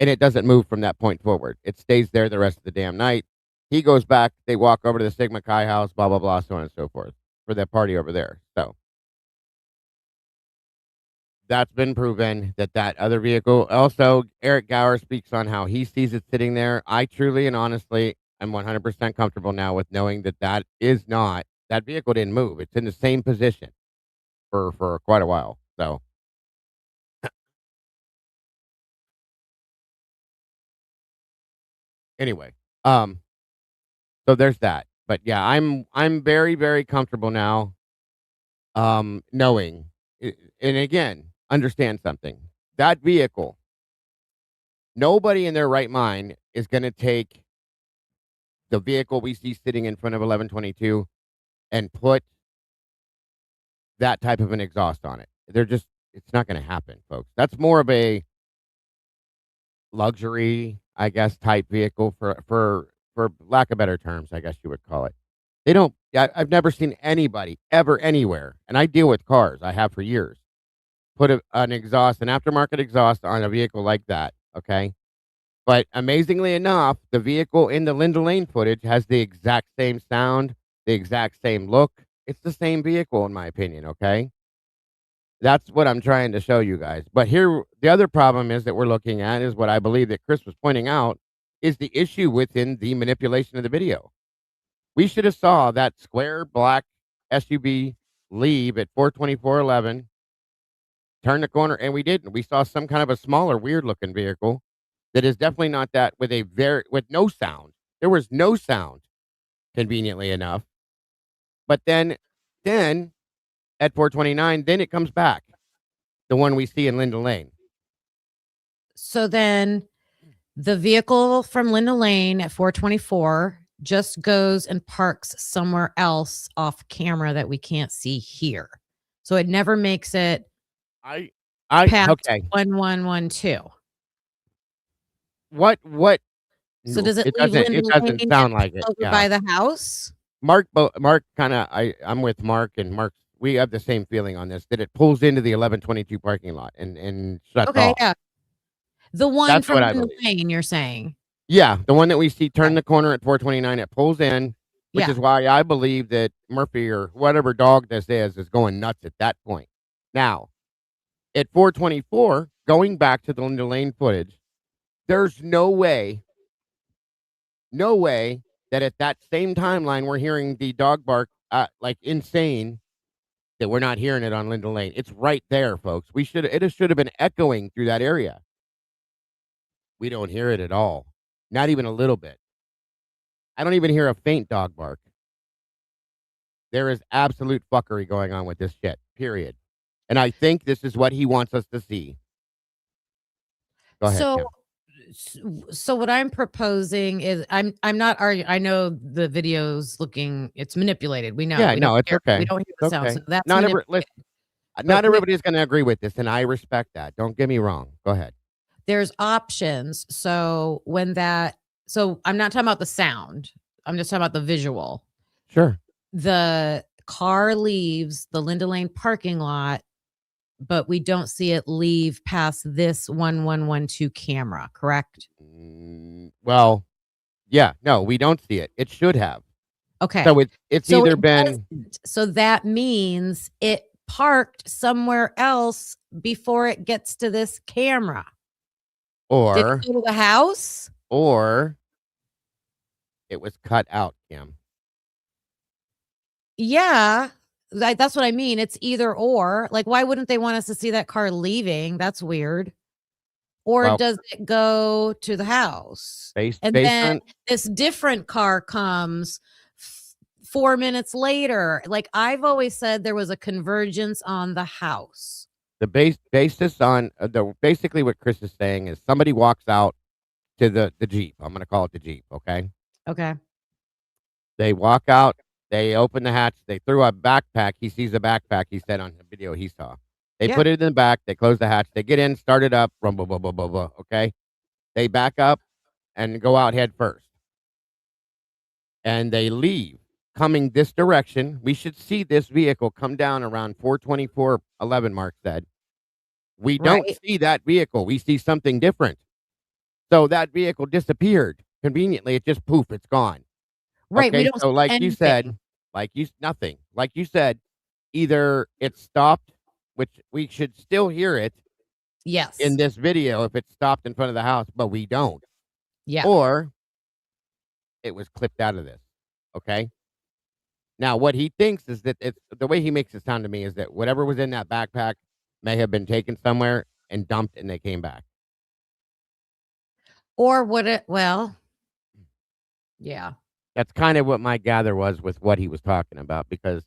and it doesn't move from that point forward. It stays there the rest of the damn night. He goes back, they walk over to the Sigma Chi house, blah, blah, blah, so on and so forth, for that party over there. So That's been proven that other vehicle. Also, Eric Gower speaks on how he sees it sitting there. I truly and honestly am 100% comfortable now with knowing that is not that vehicle didn't move. It's in the same position for quite a while. So anyway, so there's that. But yeah, I'm very very comfortable now, knowing, and again, understand something. That vehicle, nobody in their right mind is going to take the vehicle we see sitting in front of 1122 and put that type of an exhaust on it. It's not going to happen, folks. That's more of a luxury, I guess, type vehicle for lack of better terms, I guess you would call it. They don't, I've never seen anybody ever anywhere, and I deal with cars, I have for years, put an aftermarket exhaust on a vehicle like that. Okay. But amazingly enough, the vehicle in the Linda Lane footage has the exact same sound, the exact same look. It's the same vehicle, in my opinion. Okay. That's what I'm trying to show you guys. But here, the other problem is that we're looking at is what I believe that Chris was pointing out is the issue within the manipulation of the video. We should have saw that square black SUV leave at 42411, turn the corner, and we didn't. We saw some kind of a smaller, weird looking vehicle that is definitely not that with no sound. There was no sound, conveniently enough. But then at 429, then it comes back. The one we see in Linda Lane. So then the vehicle from Linda Lane at 424 just goes and parks somewhere else off camera that we can't see here. So it never makes it past okay. 1112. What? So does it It leave doesn't. It Linda doesn't Lane sound like it. over Yeah. by the house? Mark kind of. I'm with Mark, and Mark. We have the same feeling on this. That it pulls into the 1122 parking lot and shuts Okay, off. yeah. The one That's from what I Linda believe. Lane, you're saying? Yeah, the one that we see turn the corner at 429. It pulls in, which is why I believe that Murphy or whatever dog this is going nuts at that point. Now, at 424, going back to the Linda Lane footage, there's no way that at that same timeline we're hearing the dog bark like insane, that we're not hearing it on Linda Lane. It's right there, folks. It should have been echoing through that area. We don't hear it at all. Not even a little bit. I don't even hear a faint dog bark. There is absolute fuckery going on with this shit, period. And I think this is what he wants us to see. Go ahead, Kim. So what I'm proposing is I'm not arguing. I know the video's it's manipulated. We know. Yeah, we no, don't it's hear, okay. We don't hear the sound. Okay. So that's Not everybody is going to agree with this, and I respect that. Don't get me wrong. Go ahead. There's options. So I'm not talking about the sound. I'm just talking about the visual. Sure. The car leaves the Linda Lane parking lot, but we don't see it leave past this 1112 camera, correct? Well, yeah, no, we don't see it. It should have. Okay. So it's So either it been. doesn't. So that means it parked somewhere else before it gets to this camera. Did Or it go to the house? Or it was cut out, Kim. Yeah, that's what I mean. It's either or. Like, why wouldn't they want us to see that car leaving? That's weird. Or does it go to the house? Then this different car comes 4 minutes later. Like, I've always said there was a convergence on the house. The basis on basically what Chris is saying is somebody walks out to the Jeep. I'm going to call it the Jeep. Okay. Okay. They walk out. They open the hatch. They threw a backpack. He sees a backpack. He said on the video he saw. They put it in the back. They close the hatch. They get in, start it up. Rumble, blah, blah, blah, blah. Okay. They back up and go out head first. And they leave coming this direction. We should see this vehicle come down around 424:11, Mark said. We don't see that vehicle. We see something different. So that vehicle disappeared. Conveniently, it just poof, it's gone. Right. Okay, We don't so see anything. nothing. Like you said, either it stopped which we should still hear it Yes. in this video if it's stopped in front of the house, but we don't. Yeah. Or it was clipped out of this. Okay. Now, what he thinks is that it's the way he makes it sound to me is that whatever was in that backpack may have been taken somewhere and dumped and they came back. Or would it? Well, yeah. That's kind of what my gather was with what he was talking about, because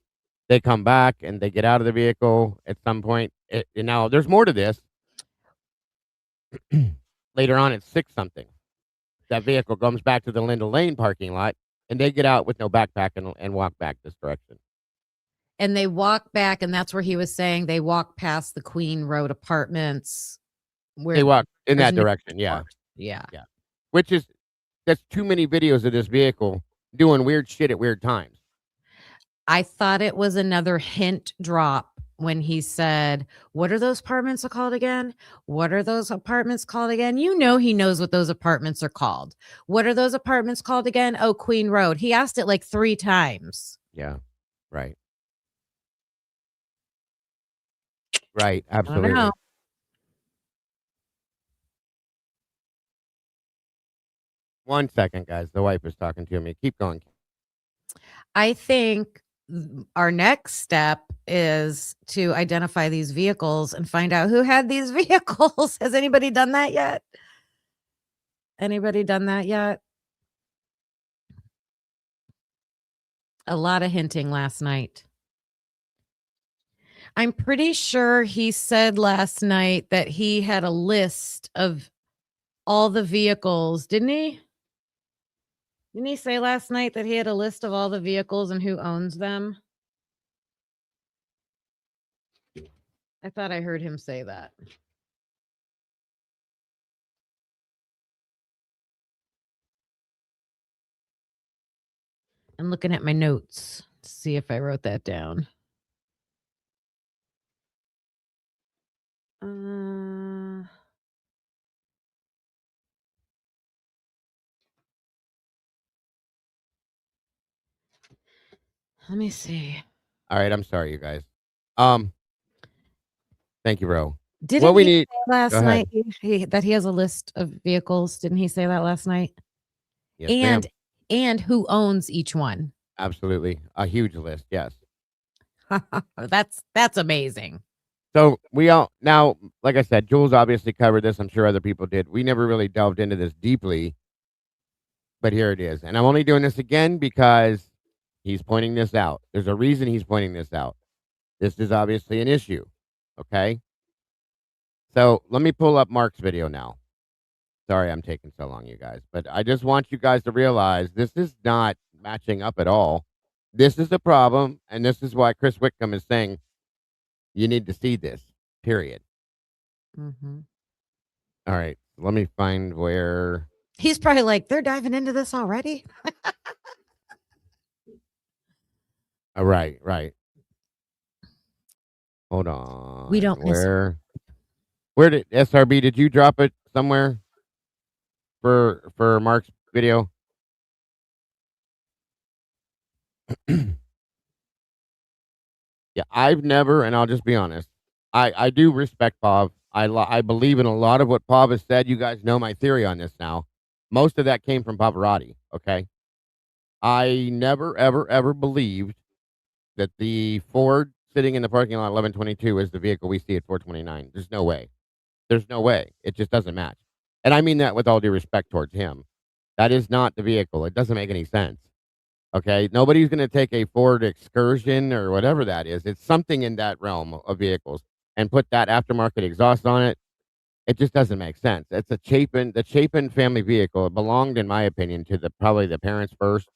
they come back and they get out of the vehicle at some point. Now, there's more to this. Later on at 6 something, that vehicle comes back to the Linda Lane parking lot and they get out with no backpack and walk back this direction. And they walk back, and that's where he was saying they walk past the Queen Road apartments. Where They walk in there's that no direction. Yeah. doors. Yeah. Yeah. Which is, that's too many videos of this vehicle doing weird shit at weird times. I thought it was another hint drop when he said, "What are those apartments called again? What are those apartments called again?" You know, he knows what those apartments are called. What are those apartments called again? Oh, Queen Road. He asked it like 3 times. Yeah. Right. Right. I don't Absolutely. know. One second, guys. The wife is talking to me. Keep going. I think our next step is to identify these vehicles and find out who had these vehicles. Has anybody done that yet? Anybody done that yet? A lot of hinting last night. I'm pretty sure he said last night that he had a list of all the vehicles, didn't he? Didn't he say last night that he had a list of all the vehicles and who owns them? I thought I heard him say that. I'm looking at my notes to see if I wrote that down. Let me see. All right. I'm sorry, you guys. Thank you, bro. Didn't What we he need say last Go ahead. night that he has a list of vehicles? Didn't he say that last night? Yes, ma'am. And who owns each one? Absolutely. A huge list. Yes. That's amazing. So we all now, like I said, Jules obviously covered this. I'm sure other people did. We never really delved into this deeply, but here it is. And I'm only doing this again because he's pointing this out. There's a reason he's pointing this out. This is obviously an issue. Okay. So let me pull up Mark's video now. Sorry, I'm taking so long, you guys, but I just want you guys to realize this is not matching up at all. This is the problem, and this is why Chris Whitcomb is saying you need to see this, period. Mm-hmm. All right, let me find where. He's probably like, they're diving into this already. Right. Hold on. We don't miss Where did SRB? Did you drop it somewhere for Mark's video? Yeah, I've never, and I'll just be honest. I do respect Pav. I believe in a lot of what Pav has said. You guys know my theory on this now. Most of that came from Pavarotti. Okay, I never ever believed that the Ford sitting in the parking lot 1122 is the vehicle we see at 429. There's no way. There's no way. It just doesn't match. And I mean that with all due respect towards him. That is not the vehicle. It doesn't make any sense. Okay, nobody's going to take a Ford Excursion or whatever that is. It's something in that realm of vehicles and put that aftermarket exhaust on it. It just doesn't make sense. It's the Chapin family vehicle. It belonged, in my opinion, to probably the parents first.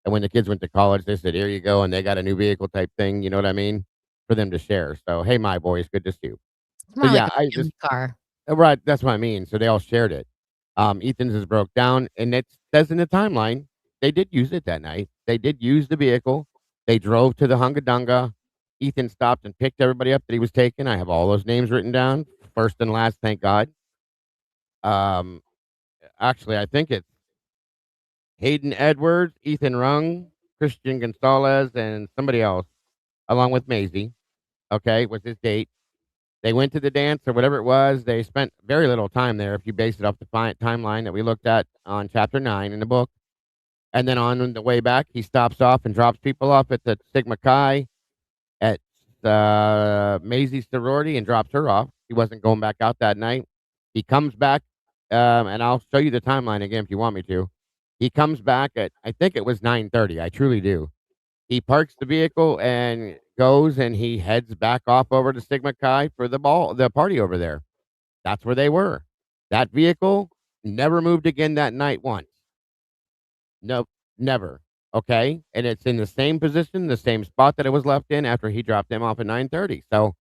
And when the kids went to college, they said, "Here you go," and they got a new vehicle type thing. You know what I mean? For them to share. So, hey, my boys, good to see you. It's more So, yeah, like a family car. Right. That's what I mean. So they all shared it. Ethan's is broke down, and it says in the timeline they did use it that night. They did use the vehicle. They drove to the Hunga Dunga. Ethan stopped and picked everybody up that he was taking. I have all those names written down, first and last. Thank God. Actually, I think it's Hayden Edwards, Ethan Rung, Christian Gonzalez, and somebody else, along with Maisie. Okay, was his date. They went to the dance or whatever it was. They spent very little time there if you base it off the timeline that we looked at on chapter 9 in the book. And then on the way back, he stops off and drops people off at the Sigma Chi at Maisie's sorority and drops her off. He wasn't going back out that night. He comes back, and I'll show you the timeline again if you want me to. He comes back at, I think it was 9:30. I truly do. He parks the vehicle and goes and he heads back off over to Sigma Chi for the party over there. That's where they were. That vehicle never moved again that night once. Nope, never. Okay, and it's in the same position, the same spot that it was left in after he dropped them off at 9:30. So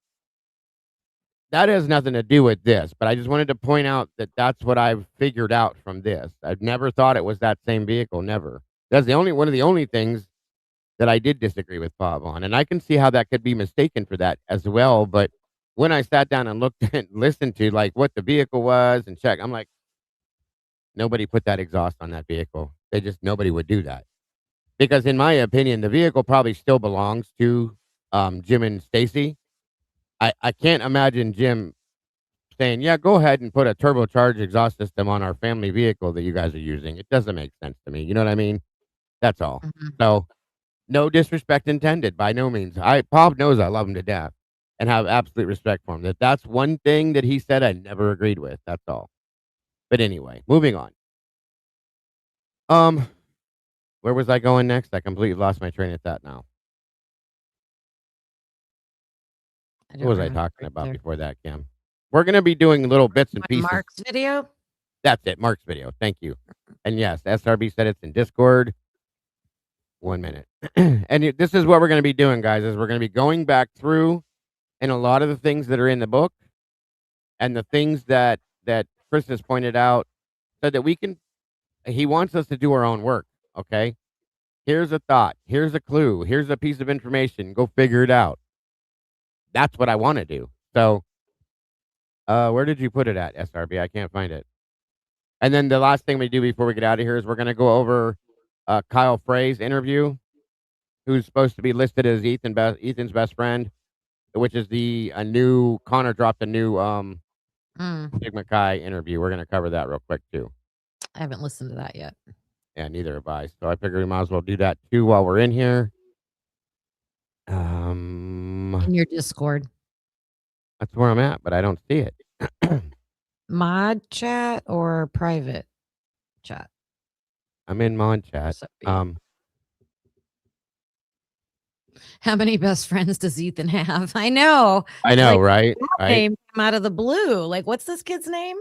that has nothing to do with this, but I just wanted to point out that that's what I've figured out from this. I've never thought it was that same vehicle, never. That's one of the only things that I did disagree with Bob on, and I can see how that could be mistaken for that as well. But when I sat down and looked and listened to like what the vehicle was and checked, I'm like, nobody put that exhaust on that vehicle. Nobody would do that. Because in my opinion, the vehicle probably still belongs to Jim and Stacy. I can't imagine Jim saying, yeah, go ahead and put a turbocharged exhaust system on our family vehicle that you guys are using. It doesn't make sense to me. You know what I mean? That's all. Mm-hmm. So no disrespect intended by no means. Bob knows I love him to death and have absolute respect for him. That's one thing that he said I never agreed with. That's all. But anyway, moving on. Where was I going next? I completely lost my train of thought now. What was I talking about before that, Kim? We're going to be doing little bits and pieces. Mark's video? That's it, Mark's video. Thank you. And yes, SRB said it's in Discord. 1 minute. And this is what we're going to be doing, guys, is we're going to be going back through and a lot of the things that are in the book and the things that Chris has pointed out so that he wants us to do our own work, okay? Here's a thought. Here's a clue. Here's a piece of information. Go figure it out. That's what I want to do. So, where did you put it at, SRB? I can't find it. And then the last thing we do before we get out of here is we're going to go over Kyle Frey's interview, who's supposed to be listed as Ethan's best friend, which is Connor dropped a new Sigma Chi interview. We're going to cover that real quick, too. I haven't listened to that yet. Yeah, neither have I. So I figure we might as well do that, too, while we're in here. In your Discord. That's where I'm at, but I don't see it. Mod chat or private chat? I'm in mod chat. How many best friends does Ethan have? I know, right? That name came out of the blue. Like, what's this kid's name?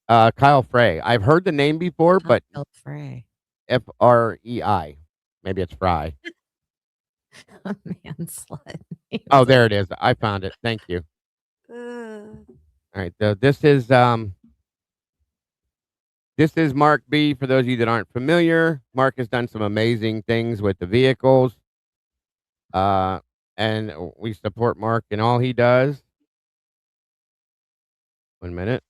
Kyle Frey. I've heard the name before, but Kyle Frey. Frei. Maybe it's Fry. A man slut. Oh, there it is. I found it. Thank you. All right. So this is Mark B. For those of you that aren't familiar, Mark has done some amazing things with the vehicles. And we support Mark in all he does. 1 minute.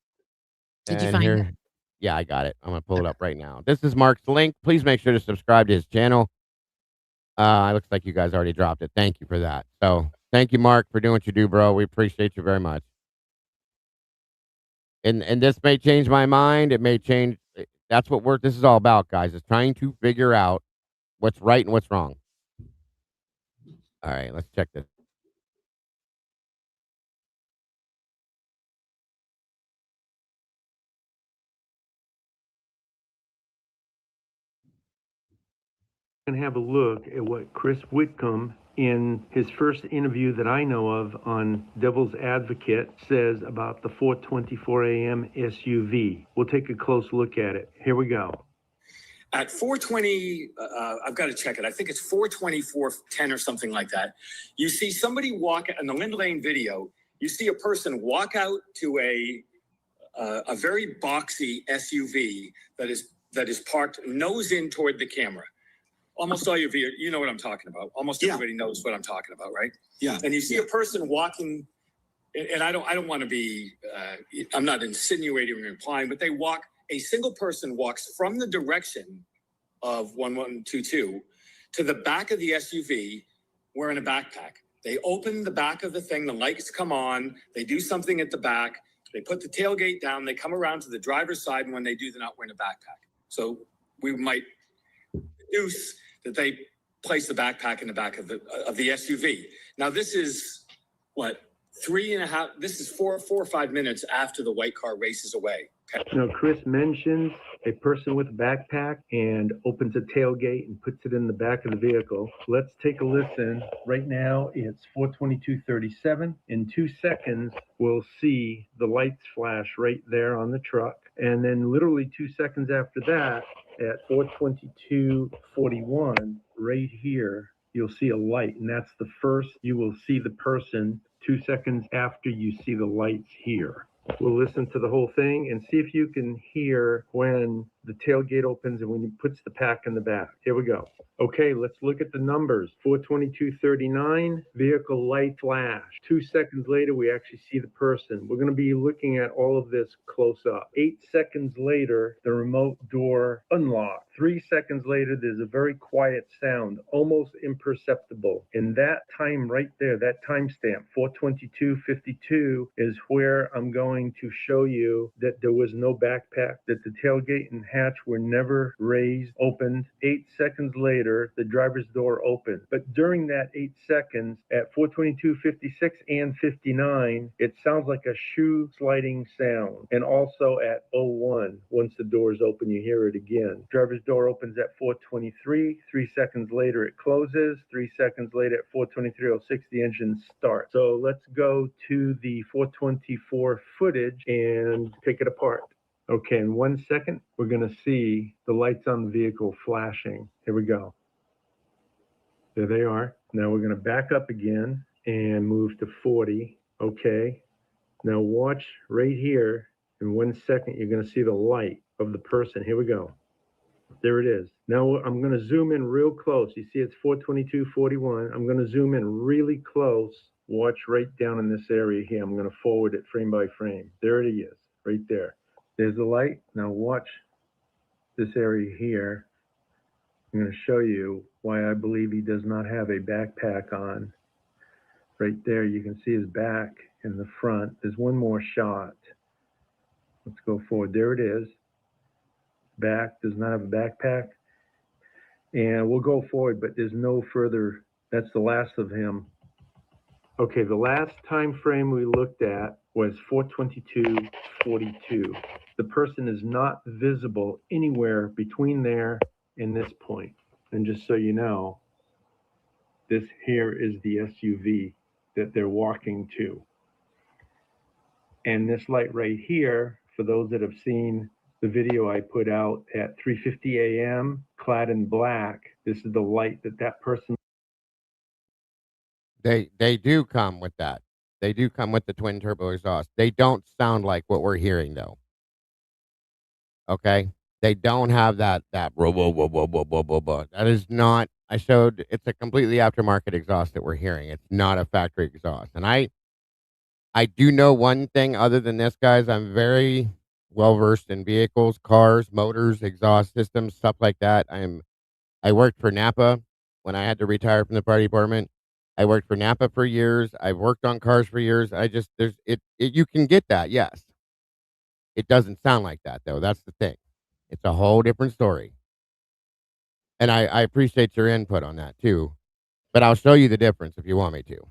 Did you find it? Yeah, I got it. I'm going to pull it up right now. This is Mark's link. Please make sure to subscribe to his channel. It looks like you guys already dropped it. Thank you for that. So thank you, Mark, for doing what you do, bro. We appreciate you very much. And this may change my mind. It may change. That's what this is all about, guys, is trying to figure out what's right and what's wrong. All right, let's check this. And have a look at what Chris Whitcomb, in his first interview that I know of on Devil's Advocate, says about the 4:24 a.m. SUV. We'll take a close look at it. Here we go. At 4:20, I've got to check it. I think it's 4:24:10 or something like that. You see somebody walk in the Lind Lane video. You see a person walk out to a very boxy SUV that is parked nose in toward the camera. Almost all your viewers, you know what I'm talking about. Almost everybody knows what I'm talking about, right? Yeah. And you see a person walking, and I don't want to be, I'm not insinuating or implying, but a single person walks from the direction of 1122 to the back of the SUV wearing a backpack. They open the back of the thing, the lights come on, they do something at the back, they put the tailgate down, they come around to the driver's side, and when they do, they're not wearing a backpack. So we might deduce that they place the backpack in the back of the SUV. Now this is what, 4 or 5 minutes after the white car races away. Okay. Now, Chris mentions a person with a backpack and opens a tailgate and puts it in the back of the vehicle. Let's take a listen. Right now, it's 4:22:37. In 2 seconds, we'll see the lights flash right there on the truck. And then literally 2 seconds after that, at 4:22:41, right here, you'll see a light. And that's the first you will see the person 2 seconds after you see the lights here. We'll listen to the whole thing and see if you can hear when the tailgate opens and when he puts the pack in the back. Here we go. Okay, let's look at the numbers. 4:22:39, vehicle light flash. 2 seconds later, we actually see the person. We're going to be looking at all of this close up. 8 seconds later, the remote door unlocked. 3 seconds later, there's a very quiet sound, almost imperceptible. And that time right there, that timestamp, 4:22:52, is where I'm going to show you that there was no backpack, that the tailgate and hatch were never raised, opened. 8 seconds later, the driver's door opened. But during that 8 seconds, at 4:22:56 and 59, it sounds like a shoe sliding sound. And also at 01, once the doors open, you hear it again. Driver's door opens at 4:23. 3 seconds later, it closes. 3 seconds later, at 4:23:06, the engine starts. So let's go to the 424 footage and pick it apart. Okay, in 1 second, we're going to see the lights on the vehicle flashing. Here we go. There they are. Now we're going to back up again and move to 40. Okay. Now watch right here. In 1 second, you're going to see the light of the person. Here we go. There it is. Now I'm going to zoom in real close. You see it's 4:22:41. I'm going to zoom in really close. Watch right down in this area here. I'm going to forward it frame by frame. There it is, right there. There's the light. Now watch this area here. I'm going to show you why I believe he does not have a backpack on. Right there, you can see his back in the front. There's one more shot. Let's go forward. There it is. Back, does not have a backpack. And we'll go forward, but there's no further. That's the last of him. Okay, the last time frame we looked at was 4:22:42. The person is not visible anywhere between there and this point. And just so you know, this here is the SUV that they're walking to. And this light right here, for those that have seen the video I put out at 3:50 a.m., clad in black, this is the light that that person. They do come with that. They do come with the twin turbo exhaust. They don't sound like what we're hearing though. Okay? They don't have that whoa, whoa, whoa, whoa, whoa, whoa, whoa, whoa. That is not, I showed, it's a completely aftermarket exhaust that we're hearing. It's not a factory exhaust. And I do know one thing other than this, guys. I'm very well versed in vehicles, cars, motors, exhaust systems, stuff like that. I worked for Napa when I had to retire from the fire department. I worked for Napa for years. I've worked on cars for years. You can get that, yes. It doesn't sound like that though. That's the thing. It's a whole different story. And I appreciate your input on that too. But I'll show you the difference if you want me to.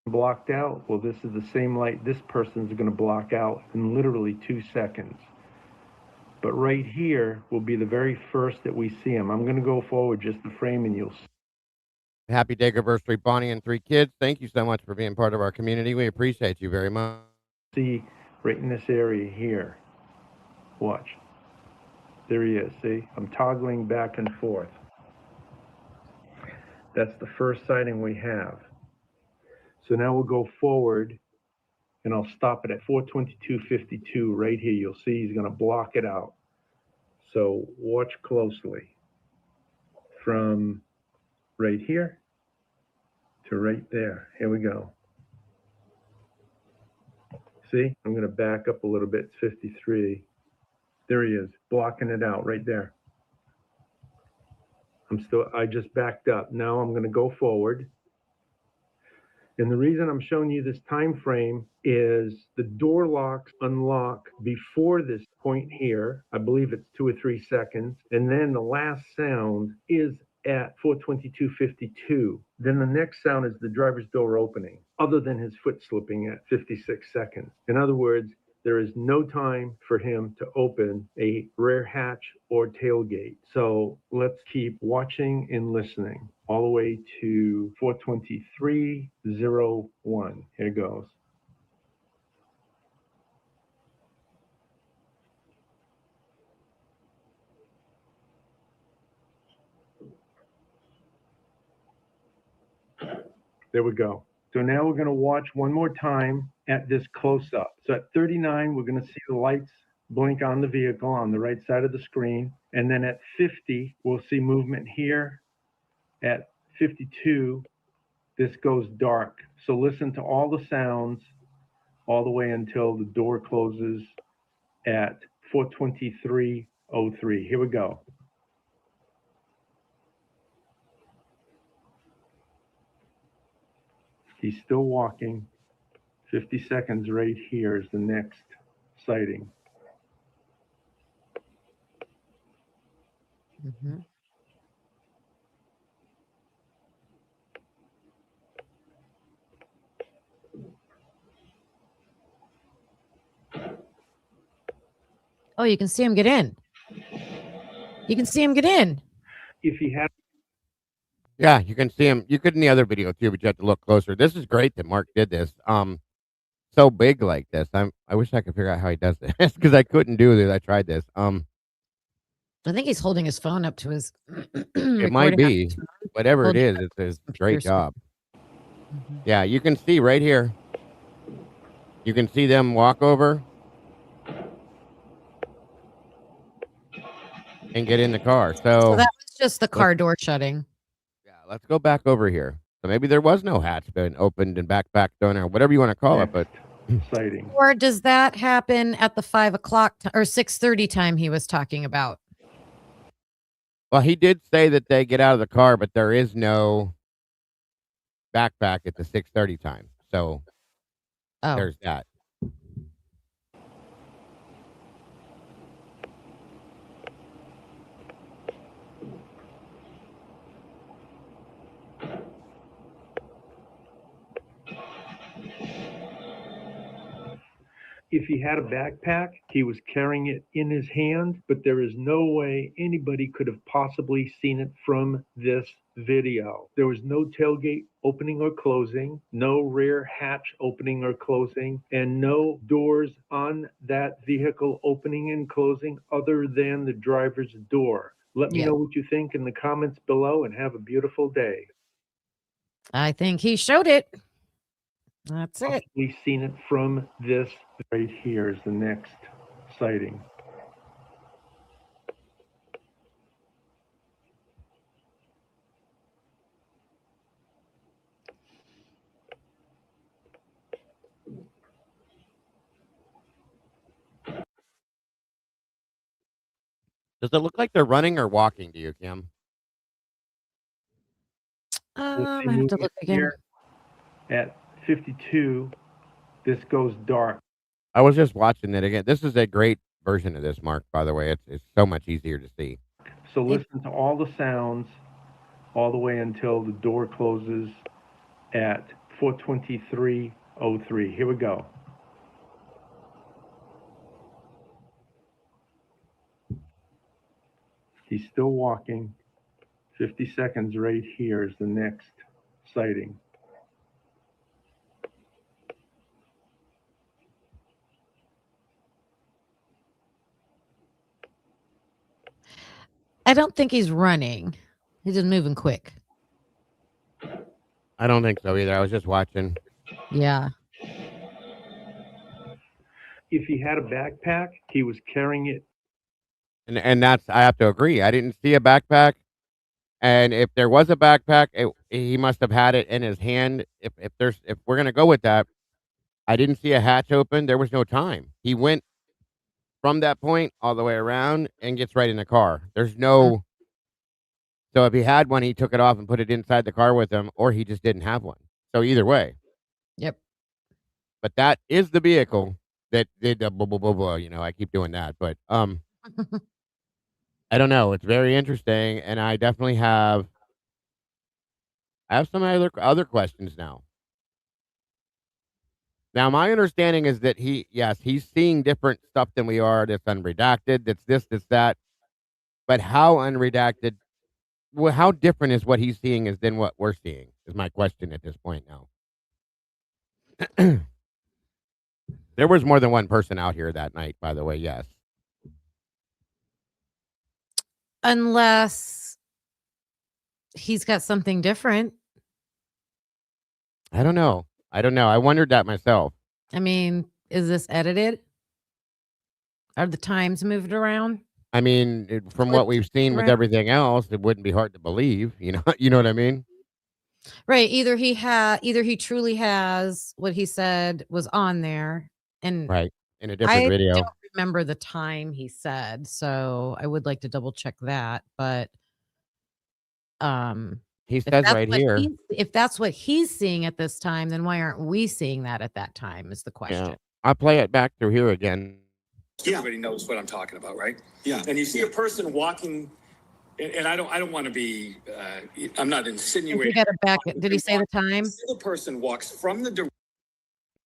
Blocked out. Well, this is the same light this person's going to block out in literally 2 seconds. But right here will be the very first that we see him. I'm going to go forward just the frame and you'll see. Happy day anniversary, Bonnie and 3 kids. Thank you so much for being part of our community. We appreciate you very much. See right in this area here. Watch. There he is. See, I'm toggling back and forth. That's the first sighting we have. So now we'll go forward and I'll stop it at 4:22:52 right here. You'll see he's going to block it out. So watch closely from right here to right there. Here we go. See, I'm going to back up a little bit. It's 53. There he is, blocking it out right there. I just backed up. Now I'm going to go forward. And the reason I'm showing you this time frame is the door locks unlock before this point here. I believe it's 2 or 3 seconds. And then the last sound is at 4:22:52. Then the next sound is the driver's door opening, other than his foot slipping at 56 seconds. In other words, there is no time for him to open a rear hatch or tailgate. So let's keep watching and listening all the way to 4:23:01. Here goes. There we go. So now we're going to watch one more time at this close-up. So at 39, we're going to see the lights blink on the vehicle on the right side of the screen. And then at 50, we'll see movement here. At 52, this goes dark. So listen to all the sounds all the way until the door closes at 4:23:03. Here we go. He's still walking. 50 seconds right here is the next sighting. Mm-hmm. Oh, you can see him get in. You can see him get in. If he had, Yeah, you can see him. You could in the other video too, but you have to look closer. This is great that Mark did this. So big like this. I wish I could figure out how he does this because I couldn't do this. I tried this. I think he's holding his phone up to his. It might be whatever it is. It's a great job. Mm-hmm. Yeah, you can see right here. You can see them walk over and get in the car. So that was just the car door shutting. Yeah, let's go back over here. So maybe there was no hatch been opened and backpack done or whatever you want to call it, but sighting. Or does that happen at the 5 o'clock or 6:30 time he was talking about? Well, he did say that they get out of the car, but there is no backpack at the 6:30 time. So there's that. If he had a backpack, he was carrying it in his hand, but there is no way anybody could have possibly seen it from this video. There was no tailgate opening or closing, no rear hatch opening or closing, and no doors on that vehicle opening and closing other than the driver's door. Let me know what you think in the comments below and have a beautiful day. I think he showed it. That's it. We've seen it from this right here is the next sighting. Does it look like they're running or walking to you, Kim? I have to look again. At 52, this goes dark. I was just watching it again. This is a great version of this, Mark, by the way. It's so much easier to see. So listen to all the sounds all the way until the door closes at 4:23:03. Here we go. He's still walking. 50 seconds right here is the next sighting. I don't think he's running. He's just moving quick. I don't think so either. I was just watching. Yeah. If he had a backpack, he was carrying it. And that's, I have to agree. I didn't see a backpack. And if there was a backpack, he must have had it in his hand. If we're going to go with that, I didn't see a hatch open. There was no time. He went from that point all the way around and gets right in the car. There's no, so if he had one, he took it off and put it inside the car with him, or he just didn't have one. So either way. Yep. But that is the vehicle that did the blah, blah, blah, blah. I keep doing that, but I don't know. It's very interesting, and I definitely have some other questions now. Now, my understanding is that he's seeing different stuff than we are. That's unredacted. That's this, that's that. But how unredacted? Well, how different is what he's seeing is than what we're seeing? Is my question at this point now. There was more than one person out here that night, by the way. Yes. Unless he's got something different. I don't know. I wondered that myself. I mean, is this edited? Are the times moved around? I mean, from what we've seen with everything else, it wouldn't be hard to believe. You know what I mean? Right. Either he truly has what he said was on there, and right in a different I video. don't remember the time he said, so I would like to double check that. But he says right here, if that's what he's seeing at this time, then why aren't we seeing that at that time? Is the question. Yeah. I'll play it back through here again. Everybody knows what I'm talking about, right? Yeah. And you see a person walking, and I don't want to be. I'm not insinuating. You got it back. Did he say the time? The person walks from the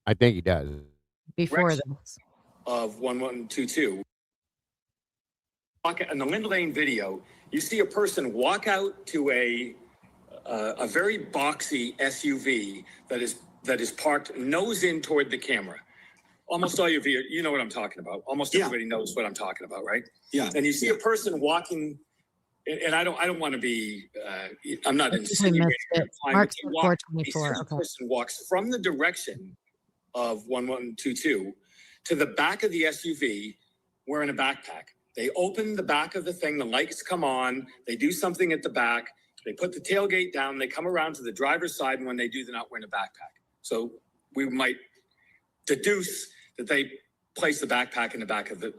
I think he does. Before this. Of 1122. In the Lind Lane video, you see a person walk out to a very boxy SUV that is parked nose in toward the camera. Almost all your viewers, you know what I'm talking about. Almost everybody knows what I'm talking about, right? Yeah. And you see a person walking, and I don't want to be. I'm not insinuating. Mark 424. Okay. Person walks from the direction of 1122 to the back of the SUV wearing a backpack. They open the back of the thing, the lights come on, they do something at the back, they put the tailgate down, they come around to the driver's side, and when they do, they're not wearing a backpack. So we might deduce that they place the backpack in the back of the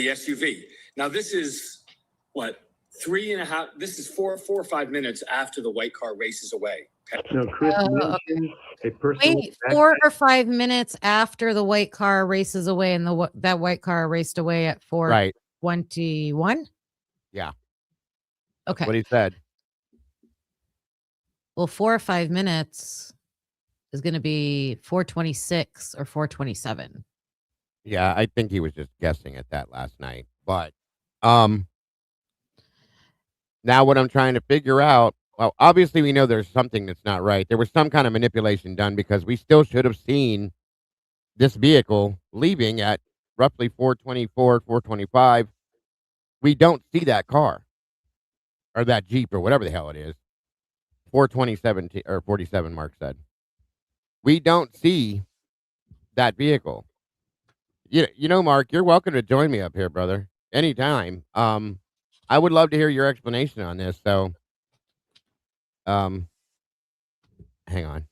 SUV. Now this is what, 3.5, this is 4 or 5 minutes after the white car races away. Okay? No, Chris mentioned a person. Wait, 4 or 5 minutes after the white car races away, and that white car raced away at 4:21. Yeah. Okay. What he said. Well, 4 or 5 minutes is going to be 4:26 or 4:27. Yeah, I think he was just guessing at that last night. But now what I'm trying to figure out, well, obviously we know there's something that's not right. There was some kind of manipulation done because we still should have seen this vehicle leaving at roughly 4:24, 4:25. We don't see that car or that Jeep or whatever the hell it is. 4:27 or 47, Mark said. We don't see that vehicle. Mark, you're welcome to join me up here, brother. Anytime. I would love to hear your explanation on this. So, hang on.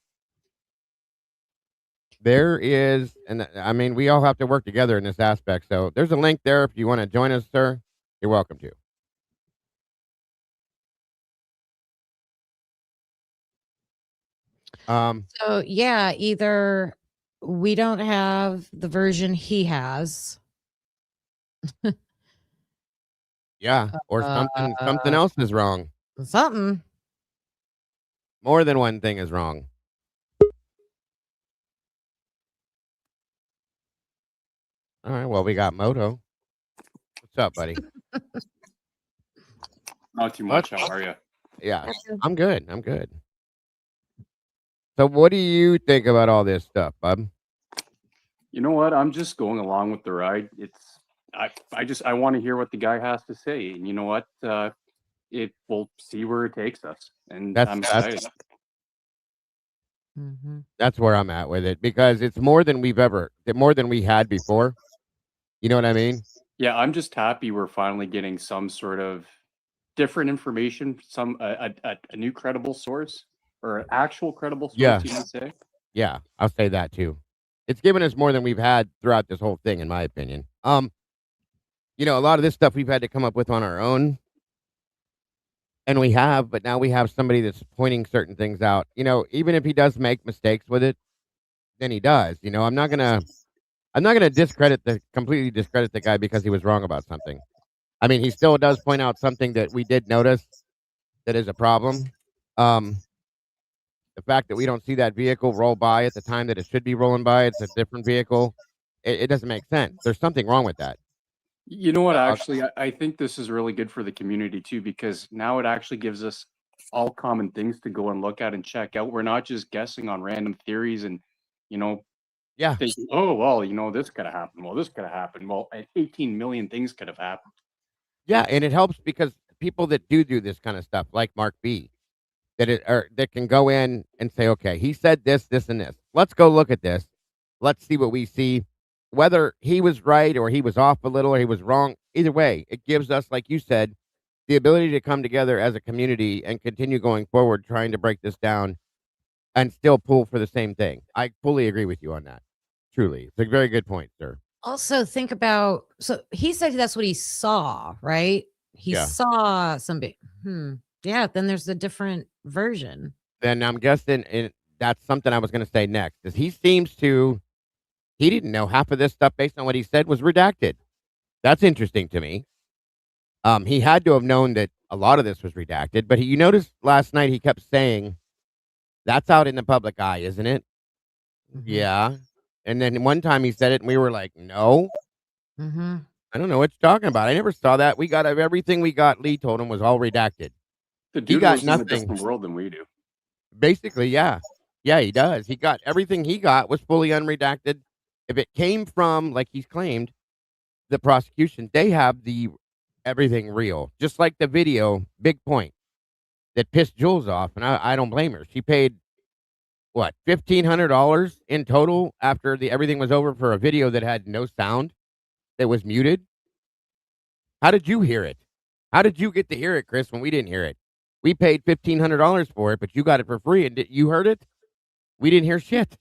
There is, and I mean, we all have to work together in this aspect. So there's a link there. If you want to join us, sir, you're welcome to. So yeah, either we don't have the version he has. Yeah, or something else is wrong. Something. More than one thing is wrong. All right, well, we got Moto. What's up, buddy? Not too much. How are you? Yeah, I'm good. So what do you think about all this stuff, bub? You know what? I'm just going along with the ride. I want to hear what the guy has to say. And you know what? We'll see where it takes us. And I'm excited. That's where I'm at with it, because it's more than we had before. You know what I mean? Yeah, I'm just happy we're finally getting some sort of different information, a new credible source, or an actual credible source, Yeah. you would say? Yeah, I'll say that too. It's given us more than we've had throughout this whole thing, in my opinion. A lot of this stuff we've had to come up with on our own. And we have, but now we have somebody that's pointing certain things out. Even if he does make mistakes with it, than he does. You know, I'm not gonna completely discredit the guy because he was wrong about something. I mean, he still does point out something that we did notice that is a problem. The fact that we don't see that vehicle roll by at the time that it should be rolling by, it's a different vehicle. It doesn't make sense. There's something wrong with that. You know what? Actually, I think this is really good for the community too, because now it actually gives us all common things to go and look at and check out. We're not just guessing on random theories and, you know, Yeah. thinking, oh, well, you know, this could have happened. Well, this could have happened. Well, 18 million things could have happened. Yeah, and it helps because people that do this kind of stuff, like Mark B, that can go in and say, okay, he said this, this, and this. Let's go look at this. Let's see what we see. Whether he was right or he was off a little or he was wrong, either way, it gives us, like you said, the ability to come together as a community and continue going forward, trying to break this down and still pull for the same thing. I fully agree with you on that. Truly. It's a very good point, sir. Also, think about, so he said that's what he saw, right? He saw somebody. Yeah, then there's a different version. Then I'm guessing that's something I was going to say next. Is he didn't know half of this stuff based on what he said was redacted. That's interesting to me. He had to have known that a lot of this was redacted, but you noticed last night he kept saying, that's out in the public eye, isn't it? Mm-hmm. Yeah. And then one time he said it and we were like, no. Mm-hmm. I don't know what you're talking about. I never saw that. We got everything we got. Lee told him was all redacted. The dude got nothing. In a different world than we do. Basically, yeah. Yeah, he does. He got everything he got was fully unredacted. If it came from, like he's claimed, the prosecution, they have everything real. Just like the video, big point, that pissed Jules off, and I don't blame her. She paid, what, $1,500 in total after everything was over for a video that had no sound, that was muted? How did you hear it? How did you get to hear it, Chris, when we didn't hear it? We paid $1,500 for it, but you got it for free, and you heard it? We didn't hear shit.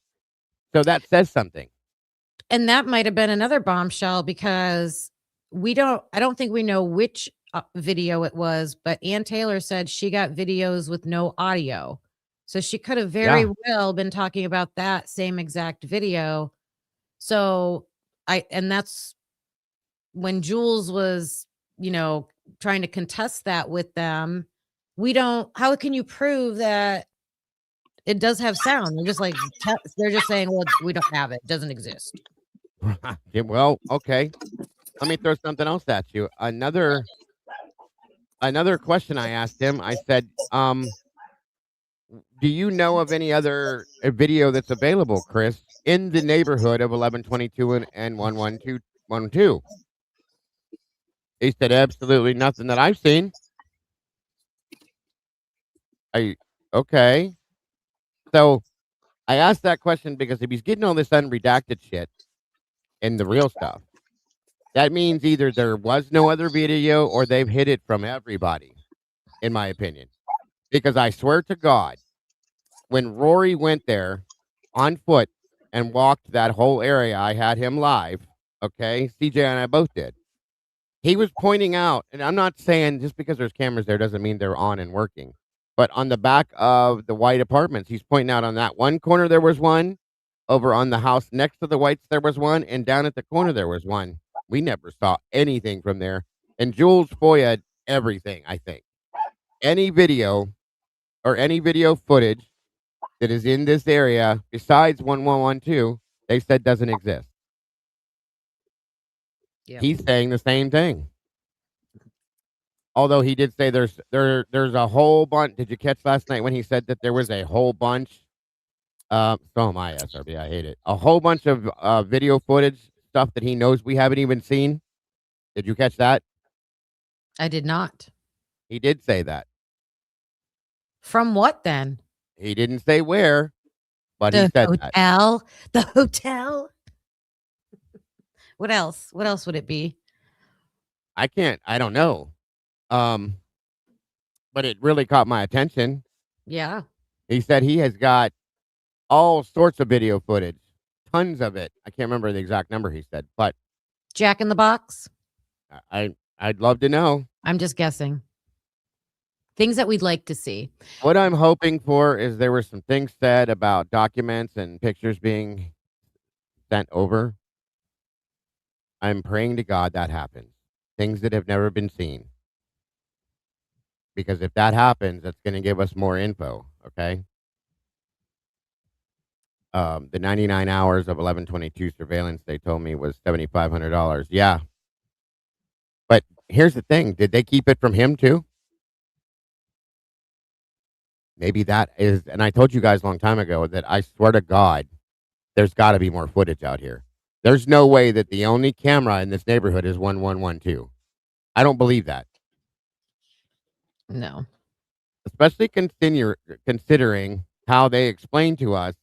So that says something. And that might have been another bombshell because I don't think we know which video it was, but Ann Taylor said she got videos with no audio. So she could have very well been talking about that same exact video. So that's when Jules was, trying to contest that with them. How can you prove that it does have sound? They're just saying, well, we don't have it. It doesn't exist. Yeah, well, okay. Let me throw something else at you. Another question I asked him, I said, do you know of any other video that's available, Chris, in the neighborhood of 1122 and 11212? He said, absolutely nothing that I've seen. Okay. So I asked that question because if he's getting all this unredacted shit and the real stuff, that means either there was no other video or they've hid it from everybody, in my opinion. Because I swear to God, when Rory went there on foot and walked that whole area, I had him live, okay? CJ and I both did. He was pointing out, and I'm not saying just because there's cameras there doesn't mean they're on and working, but on the back of the white apartments, he's pointing out on that one corner there was one, over on the house next to the whites there was one, and down at the corner there was one. We never saw anything from there. And Jules FOIA'd everything, I think. Any video or any video footage that is in this area besides 1112, they said doesn't exist. Yep. He's saying the same thing. Although he did say there's a whole bunch. Did you catch last night when he said that there was a whole bunch? So am I, SRB. I hate it. A whole bunch of video footage stuff that he knows we haven't even seen. Did you catch that? I did not. He did say that. From what then? He didn't say where, but he said that. The hotel. What else? What else would it be? I don't know. But it really caught my attention. Yeah. He said he has got all sorts of video footage, tons of it. I can't remember the exact number he said, but Jack in the Box. I'd love to know. I'm just guessing. things that we'd like to see. What I'm hoping for is there were some things said about documents and pictures being sent over. I'm praying to God that happens. Things that have never been seen. Because if that happens, that's going to give us more info, okay? The 99 hours of 11/22 surveillance they told me was $7,500. Yeah. But here's the thing. Did they keep it from him too? Maybe that is, and I told you guys a long time ago that I swear to God, there's got to be more footage out here. There's no way that the only camera in this neighborhood is 1112. I don't believe that. No. Especially considering how they explain to us,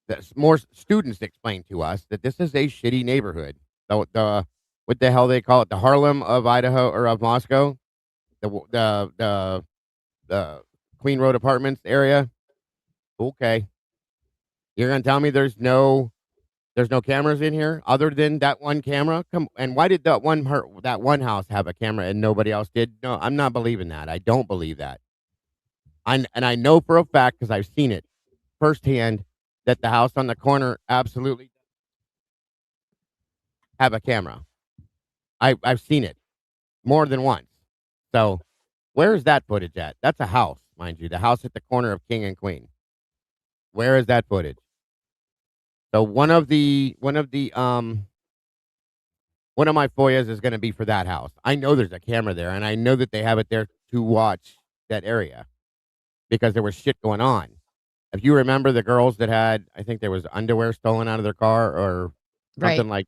that more students explain to us that this is a shitty neighborhood. The what the hell they call it? The Harlem of Idaho or of Moscow? The Queen Road Apartments area? Okay. You're gonna tell me there's no cameras in here other than that one camera? Come, and why did that one house have a camera and nobody else did? No, I'm not believing that. I don't believe that. And I know for a fact, because I've seen it firsthand, that the house on the corner absolutely have a camera. I've seen it more than once. So where is that footage at? That's a house, mind you, the house at the corner of King and Queen. Where is that footage? So one of my FOIAs is going to be for that house. I know there's a camera there, and I know that they have it there to watch that area because there was shit going on. If you remember the girls that had, I think there was underwear stolen out of their car or something like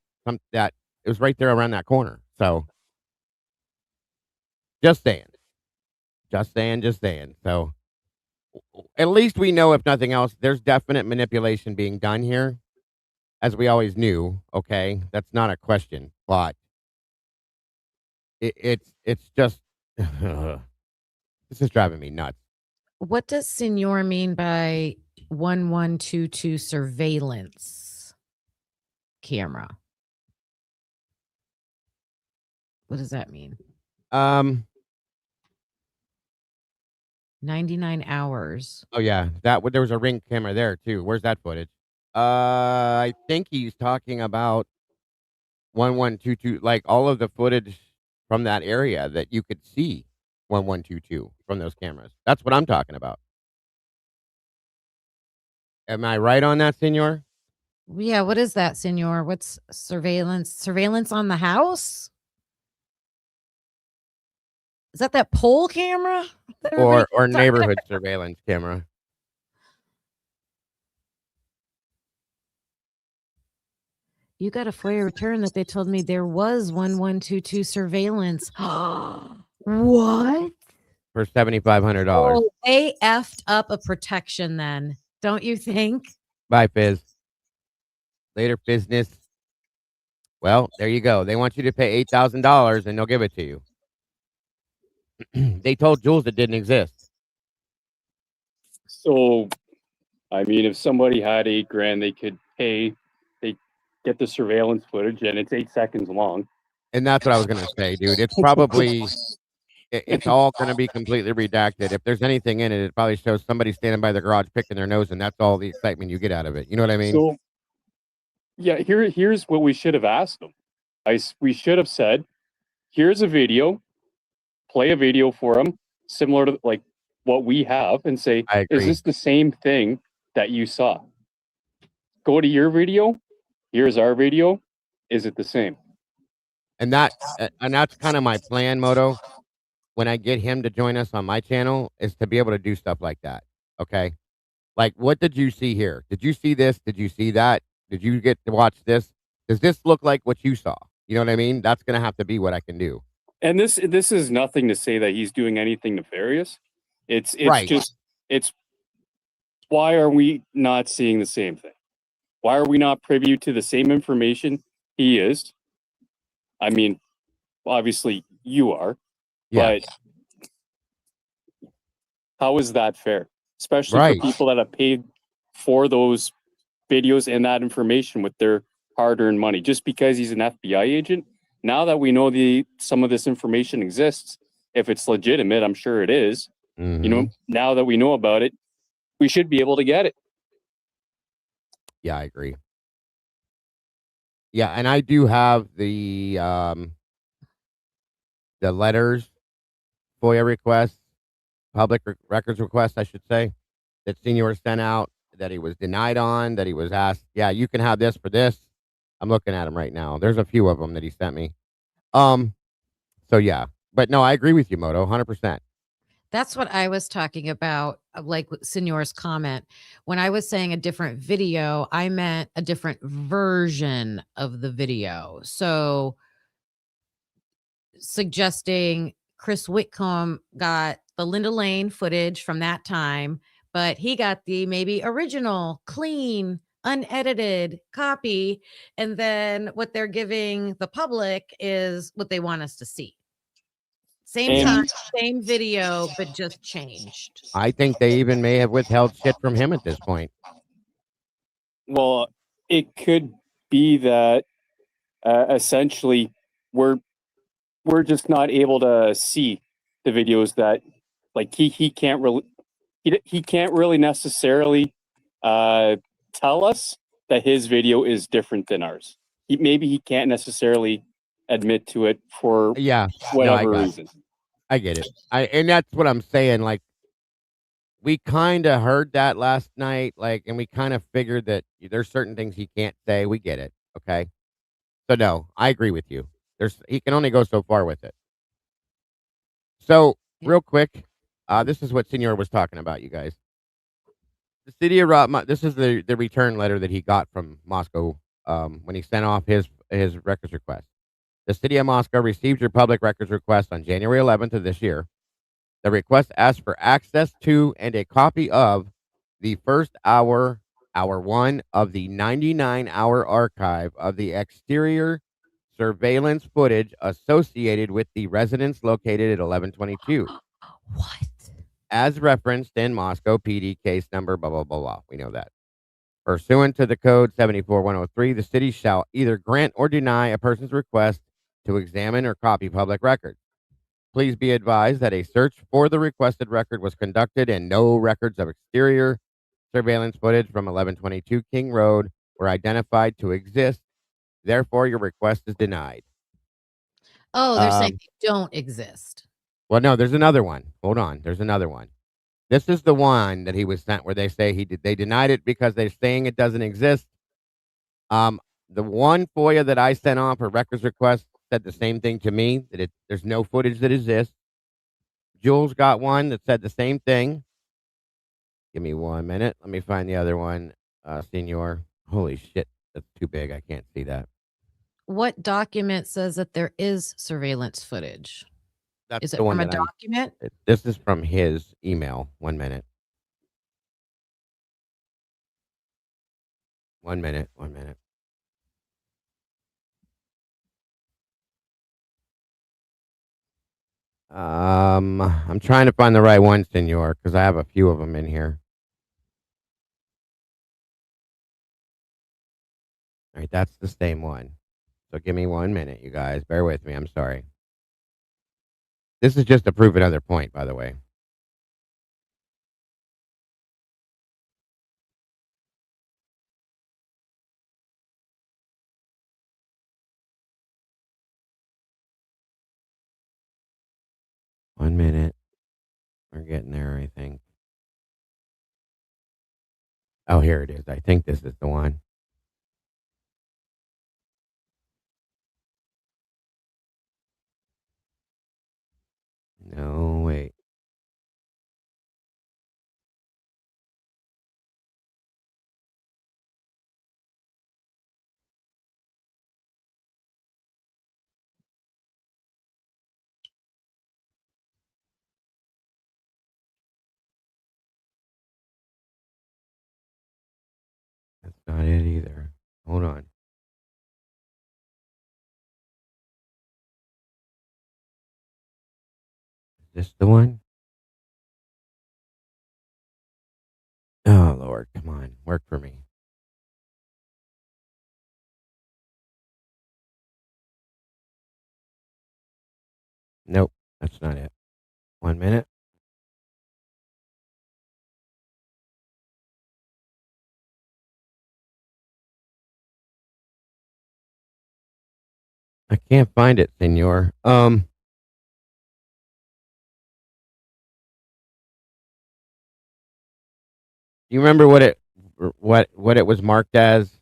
that, it was right there around that corner. So just saying. So at least we know, if nothing else, there's definite manipulation being done here, as we always knew. Okay, that's not a question, but it's just this is driving me nuts. What does Senor mean by 1122 surveillance camera? What does that mean? 99 hours. Oh yeah, there was a Ring camera there too. Where's that footage? I think he's talking about 1122, like all of the footage from that area that you could see 1122 from those cameras. That's what I'm talking about. Am I right on that, senor? Yeah, what is that, senor? What's surveillance? Surveillance on the house? Is that pole camera? Or neighborhood surveillance camera? You got a FOIA return that they told me there was 1122 surveillance. What? For $7,500. Oh, they effed up a protection then, don't you think? Bye, Fizz. Later, business. Well, there you go. They want you to pay $8,000 and they'll give it to you. They told Jules it didn't exist. So, I mean, if somebody had $8,000, they could pay. They get the surveillance footage, and it's 8 seconds long. And that's what I was gonna say, dude. It's probably it's all gonna be completely redacted. If there's anything in it, it probably shows somebody standing by the garage picking their nose, and that's all the excitement you get out of it. You know what I mean? So, yeah, here's what we should have asked them. We should have said, "Here's a video. Play a video for them, similar to like what we have, and say, is this the same thing that you saw? Go to your video. Here's our video. Is it the same?" And that's kind of my plan, Moto. When I get him to join us on my channel, is to be able to do stuff like that. Okay, like what did you see here? Did you see this? Did you see that? Did you get to watch this? Does this look like what you saw? You know what I mean? That's gonna have to be what I can do. And this is nothing to say that he's doing anything nefarious. It's right. It's why are we not seeing the same thing? Why are we not privy to the same information he is? I mean, obviously you are, but how is that fair? Especially for people that have paid for those videos and that information with their hard-earned money. Just because he's an FBI agent, now that we know some of this information exists, if it's legitimate, I'm sure it is. Mhm. You know, now that we know about it, we should be able to get it. Yeah, I agree. Yeah, and I do have the letters, FOIA requests, public records requests, I should say, that Senior sent out, that he was denied on, that he was asked, yeah, you can have this for this. I'm looking at them right now. There's a few of them that he sent me. So yeah, but no, I agree with you, Moto, 100%. That's what I was talking about, like with Senor's comment. When I was saying a different video, I meant a different version of the video. So suggesting Chris Whitcomb got the Linda Lane footage from that time, but he got the maybe original, clean, unedited copy. And then what they're giving the public is what they want us to see. Same time, same video, but just changed. I think they even may have withheld shit from him at this point. Well, it could be that essentially we're just not able to see the videos that, like, he can't really necessarily tell us that his video is different than ours. Maybe he can't necessarily admit to it for whatever reason. I get it. And that's what I'm saying. Like, we kind of heard that last night, like, and we kind of figured that there's certain things he can't say. We get it. Okay. So no, I agree with you. He can only go so far with it. So real quick, this is what Senor was talking about, you guys. The city of this is the return letter that he got from Moscow when he sent off his records request. The city of Moscow received your public records request on January 11th of this year. The request asked for access to and a copy of the first hour 1 of the 99-hour archive of the exterior surveillance footage associated with the residence located at 1122. What? As referenced in Moscow PD case number blah, blah, blah, blah. We know that. Pursuant to the code 74103, the city shall either grant or deny a person's request to examine or copy public records. Please be advised that a search for the requested record was conducted and no records of exterior surveillance footage from 1122 King Road were identified to exist. Therefore, your request is denied. Oh, they're saying they don't exist. Well, no, there's another one. Hold on. There's another one. This is the one that he was sent where they say they denied it because they're saying it doesn't exist. The one FOIA that I sent off for records request said the same thing to me, that there's no footage that exists. Jules got one that said the same thing. Give me 1 minute. Let me find the other one, Senor. Holy shit, that's too big. I can't see that. What document says that there is surveillance footage? That's is it the one from a that document? This is from his email. 1 minute. 1 minute. 1 minute. I'm trying to find the right one, Senor, because I have a few of them in here. All right, that's the same one. So give me 1 minute, you guys. Bear with me. I'm sorry. This is just to prove another point, by the way. One minute. We're getting there, I think. Oh, here it is. I think this is the one. No, wait. That's not it either. Hold on. Is this the one? Oh, Lord. Come on. Work for me. Nope. That's not it. 1 minute. I can't find it, senor. Do you remember what it was marked as?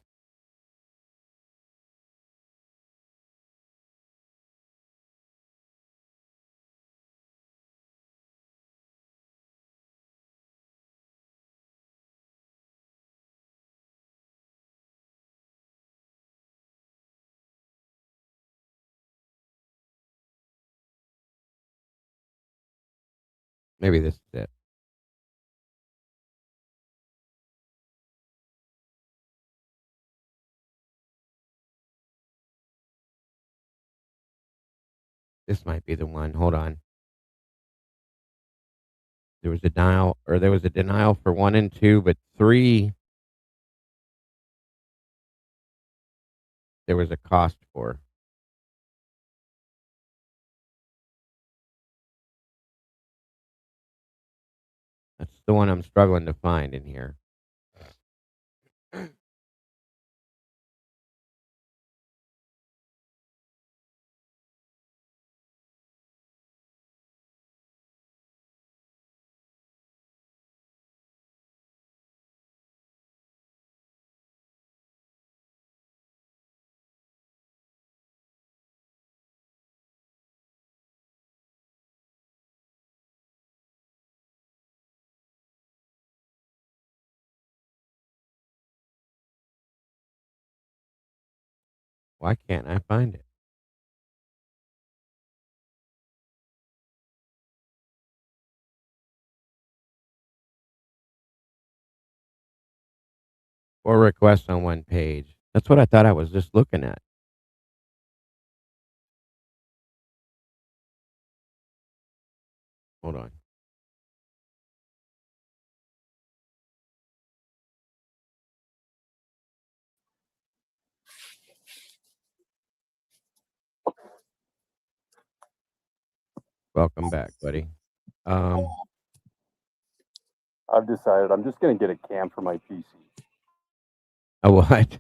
Maybe this is it. This might be the one. Hold on. There was a denial for 1 and 2, but 3 there was a cost for. That's the one I'm struggling to find in here. Why can't I find it? Or requests on one page. That's what I thought I was just looking at. Hold on. Welcome back, buddy. I've decided I'm just going to get a cam for my PC. A what?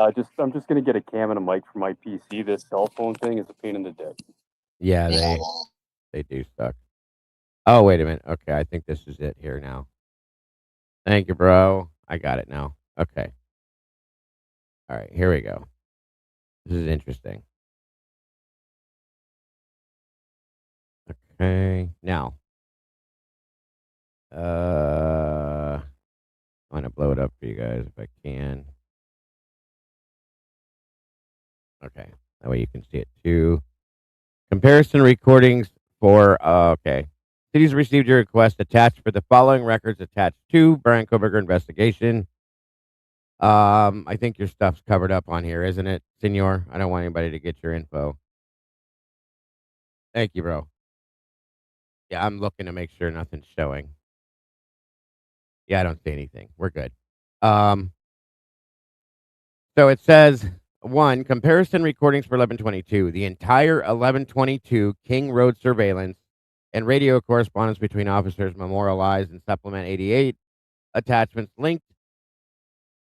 I'm just going to get a cam and a mic for my PC. This cell phone thing is a pain in the dick. Yeah, they do suck. Oh, wait a minute. Okay, I think this is it here now. Thank you, bro. I got it now. Okay. All right, here we go. This is interesting. Okay, now. I want to blow it up for you guys if I can. Okay, that way you can see it too. Comparison recordings for, okay. Cities received your request attached for the following records attached to Brian Koberger investigation. I think your stuff's covered up on here, isn't it, senor? I don't want anybody to get your info. Thank you, bro. Yeah, I'm looking to make sure nothing's showing. Yeah, I don't see anything. We're good. So it says, 1, comparison recordings for 1122. The entire 1122 King Road surveillance and radio correspondence between officers memorialized in Supplement 88. Attachments linked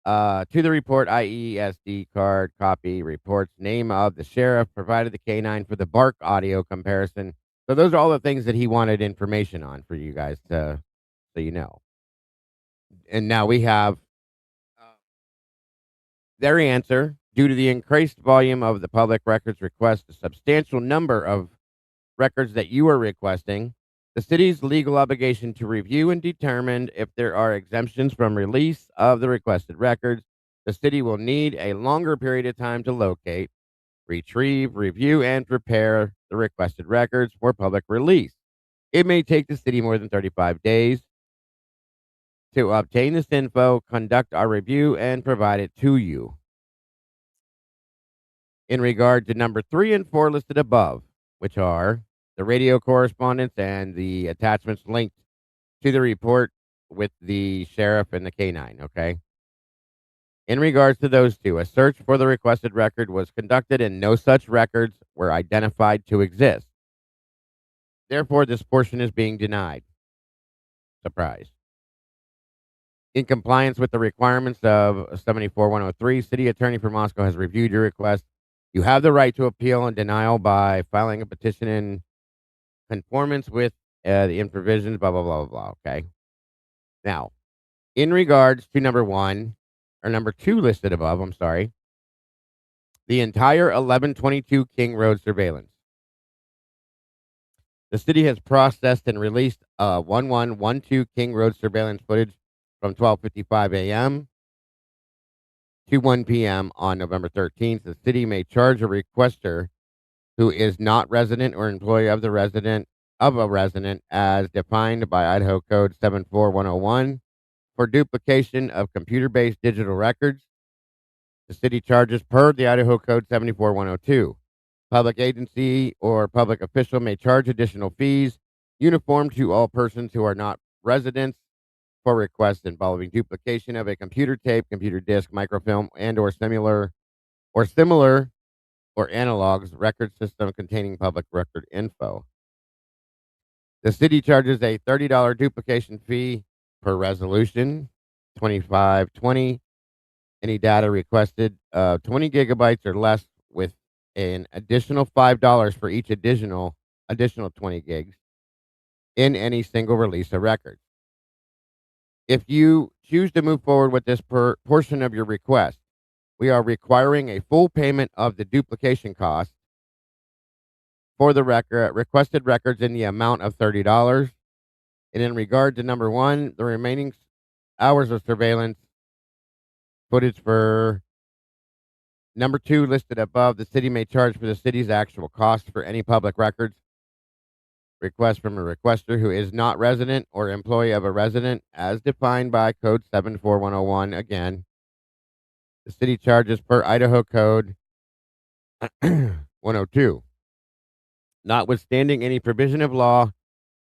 to the report, i.e. SD card, copy, reports, name of the sheriff, provided the K9 for the bark audio comparison. So those are all the things that he wanted information on for you guys to, so you know. And now we have their answer. Due to the increased volume of the public records request, a substantial number of records that you are requesting, the city's legal obligation to review and determine if there are exemptions from release of the requested records. The city will need a longer period of time to locate, retrieve, review, and prepare the requested records for public release. It may take the city more than 35 days to obtain this info, conduct our review, and provide it to you. In regard to number 3 and 4 listed above, which are the radio correspondence and the attachments linked to the report with the sheriff and the K9, okay? In regards to those two, a search for the requested record was conducted and no such records were identified to exist. Therefore, this portion is being denied. Surprise. In compliance with the requirements of 74103, City Attorney for Moscow has reviewed your request. You have the right to appeal and denial by filing a petition in conformance with the provisions, blah, blah, blah, blah, blah. Okay. Now, in regards to number 2 listed above, I'm sorry, the entire 1122 King Road surveillance. The city has processed and released 1112 King Road surveillance footage from 12:55 a.m. to 1 p.m. on November 13th. The city may charge a requester who is not resident or employee of a resident as defined by Idaho Code 74101 for duplication of computer-based digital records. The city charges per the Idaho Code 74102. Public agency or public official may charge additional fees uniform to all persons who are not residents for requests involving duplication of a computer tape, computer disk, microfilm, and or similar or analogs record system containing public record info. The city charges a $30 duplication fee per resolution, 2520. Any data requested 20 gigabytes or less with an additional $5 for each additional 20 gigs in any single release of records. If you choose to move forward with this portion of your request, we are requiring a full payment of the duplication cost for the requested records in the amount of $30. And in regard to number 1, the remaining hours of surveillance footage for number 2 listed above, the city may charge for the city's actual cost for any public records request from a requester who is not resident or employee of a resident as defined by Code 74101. Again, the city charges per Idaho Code 102. Notwithstanding any provision of law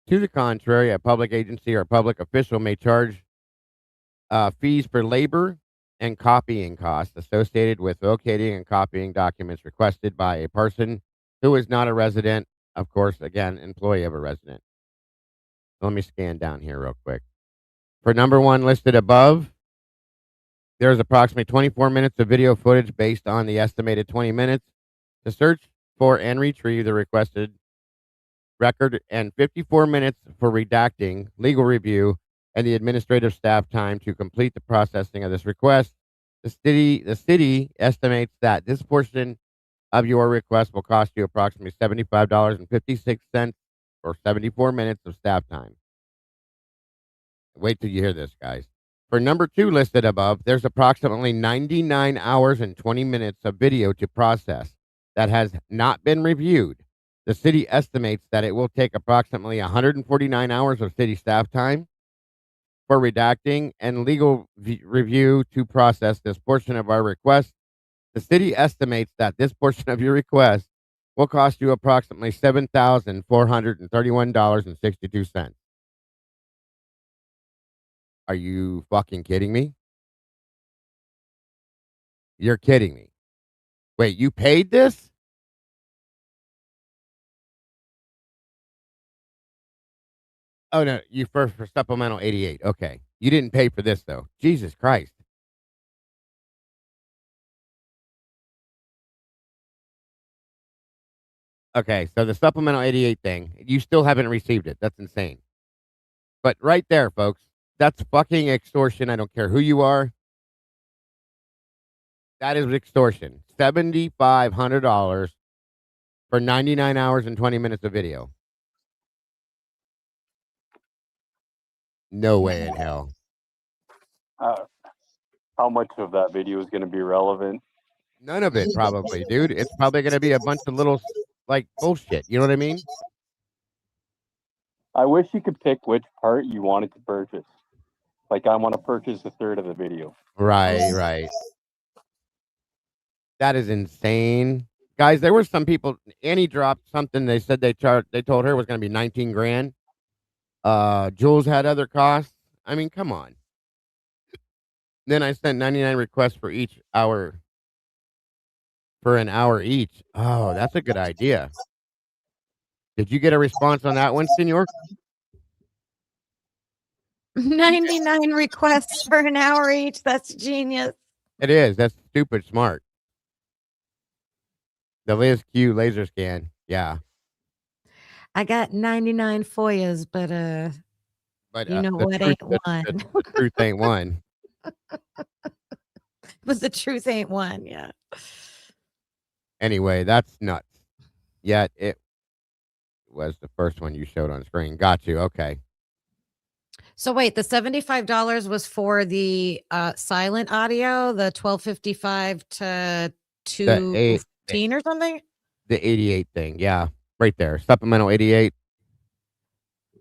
to the contrary, a public agency or public official may charge fees for labor and copying costs associated with locating and copying documents requested by a person who is not a resident, of course, again, employee of a resident. Let me scan down here real quick. For number 1 listed above, there's approximately 24 minutes of video footage based on the estimated 20 minutes to search for and retrieve the requested record and 54 minutes for redacting, legal review, and the administrative staff time to complete the processing of this request. The city estimates that this portion of your request will cost you approximately $75.56 for 74 minutes of staff time. Wait till you hear this, guys. For number 2 listed above, there's approximately 99 hours and 20 minutes of video to process that has not been reviewed. The city estimates that it will take approximately 149 hours of city staff time for redacting and legal review to process this portion of our request. The city estimates that this portion of your request will cost you approximately $7,431.62. Are you fucking kidding me? You're kidding me. Wait, you paid this? Oh, no, you for supplemental 88. Okay. You didn't pay for this, though. Jesus Christ. Okay, so the supplemental 88 thing, you still haven't received it. That's insane. But right there, folks, that's fucking extortion. I don't care who you are. That is extortion. $7,500 for 99 hours and 20 minutes of video. No way in hell. How much of that video is going to be relevant? None of it, probably, dude. It's probably going to be a bunch of little, like, bullshit. You know what I mean? I wish you could pick which part you wanted to purchase. Like, I want to purchase a third of the video. Right. That is insane. Guys, there were some people, Annie dropped something. They said they told her it was going to be 19 grand. Jules had other costs. I mean, come on. Then I sent 99 requests for each hour. For an hour each. Oh, that's a good idea. Did you get a response on that one, senor? 99 requests for an hour each. That's genius. It is. That's stupid smart. The Liz Q laser scan. Yeah. I got 99 FOIAs, but you know what ain't one. The truth ain't one. But the truth ain't one. Yeah. Anyway, that's nuts. Yet it was the first one you showed on screen. Got you. Okay. So wait, the $75 was for the silent audio, the 1255 to 215 or something? The 88 thing. Yeah. Right there. Supplemental 88.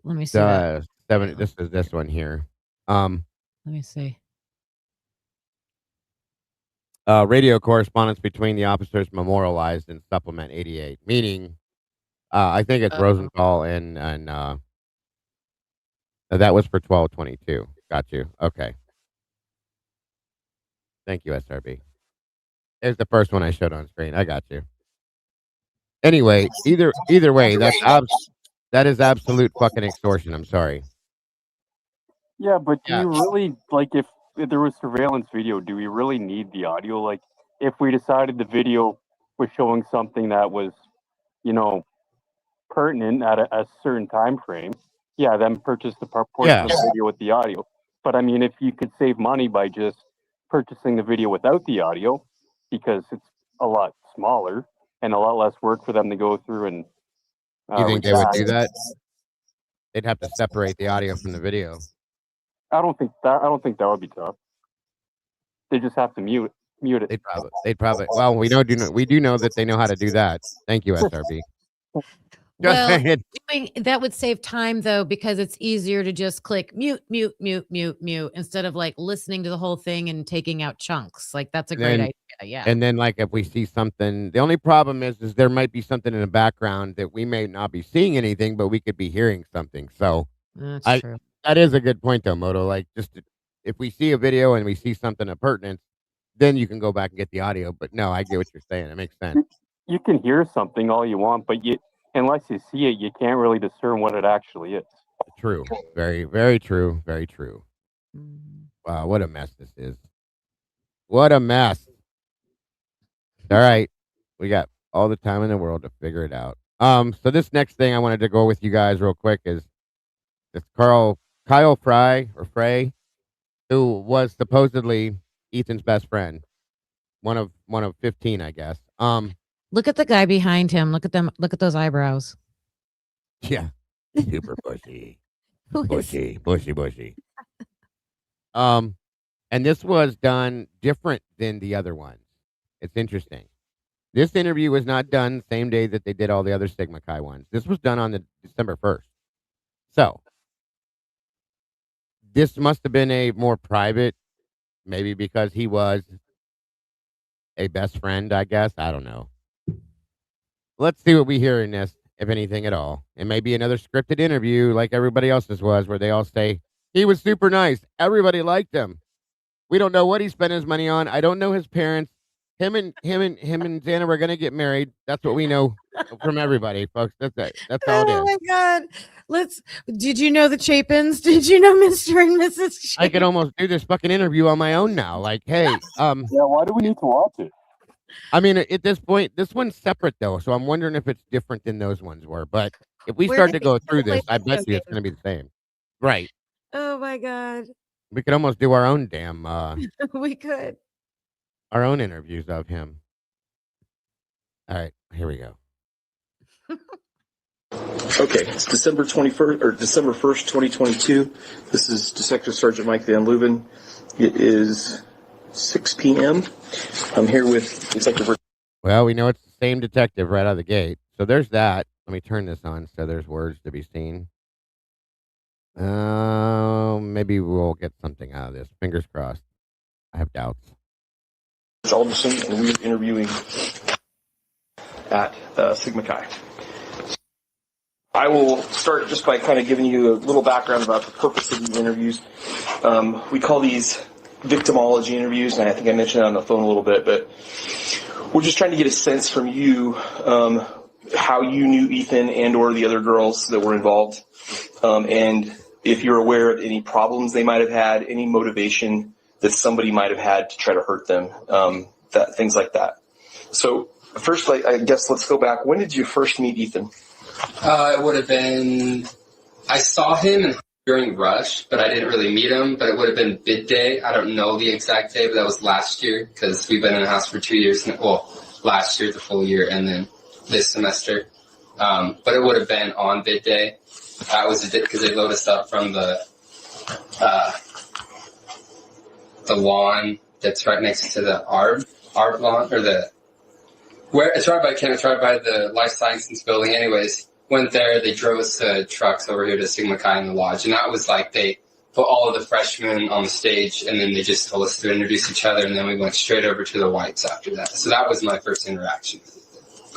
Let me see that. This is this one here. Let me see. Radio correspondence between the officers memorialized in supplement 88, meaning I think it's Rosenthal and that was for 1222. Got you. Okay. Thank you, SRB. There's the first one I showed on screen. I got you. Anyway, either way, that is absolute fucking extortion. I'm sorry. Yeah, but do you really, like, if there was surveillance video, do we really need the audio? Like, if we decided the video was showing something that was, you know, pertinent at a certain time frame, yeah, then purchase the portion of the video with the audio. But I mean, if you could save money by just purchasing the video without the audio, because it's a lot smaller and a lot less work for them to go through and you think they would do that? They'd have to separate the audio from the video. I don't think that would be tough. They just have to mute it. They'd probably. Well, we do know that they know how to do that. Thank you, SRB. Well, that would save time though, because it's easier to just click mute instead of like listening to the whole thing and taking out chunks. Like that's a great idea. Yeah. And then like if we see something, the only problem is there might be something in the background that we may not be seeing anything, but we could be hearing something. So that's true. That is a good point though, Moto. Like if we see a video and we see something of pertinence, then you can go back and get the audio. But no, I get what you're saying. It makes sense. You can hear something all you want, but unless you see it, you can't really discern what it actually is. True. Very, very true. Very true. Wow, what a mess this is. What a mess. All right. We got all the time in the world to figure it out. So this next thing I wanted to go with you guys real quick is this Kyle Frey, who was supposedly Ethan's best friend. One of 15, I guess. Look at the guy behind him. Look at them. Look at those eyebrows. Yeah. Super bushy. bushy. And this was done different than the other ones. It's interesting. This interview was not done the same day that they did all the other Sigma Chi ones. This was done on the December 1st. So this must have been a more private, maybe because he was a best friend, I guess. I don't know. Let's see what we hear in this, if anything at all. It may be another scripted interview like everybody else's was, where they all say, he was super nice. Everybody liked him. We don't know what he spent his money on. I don't know his parents. Him and Xana were going to get married. That's what we know from everybody, folks. That's it. That's all it is. Oh my God. Did you know the Chapins? Did you know Mr. and Mrs. Chapin? I could almost do this fucking interview on my own now. Like, hey, yeah, why do we need to watch it? I mean, at this point, this one's separate though, so I'm wondering if it's different than those ones were. But if we start to go through this, I bet you it's going to be the same. Right. Oh my God. We could almost do our own damn we could. Our own interviews of him. All right, here we go. Okay, it's December 21st or December 1st, 2022. This is Detective Sergeant Mike Van Leuven. It is 6 p.m. I'm here with Detective. Well, we know it's the same detective right out of the gate. So there's that. Let me turn this on so there's words to be seen. Maybe we'll get something out of this. Fingers crossed. I have doubts. Alderson, and we are interviewing at Sigma Chi. I will start just by kind of giving you a little background about the purpose of these interviews. We call these victimology interviews, and I think I mentioned it on the phone a little bit, but we're just trying to get a sense from you, how you knew Ethan and or the other girls that were involved, and if you're aware of any problems they might have had, any motivation that somebody might have had to try to hurt them, things like that. So first, I guess let's go back. When did you first meet Ethan? It would have been, I saw him during Rush, but I didn't really meet him, but it would have been bid day. I don't know the exact day, but that was last year, because we've been in the house for 2 years. Well, last year, the full year, and then this semester. But it would have been on bid day. That was because they load us up from the lawn that's right next to the art lawn, or it's right by the Life Sciences building. Anyways, went there. They drove us to trucks over here to Sigma Chi in the lodge, and that was like they put all of the freshmen on the stage, and then they just told us to introduce each other, and then we went straight over to the whites after that. So that was my first interaction.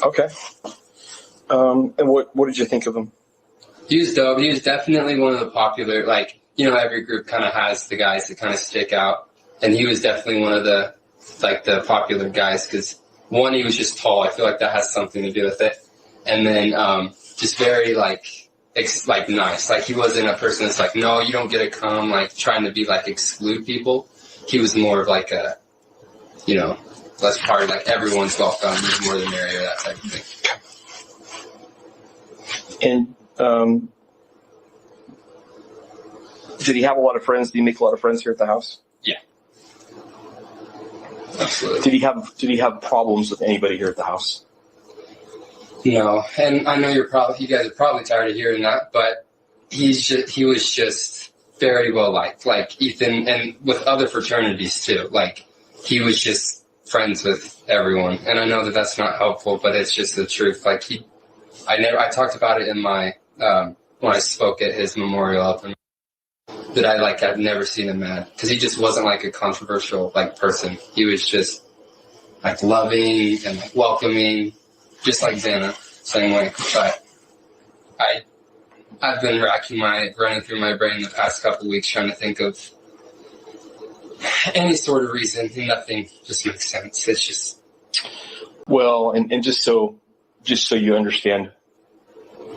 Okay. And what did you think of him? He was dope. He was definitely one of the popular, every group kind of has the guys that kind of stick out. And he was definitely one of the popular guys because, one, he was just tall. I feel like that has something to do with it. And then just very, nice. He wasn't a person that's like, no, you don't get to come, trying to be, exclude people. He was more of let's party, everyone's welcome, the more the merrier, that type of thing. And did he have a lot of friends? Did he make a lot of friends here at the house? Yeah. Absolutely. Did he have problems with anybody here at the house? No. And I know you guys are probably tired of hearing that, but he was just very well liked. Like Ethan, and with other fraternities too. He was just friends with everyone. And I know that that's not helpful, but it's just the truth. I talked about it in my when I spoke at his memorial up, that I've never seen him mad, because he just wasn't a controversial person. He was just loving and welcoming, just like Xana, same way. But I've been running through my brain the past couple of weeks trying to think of any sort of reason, and nothing just makes sense. It's just well, and just so you understand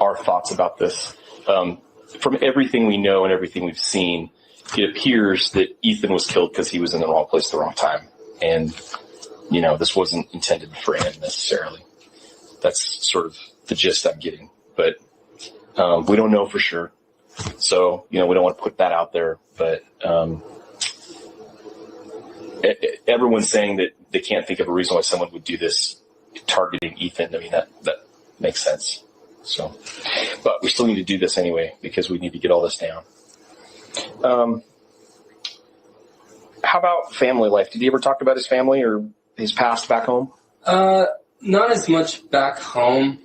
our thoughts about this, from everything we know and everything we've seen, it appears that Ethan was killed because he was in the wrong place at the wrong time. And, this wasn't intended for him necessarily. That's sort of the gist I'm getting. But we don't know for sure. So, we don't want to put that out there. But everyone's saying that they can't think of a reason why someone would do this targeting Ethan. I mean, that makes sense. So, but we still need to do this anyway because we need to get all this down. How about family life? Did he ever talk about his family or his past back home? Not as much back home.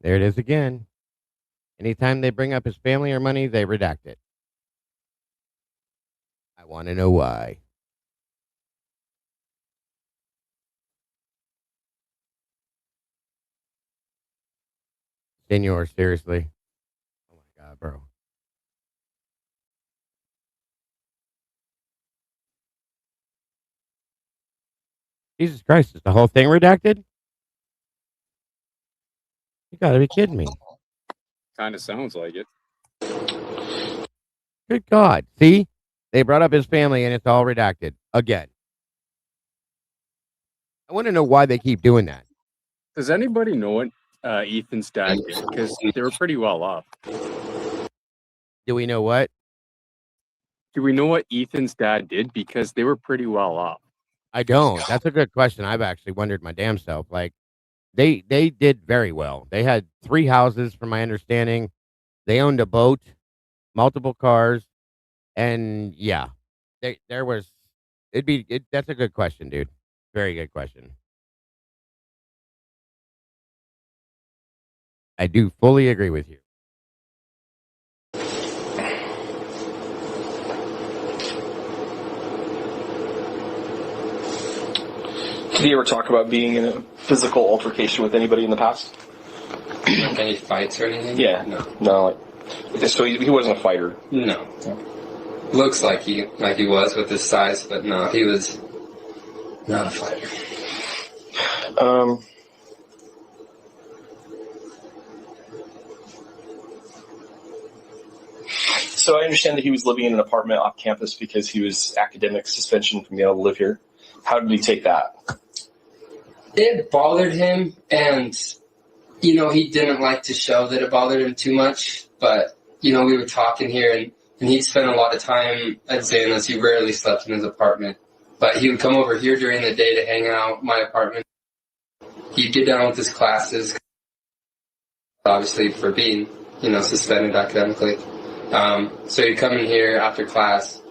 There it is again. Anytime they bring up his family or money, they redact it. I want to know why. Senor, seriously. Oh my God, bro. Jesus Christ, is the whole thing redacted? You gotta be kidding me. Kind of sounds like it. Good God. See? They brought up his family and it's all redacted. Again. I want to know why they keep doing that. Does anybody know what Ethan's dad did? Because they were pretty well off. Do we know what? Do we know what Ethan's dad did? Because they were pretty well off. I don't. That's a good question. I've actually wondered my damn self. They did very well. They had 3 houses, from my understanding. They owned a boat, multiple cars, and yeah, there was. That's a good question, dude. Very good question. I do fully agree with you. Did he ever talk about being in a physical altercation with anybody in the past? any fights or anything? Yeah. No. So he wasn't a fighter. No. Looks like he was with his size, but no, he was not a fighter. So I understand that he was living in an apartment off campus because he was academic suspension from being able to live here. How did he take that? It bothered him, and, you know, he didn't like to show that it bothered him too much, but, you know, we were talking here, and he'd spend a lot of time at Zanos. He rarely slept in his apartment, but he would come over here during the day to hang out, my apartment. He'd get down with his classes, obviously for being, you know, suspended academically. So he'd come in here after class,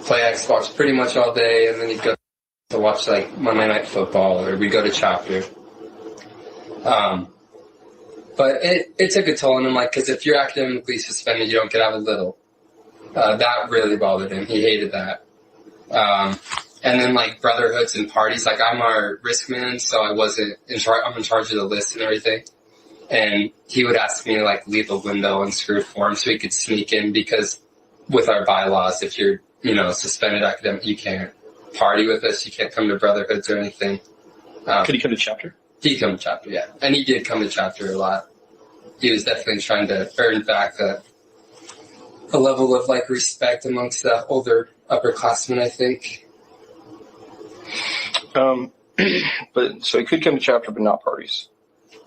play Xbox pretty much all day, and then he'd go to watch like Monday Night Football, or we'd go to chapter. But it took a toll on him, like, because if you're academically suspended, you don't get out of little. That really bothered him. He hated that. And then like brotherhoods and parties, like I'm our risk man, so I wasn't in charge. I'm in charge of the list and everything. And he would ask me to like leave a window unscrewed for him so he could sneak in, because with our bylaws, if you're, you know, suspended academic, you can't party with us. You can't come to brotherhoods or anything. Could he come to chapter? He'd come to chapter, yeah. And he did come to chapter a lot. He was definitely trying to earn back a level of like respect amongst the older upperclassmen, I think. But so he could come to chapter, but not parties.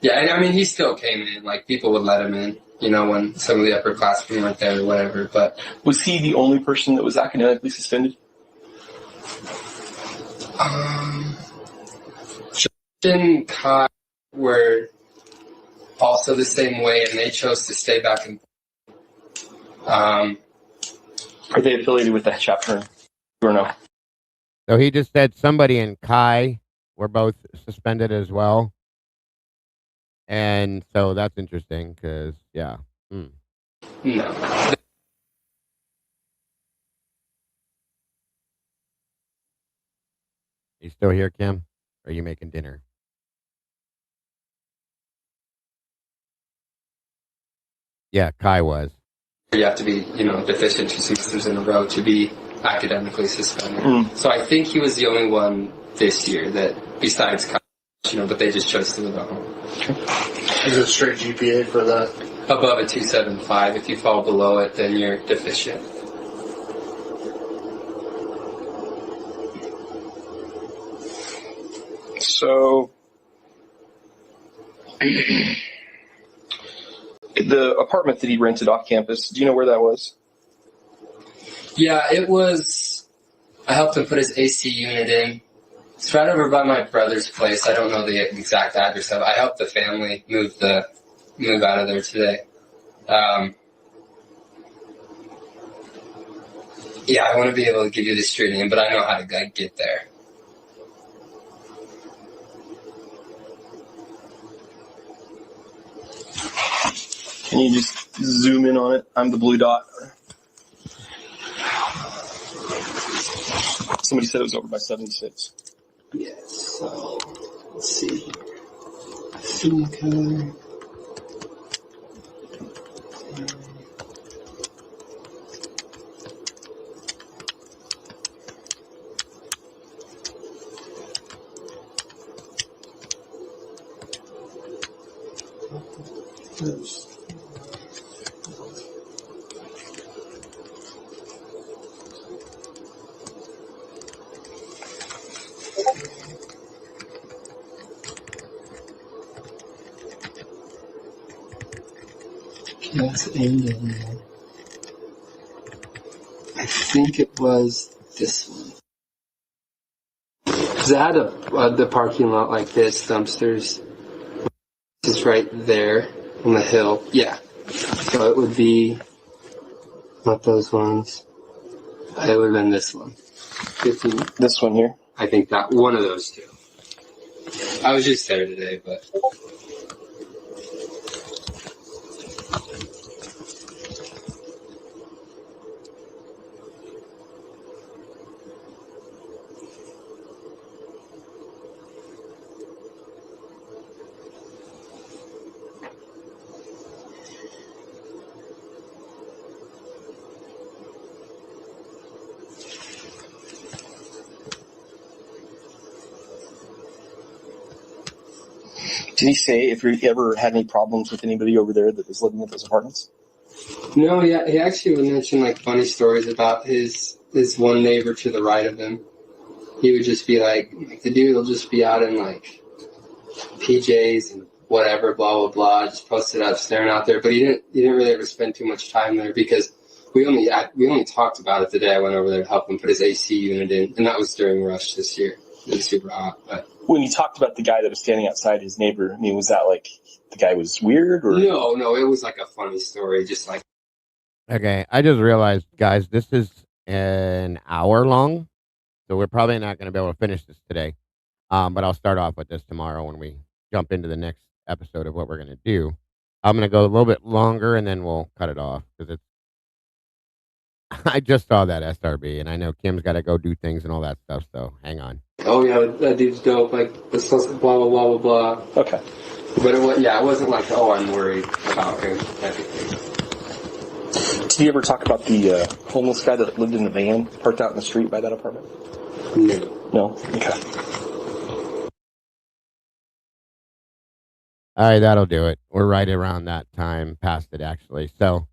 Yeah, and I mean, he still came in. Like, people would let him in, you know, when some of the upperclassmen weren't there or whatever. But was he the only person that was academically suspended? Justin and Kai were also the same way, and they chose to stay back in. Are they affiliated with that chapter or no? So he just said somebody and Kai were both suspended as well. And so that's interesting because, yeah. No. You still here, Kim? Or are you making dinner? Yeah, Kai was. You have to be, you know, deficient 2 semesters in a row to be academically suspended. So I think he was the only one this year that, besides Kai, you know, but they just chose to live at home. Is it a straight GPA for that? Above a 2.75. If you fall below it, then you're deficient. So the apartment that he rented off campus, do you know where that was? Yeah, it was. I helped him put his AC unit in. It's right over by my brother's place. I don't know the exact address of it. I helped the family move out of there today. Yeah, I want to be able to give you the street name, but I know how to get there. Can you just zoom in on it? I'm the blue dot. Somebody said it was over by 76. Yes, so let's see here. I think that's ending. I think it was this one. Because I had the parking lot like this, dumpsters. It's right there on the hill. Yeah. So it would be not those ones. It would have been this one. 15. This one here? I think that one of those two. I was just there today, but. Did he say if he ever had any problems with anybody over there that was living at those apartments? No, yeah, he actually would mention like funny stories about his one neighbor to the right of him. He would just be like the dude will just be out in like PJs and whatever, blah blah blah, just posted up, staring out there. But he didn't really ever spend too much time there because we only talked about it the day I went over there to help him put his AC unit in, and that was during rush this year. It was super hot. But when you talked about the guy that was standing outside his neighbor, I mean, was that like the guy was weird or no, it was like a funny story, just like. Okay, I just realized, guys, this is an hour long, so we're probably not going to be able to finish this today. But I'll start off with this tomorrow when we jump into the next episode of what we're going to do. I'm going to go a little bit longer, and then we'll cut it off because it's. I just saw that SRB, and I know Kim's got to go do things and all that stuff. So hang on. Oh yeah, that dude's dope. Like it's blah blah blah blah blah. Okay. But it wasn't like, oh, I'm worried about him. Did you ever talk about the homeless guy that lived in a van parked out in the street by that apartment? No? Okay. All right, that'll do it. We're right around that time, past it actually. So,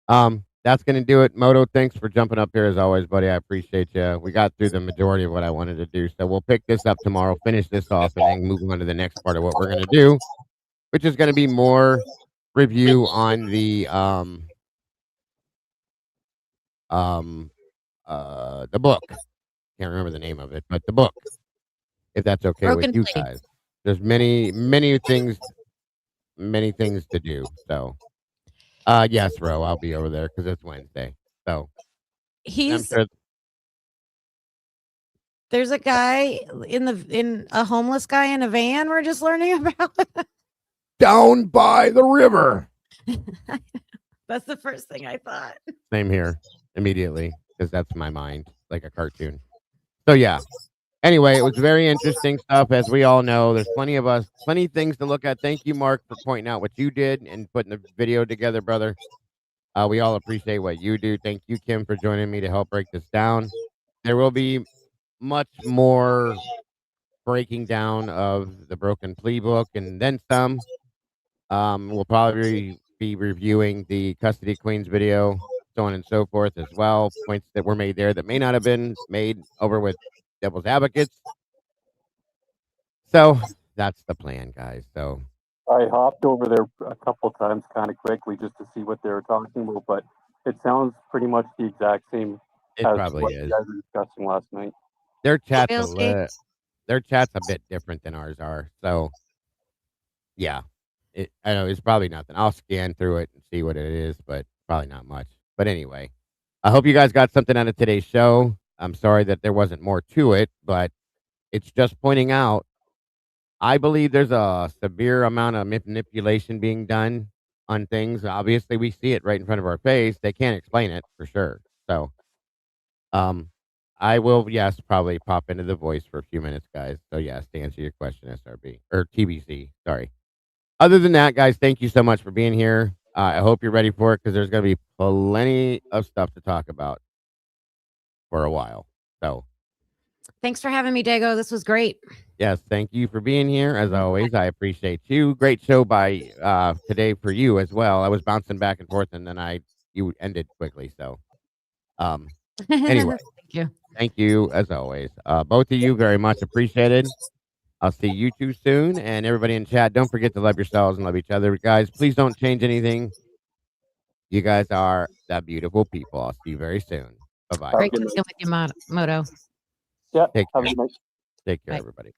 that's going to do it. Moto, thanks for jumping up here as always, buddy. I appreciate you. We got through the majority of what I wanted to do. So we'll pick this up tomorrow, finish this off, and then move on to the next part of what we're going to do, which is going to be more review on the book. Can't remember the name of it, but the book, if that's okay Broken with you Plea. guys. There's many things to do. So, yes, Ro, I'll be over there because it's Wednesday. So There's a guy in a homeless guy in a van we're just learning about. Down by the river. That's the first thing I thought. Same here immediately because that's my mind, like a cartoon. So yeah. Anyway, it was very interesting stuff. As we all know, there's plenty of things to look at. Thank you, Mark, for pointing out what you did and putting the video together, brother. We all appreciate what you do. Thank you, Kim, for joining me to help break this down. There will be much more breaking down of the Broken Plea book and then some. We'll probably be reviewing the Custody Queens video, so on and so forth as well. Points that were made there that may not have been made over with Devil's Advocates. So that's the plan, guys. So I hopped over there a couple times kind of quickly just to see what they were talking about, but it sounds pretty much the exact same it as probably what is. you guys were discussing last night. Their chat's a bit different than ours are. So yeah, I know it's probably nothing. I'll scan through it and see what it is, but probably not much. But anyway, I hope you guys got something out of today's show. I'm sorry that there wasn't more to it, but it's just pointing out, I believe there's a severe amount of manipulation being done on things. Obviously, we see it right in front of our face. They can't explain it for sure. So, I will, yes, probably pop into the voice for a few minutes, guys. So, yes, to answer your question, SRB or TBC. Sorry. Other than that, guys, thank you so much for being here. I hope you're ready for it because there's going to be plenty of stuff to talk about for a while. So, Thanks for having me, Dago. This was great. yes, thank you for being here. As always, I appreciate you. Great show by today for you as well. I was bouncing back and forth, and then you ended quickly. So, anyway, thank you as always. Both of you very much appreciated. I'll see you two soon, and everybody in chat. Don't forget to love yourselves and love each other, guys. Please don't change anything. You guys are that beautiful people. I'll see you very soon. Bye bye. Great talking with you, Moto. Yeah. Take care. Have a nice- Take care, Bye. everybody.